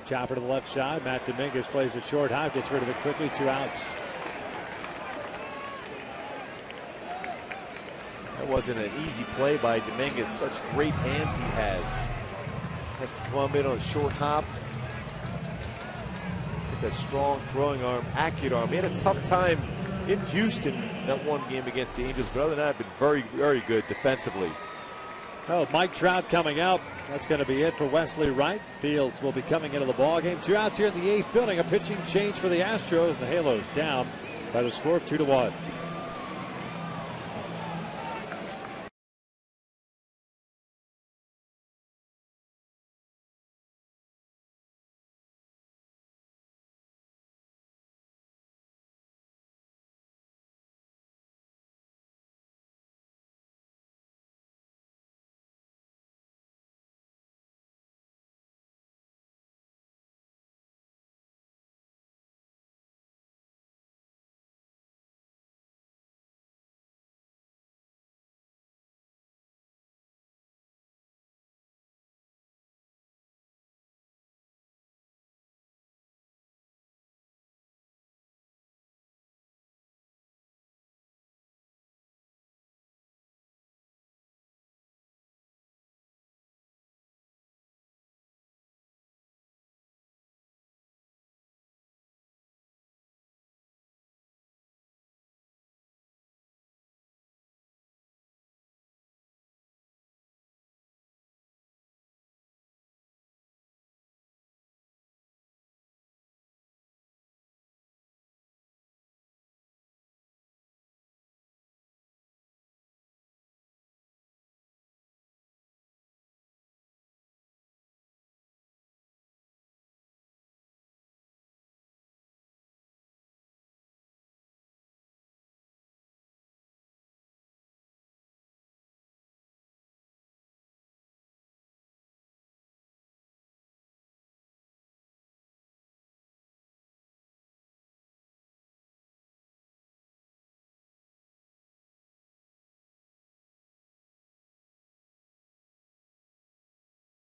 Chopper to the left side. Matt Dominguez plays it short high, gets rid of it quickly. 2 outs. That wasn't an easy play by Dominguez. Such great hands he has. Has to come on in on a short hop. With a strong throwing arm, accurate arm. He had a tough time in Houston that one game against the Angels, but other than that, been very, very good defensively. Oh, Mike Trout coming out. That's going to be it for Wesley Wright. Fields will be coming into the ball game. 2 outs here in the 8th inning. A pitching change for the Astros, and the Halos down by the score of 2-1.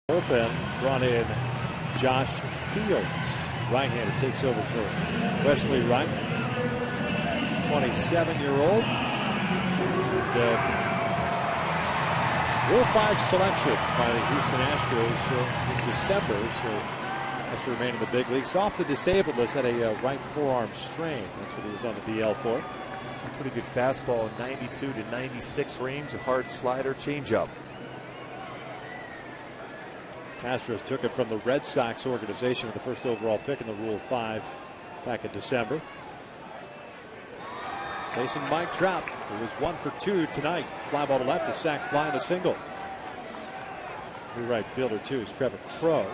Bullpen brought in Josh Fields. Right-hander takes over for Wesley Wright, 27-year-old. Rule 5 selection by the Houston Astros in December, so has to remain in the big leagues. Off the disabled list, had a right forearm strain. That's what he was on the DL for. Pretty good fastball, 92 to 96 range, a hard slider, changeup. Astros took it from the Red Sox organization with the first overall pick in the Rule 5 back in December. Facing Mike Trout, who was 1 for 2 tonight. Fly ball to left, a sac fly and a single. New right fielder too is Trevor Crowe.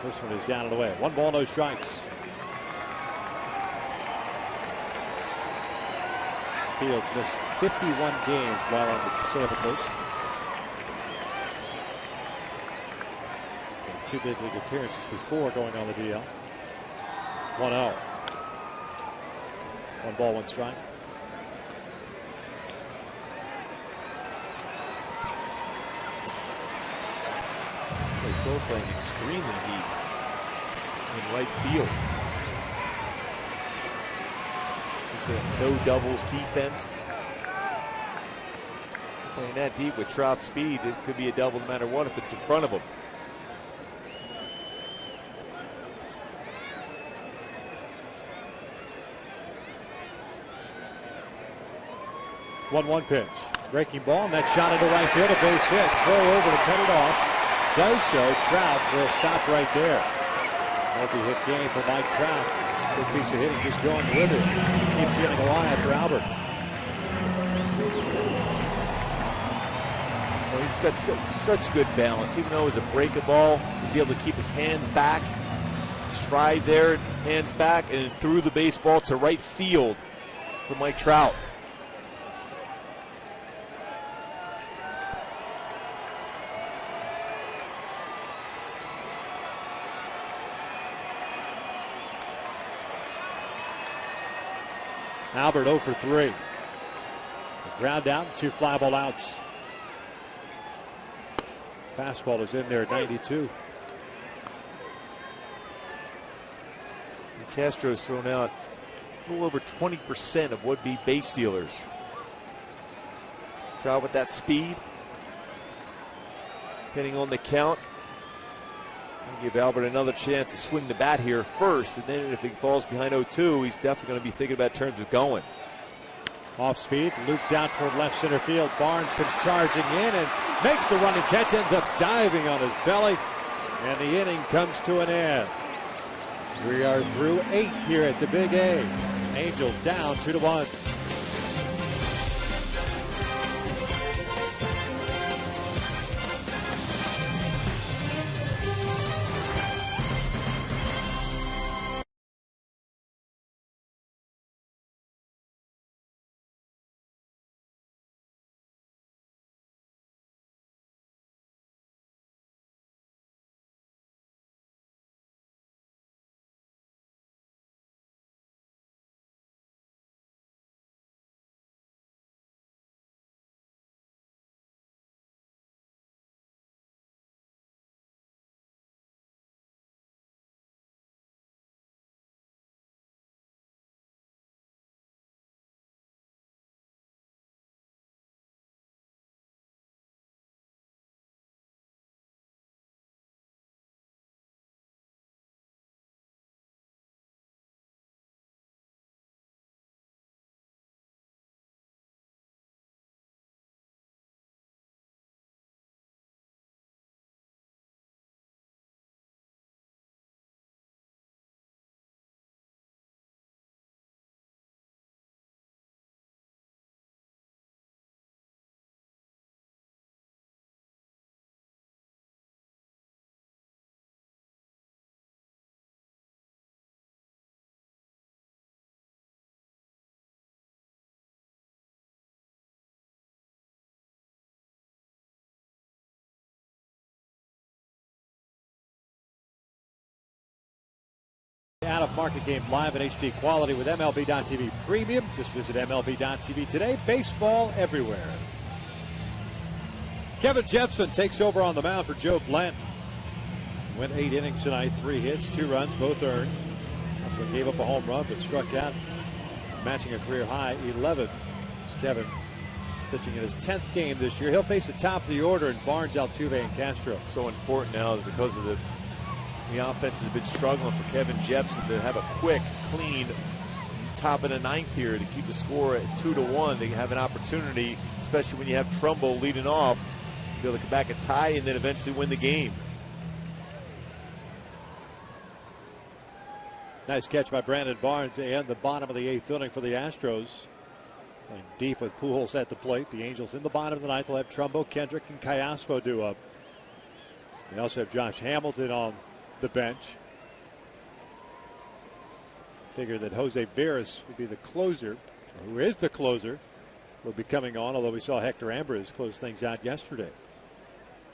First one is down and away. 1 ball, no strikes. Fields missed 51 games while on the disabled list. And 2 big league appearances before going on the DL. 1-0. 1 ball, 1 strike. Crowe playing extremely deep in right field. No doubles defense. Playing that deep with Trout's speed, it could be a double no matter what if it's in front of him. One pitch. Breaking ball, and that shot into right field, a base hit. Crowe over to cut it off. Does so. Trout will stop right there. Multi-hit game for Mike Trout. Good piece of hitting, just going with it. Keeps getting alive for Albert. Well, he's got such good balance. Even though it was a breaking ball, he's able to keep his hands back. Stride there, hands back, and threw the baseball to right field for Mike Trout. Albert 0 for 3. Ground out, 2 fly ball outs. Fastball is in there at 92. Castro's thrown out a little over 20% of would-be base stealers. Trout with that speed. Depending on the count. Give Albert another chance to swing the bat here first, and then if he falls behind 0-2, he's definitely going to be thinking about terms of going. Off speed, looped out toward left center field. Barnes comes charging in and makes the running catch, ends up diving on his belly, and the inning comes to an end. We are through 8 here at the Big A. Angels down 2-1. Out of market game live in HD quality with MLB.TV Premium. Just visit MLB.TV today. Baseball everywhere. Kevin Jepson takes over on the mound for Joe Blanton. Went 8 innings tonight, 3 hits, 2 runs, both earned. Also gave up a home run, but struck out, matching a career high 11. It's Kevin pitching in his 10th game this year. He'll face the top of the order in Barnes, Altuve, and Castro. So important now because of the offense has been struggling for Kevin Jepson to have a quick, clean top of the 9th here to keep the score at 2-1. They have an opportunity, especially when you have Trumbull leading off, to be able to come back and tie and then eventually win the game. Nice catch by Brandon Barnes in the bottom of the 8th inning for the Astros. And deep with Pujols at the plate. The Angels in the bottom of the 9th will have Trumbo, Kendrick, and Callaspo due up. They also have Josh Hamilton on the bench. Figure that Jose Veras would be the closer, who is the closer, will be coming on, although we saw Hector Ambrose close things out yesterday.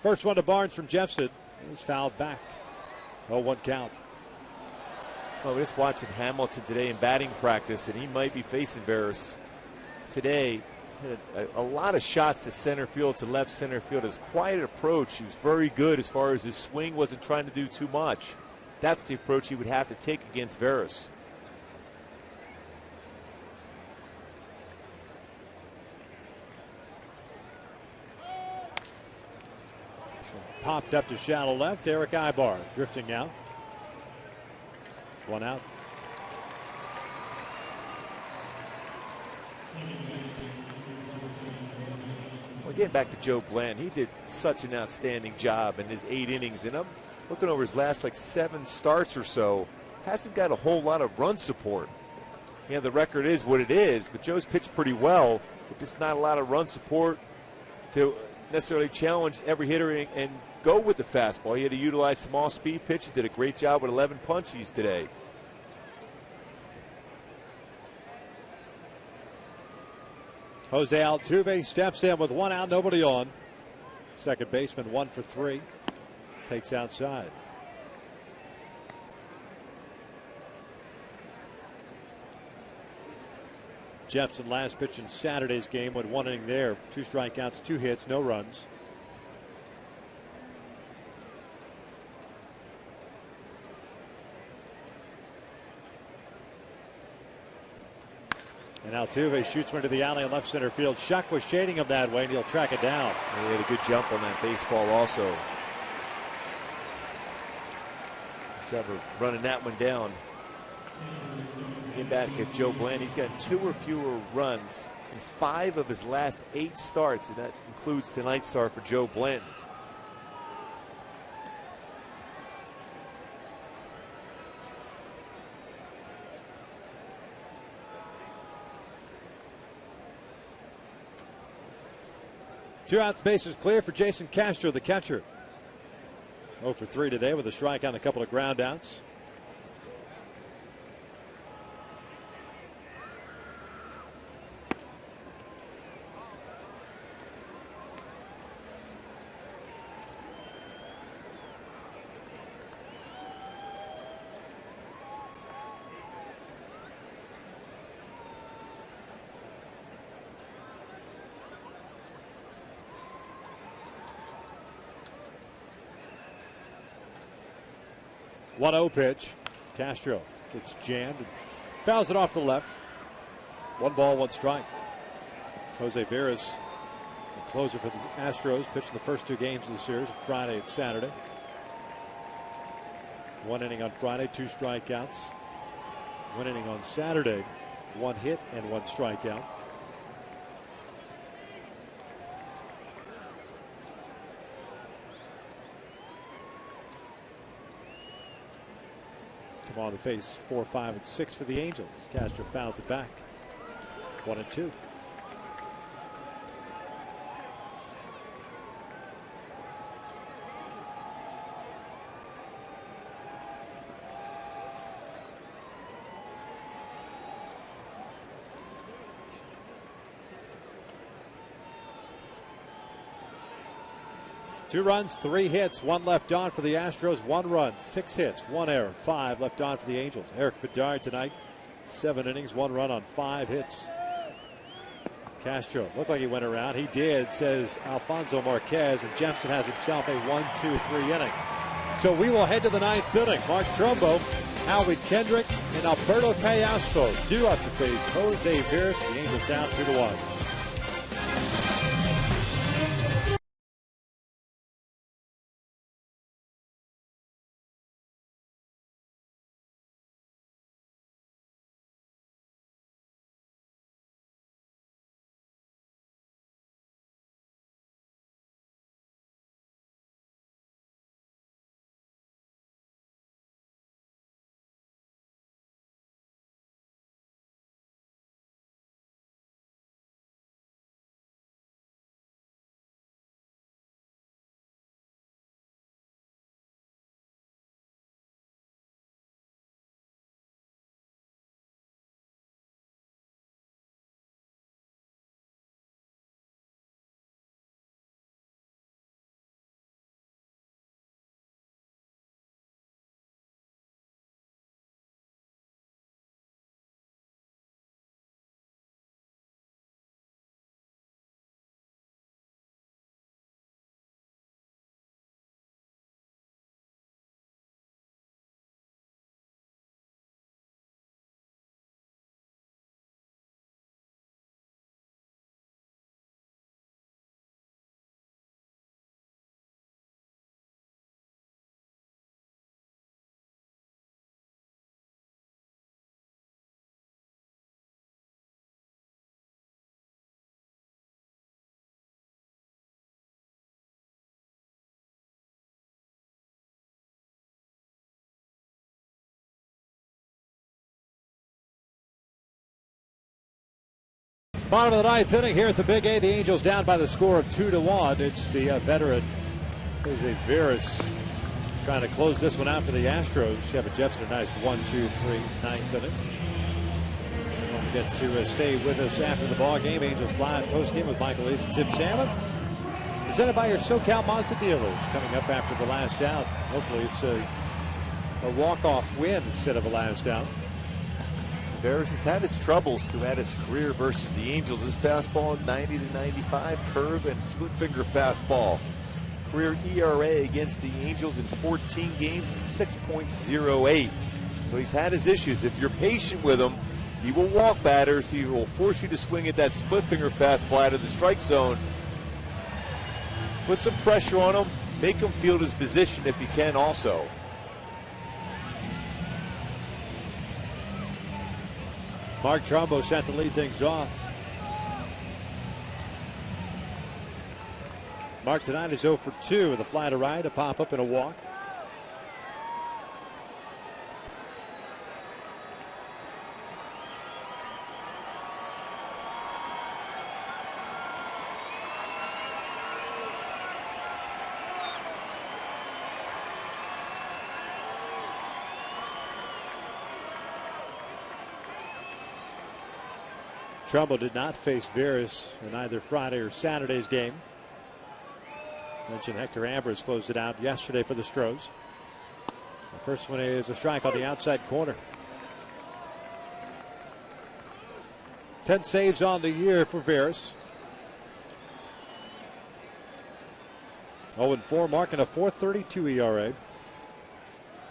First one to Barnes from Jepson is fouled back. 0-1 count. Well, we're just watching Hamilton today in batting practice, and he might be facing Veras today. Had a lot of shots to center field, to left center field. His quiet approach, he was very good as far as his swing, wasn't trying to do too much. That's the approach he would have to take against Veras. Popped up to shallow left. Eric Ibar drifting out. 1 out. Well, getting back to Joe Blanton, he did such an outstanding job in his 8 innings. And I'm looking over his last 7 starts or so. Hasn't got a whole lot of run support. Yeah, the record is what it is, but Joe's pitched pretty well, but just not a lot of run support to necessarily challenge every hitter and go with the fastball. He had to utilize small speed pitches. Did a great job with 11 punchies today. Jose Altuve steps in with 1 out, nobody on. Second baseman 1 for 3. Takes outside. Jepson last pitch in Saturday's game went 1 inning there. 2 strikeouts, 2 hits, no runs. And Altuve shoots one to the alley in left center field. Shuck was shading him that way, and he'll track it down. He had a good jump on that baseball also. Trevor running that one down. Get back at Joe Blanton. He's got 2 or fewer runs in 5 of his last 8 starts, and that includes tonight's start for Joe Blanton. Two outs, bases clear for Jason Castro, the catcher. 0 for 3 today with a strike on a couple of ground outs. One 0 pitch. Castro gets jammed and fouls it off the left. 1 ball, 1 strike. Jose Veras, the closer for the Astros, pitched the first 2 games of the series, Friday and Saturday. 1 inning on Friday, 2 strikeouts. 1 inning on Saturday, 1 hit and 1 strikeout. Come on to face 4, 5, and 6 for the Angels as Castro fouls it back. 1 and 2. Two runs, 3 hits, 1 left on for the Astros. 1 run, 6 hits, 1 error, 5 left on for the Angels. Eric Bedard tonight, 7 innings, 1 run on 5 hits. Castro looked like he went around. He did, says Alfonso Marquez, and Jepson has himself a 1-2-3 inning. So we will head to the 9th inning. Mark Trumbo, Howie Kendrick, and Alberto Callaspo due up to face Jose Veras. The Angels down 2-1. Bottom of the 9th inning here at the Big A. The Angels down by the score of 2-1. It's the veteran Jose Veras trying to close this one out for the Astros. Kevin Jepson, a nice 1-2-3 9th inning. Don't forget to stay with us after the ball game. Angels Live post game with Michael Lees and Tim Salmon. Presented by your SoCal Mazda dealers. Coming up after the last out. Hopefully it's a walk-off win instead of a last out. Veras has had his troubles throughout his career versus the Angels. His fastball 90-95, curve and split finger fastball. Career ERA against the Angels in 14 games, 6.08. So he's had his issues. If you're patient with him, he will walk batters. He will force you to swing at that split finger fastball out of the strike zone. Put some pressure on him. Make him field his position if you can also. Mark Trumbo set to lead things off. Mark tonight is 0 for 2 with a fly to right, a pop up, and a walk. Trumbo did not face Veras in either Friday or Saturday's game. Mentioned Hector Ambrose closed it out yesterday for the Stros. The first one is a strike on the outside corner. 10 saves on the year for Veras. 0-4, marking a .432 ERA.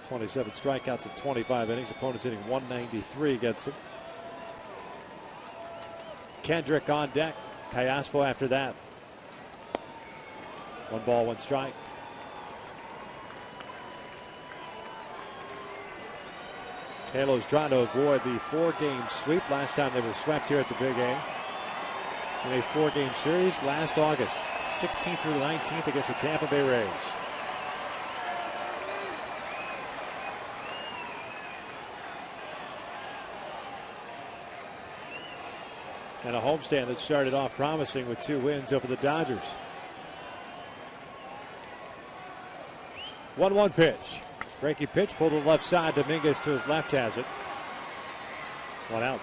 27 strikeouts in 25 innings. Opponents hitting .193 against him. Kendrick on deck. Callaspo after that. 1 ball, 1 strike. Halos trying to avoid the 4-game sweep. Last time they were swept here at the Big A. In a 4-game series last August, 16th through the 19th against the Tampa Bay Rays. And a homestand that started off promising with 2 wins over the Dodgers. 1-1 pitch. Breaking pitch, pulled to the left side. Dominguez to his left has it. 1 out.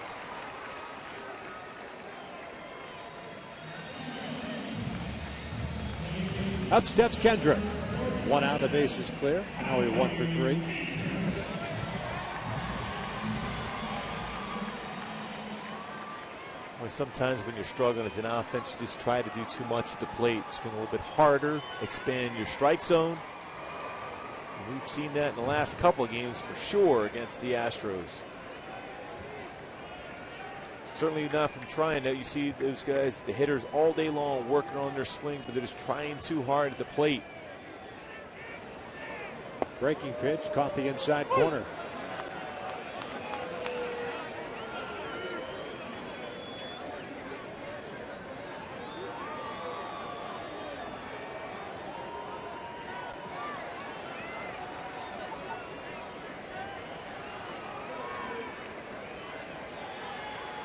Up steps Kendrick. 1 out, the base is clear. Now he 1 for 3. Well, sometimes when you're struggling as an offense, you just try to do too much at the plate. Swing a little bit harder, expand your strike zone. And we've seen that in the last couple of games for sure against the Astros. Certainly not from trying that. You see those guys, the hitters, all day long working on their swing, but they're just trying too hard at the plate. Breaking pitch, caught the inside corner.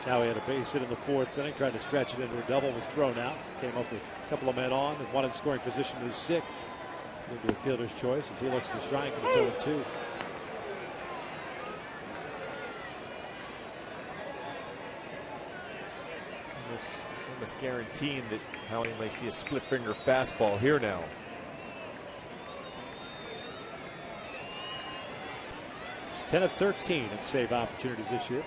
Now he had a base hit in the fourth inning, tried to stretch it into a double, was thrown out. Came up with a couple of men on, and one in scoring position in his sixth. Into a fielder's choice as he looks to strike, and it's 0-2. Almost guaranteeing that Howie might see a split finger fastball here now. Ten of 13 in save opportunities this year.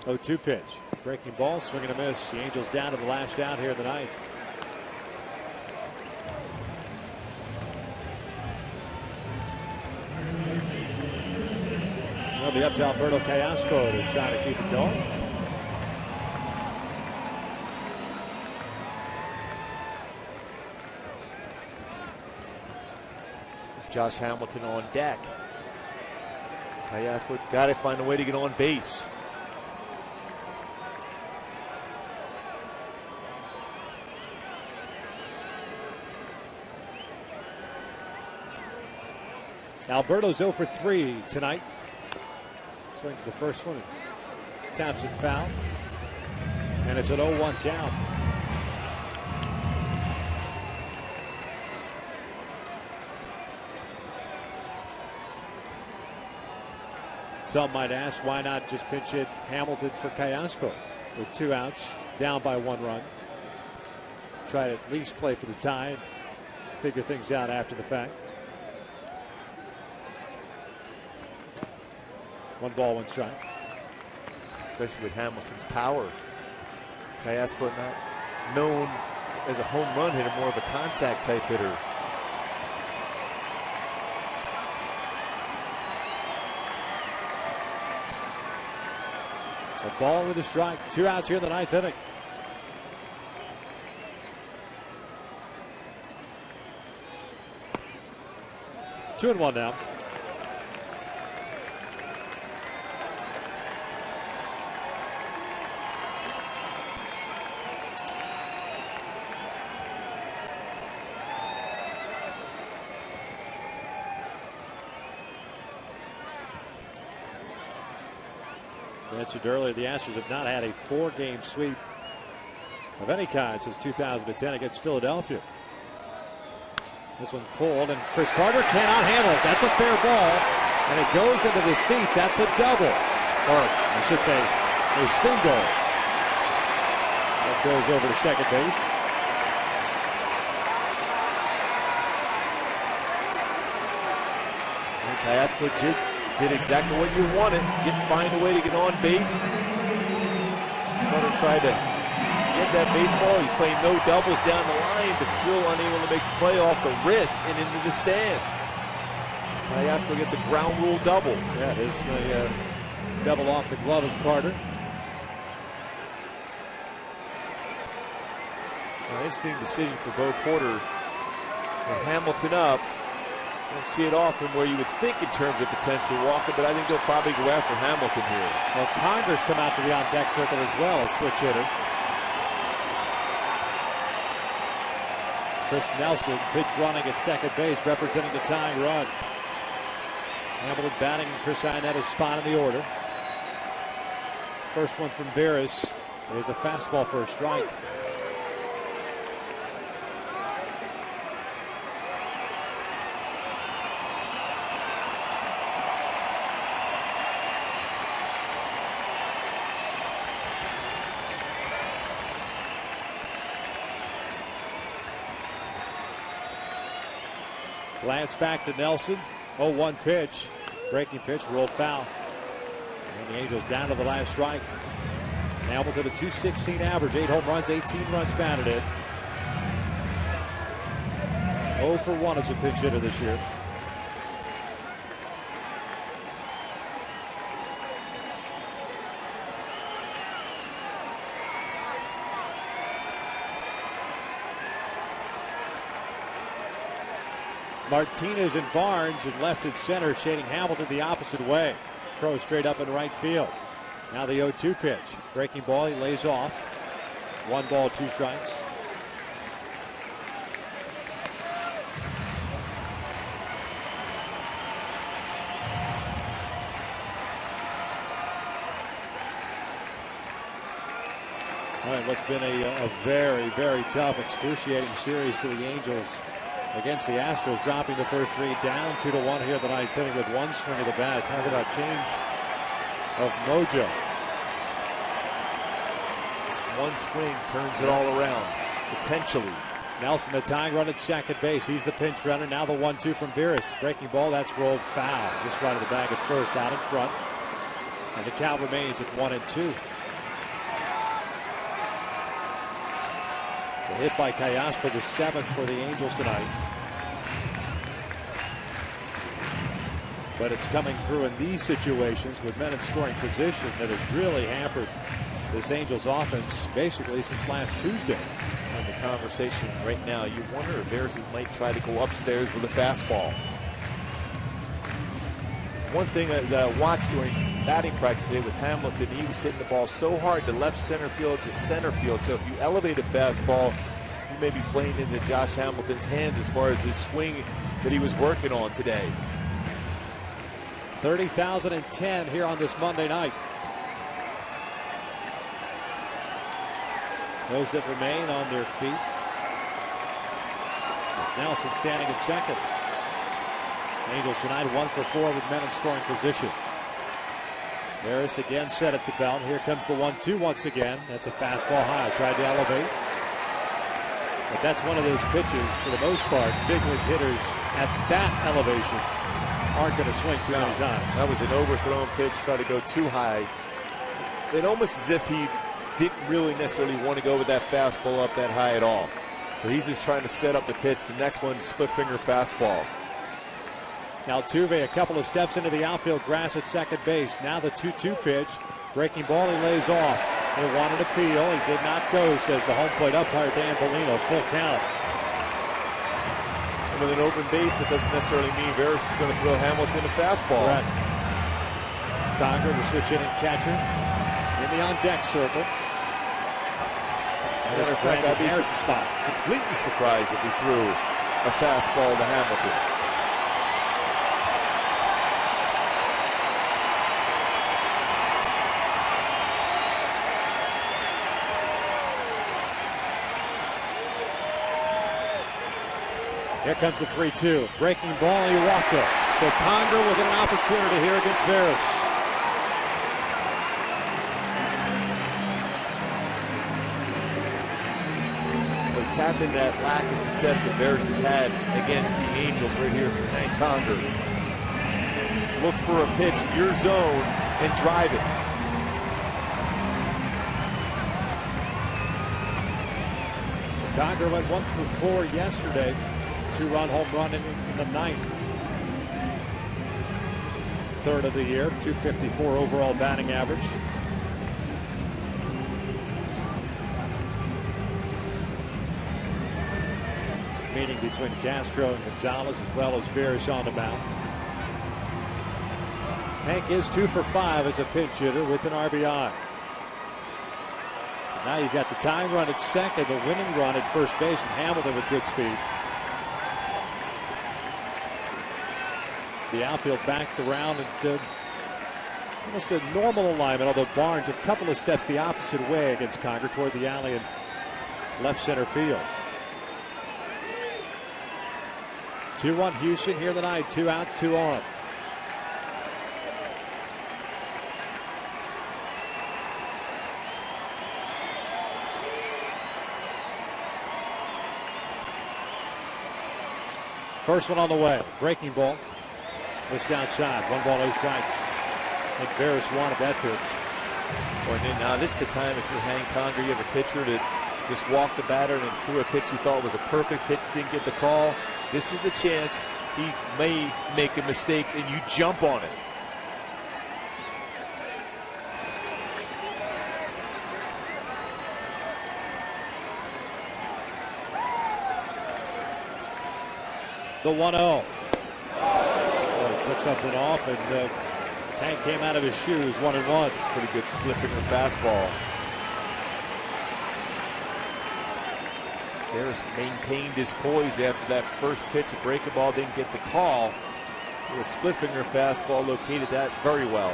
0-2 pitch. Breaking ball, swing and a miss. The Angels down to the last out here in the ninth. Well, the up to Alberto Callaspo to try to keep it going. Josh Hamilton on deck. Callaspo got to find a way to get on base. Alberto's 0 for 3 tonight. Swings the first one and taps it foul. And it's an 0-1 count. Some might ask, why not just pinch hit Hamilton for Callaspo with 2 outs, down by 1 run. Try to at least play for the tie and figure things out after the fact. 1 ball, 1 strike. Especially with Hamilton's power. Callaspo not known as a home run hitter, more of a contact type hitter. A ball with a strike. 2 outs here in the ninth inning. Two and one now. Mentioned earlier, the Astros have not had a 4-game sweep of any kind since 2010 against Philadelphia. This one pulled, and Chris Carter cannot handle it. That's a fair ball, and it goes into the seats. That's a double, or I should say a single. That goes over to second base. Callaspo did exactly what you wanted. Find a way to get on base. Carter tried to get that baseball. He's playing no doubles down the line, but still unable to make the play off the wrist and into the stands. Callaspo gets a ground rule double. Yeah, it is a double off the glove of Carter. Interesting decision for Bo Porter. And Hamilton up. Don't see it often where you would think in terms of potentially walking, but I think they'll probably go after Hamilton here. Well, Congress come out to the on-deck circle as well, a switch hitter. Chris Nelson, pitch running at second base, representing the tying run. Hamilton batting in Chris Ionetta's spot in the order. First one from Veras. There's a fastball for a strike. Lance back to Nelson. 0-1 pitch. Breaking pitch, rolled foul. And the Angels down to the last strike. Hamilton, a .216 average, 8 home runs, 18 runs batted in. 0 for 1 as a pinch hitter this year. Martinez and Barnes in left and center, shading Hamilton the opposite way. Throw straight up in right field. Now the 0-2 pitch. Breaking ball, he lays off. 1 ball, 2 strikes. All right, what's been a very, very tough, excruciating series for the Angels against the Astros, dropping the first 3 down 2-1 here tonight, pitching with 1 swing of the bat. Talk about change of mojo. This 1 swing turns it all around, potentially. Nelson, the tying run at second base. He's the pinch runner. Now the 1-2 from Veras. Breaking ball, that's rolled foul. Just right of the bag at first, out in front. And the count remains at 1-2. The hit by Callaspo, the 7th for the Angels tonight. But it's coming through in these situations with men in scoring position that has really hampered this Angels offense basically since last Tuesday. In the conversation right now, you wonder if Veras might try to go upstairs with a fastball. One thing that I watched during batting practice today with Hamilton, he was hitting the ball so hard to left center field to center field. So if you elevate a fastball, you may be playing into Josh Hamilton's hands as far as his swing that he was working on today. 30,010 here on this Monday night. Those that remain on their feet. Nelson standing at second. Angels tonight 1 for 4 with men in scoring position. Veras again set at the belt. Here comes the 1-2 once again. That's a fastball high. Tried to elevate. But that's one of those pitches, for the most part, big league hitters at that elevation aren't going to swing too many times. That was an overthrown pitch, tried to go too high. It almost as if he didn't really necessarily want to go with that fastball up that high at all. So he's just trying to set up the pitch. The next one, split finger fastball. Altuve a couple of steps into the outfield grass at second base. Now the 2-2 pitch. Breaking ball, he lays off. They wanted appeal. He did not go, says the home plate umpire, Dan Bellino. Full count. And with an open base, it doesn't necessarily mean Veras is going to throw Hamilton a fastball. Correct. Conger, the switch hitting catcher, in the on-deck circle. Matter of fact, I'd be completely surprised if he threw a fastball to Hamilton. Here comes the 3-2. Breaking ball, he walked it. So Conger will get an opportunity here against Veras. We're tapping that lack of success that Veras has had against the Angels right here from Hank Conger. Look for a pitch in your zone and drive it. Conger went 1 for 4 yesterday. 2-run home run in the 9th. 3rd of the year, .254 overall batting average. Meeting between Castro and Gonzalez as well as Veras on the mound. Hank is 2 for 5 as a pinch hitter with an RBI. So now you've got the tying run at second, the winning run at first base, and Hamilton with good speed. The outfield backed around and almost a normal alignment, although Barnes a couple of steps the opposite way against Conger toward the alley and left center field. 2-1 Houston here tonight. 2 outs, 2 on. First one on the way. Breaking ball. Just outside. 1 ball, 8 strikes. And Veras wanted that pitch. Well, and then, now this is the time if you're Hank Conger, you have a pitcher that just walked the batter and threw a pitch he thought was a perfect pitch, didn't get the call. This is the chance he may make a mistake and you jump on it. The 1-0. He took something off, and Hank came out of his shoes. 1-1. Pretty good split finger fastball. Harris maintained his poise after that first pitch. A breaking ball didn't get the call. A split finger fastball located that very well.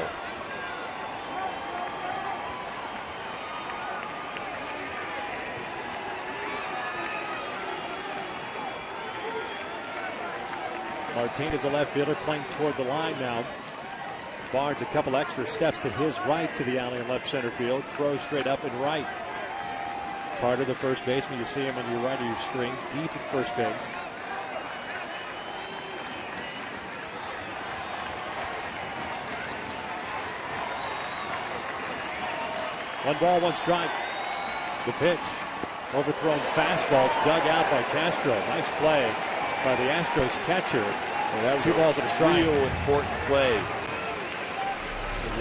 Martinez, a left fielder, playing toward the line now. Barnes a couple extra steps to his right to the alley in left center field. Throws straight up and right. Carter, the first baseman, you see him on your right of your screen, deep at first base. One ball, one strike. The pitch. Overthrown fastball dug out by Castro. Nice play by the Astros catcher. Well, that was 2 balls and a strike. Real important play.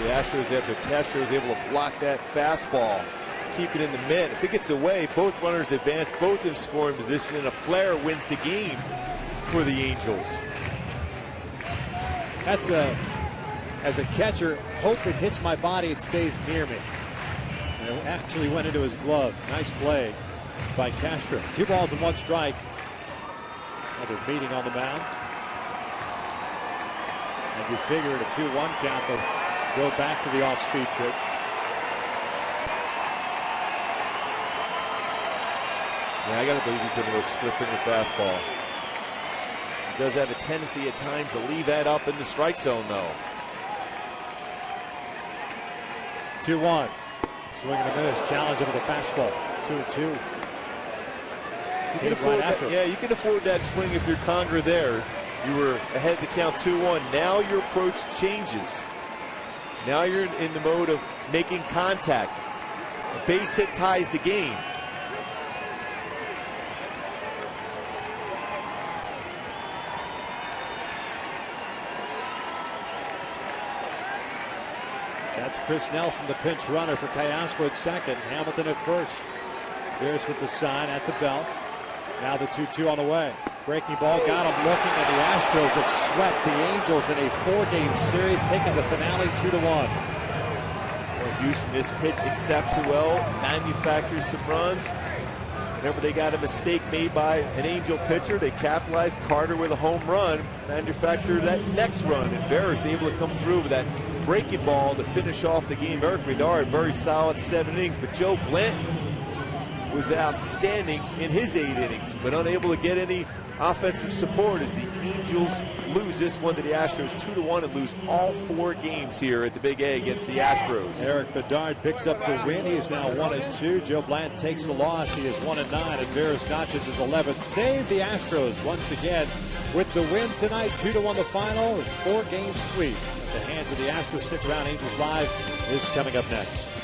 The Astros, after Castro was able to block that fastball, keep it in the mid. If it gets away, both runners advance, both in scoring position, and a flare wins the game for the Angels. That's as a catcher, hope it hits my body, it stays near me. And it actually went into his glove. Nice play by Castro. 2 balls and 1 strike. Another meeting on the mound. And you figure at a 2-1 count, they'll go back to the off-speed pitch. Yeah, I got to believe he's in a split finger fastball. He does have a tendency at times to leave that up in the strike zone, though. 2-1. Swing and a miss. Challenge him with a fastball. 2-2. You can afford that, yeah, you can afford that swing if you're Conger there. You were ahead to count 2-1. Now your approach changes. Now you're in the mode of making contact. A base hit ties the game. That's Chris Nelson, the pinch runner for Cayaspo at second. Hamilton at first. Bears with the sign at the belt. Now the 2-2 on the way. Breaking ball got him looking, and the Astros have swept the Angels in a 4-game series, taking the finale 2-1. Well, Houston, this pitch accepts it well, manufactures some runs. Remember, they got a mistake made by an Angel pitcher. They capitalized. Carter with a home run, manufactured that next run, and Veras able to come through with that breaking ball to finish off the game. Eric Bedard, very solid 7 innings, but Joe Blanton was outstanding in his 8 innings, but unable to get any offensive support as the Angels lose this one to the Astros 2-1 and lose all 4 games here at the Big A against the Astros. Eric Bedard picks up the win. He is now 1-2. Joe Blanton takes the loss. He is 1-9, and Veras notches his 11th save. The Astros once again with the win tonight. 2-1 the final. 4-game sweep at the hands of the Astros. Stick around. Angels Live is coming up next.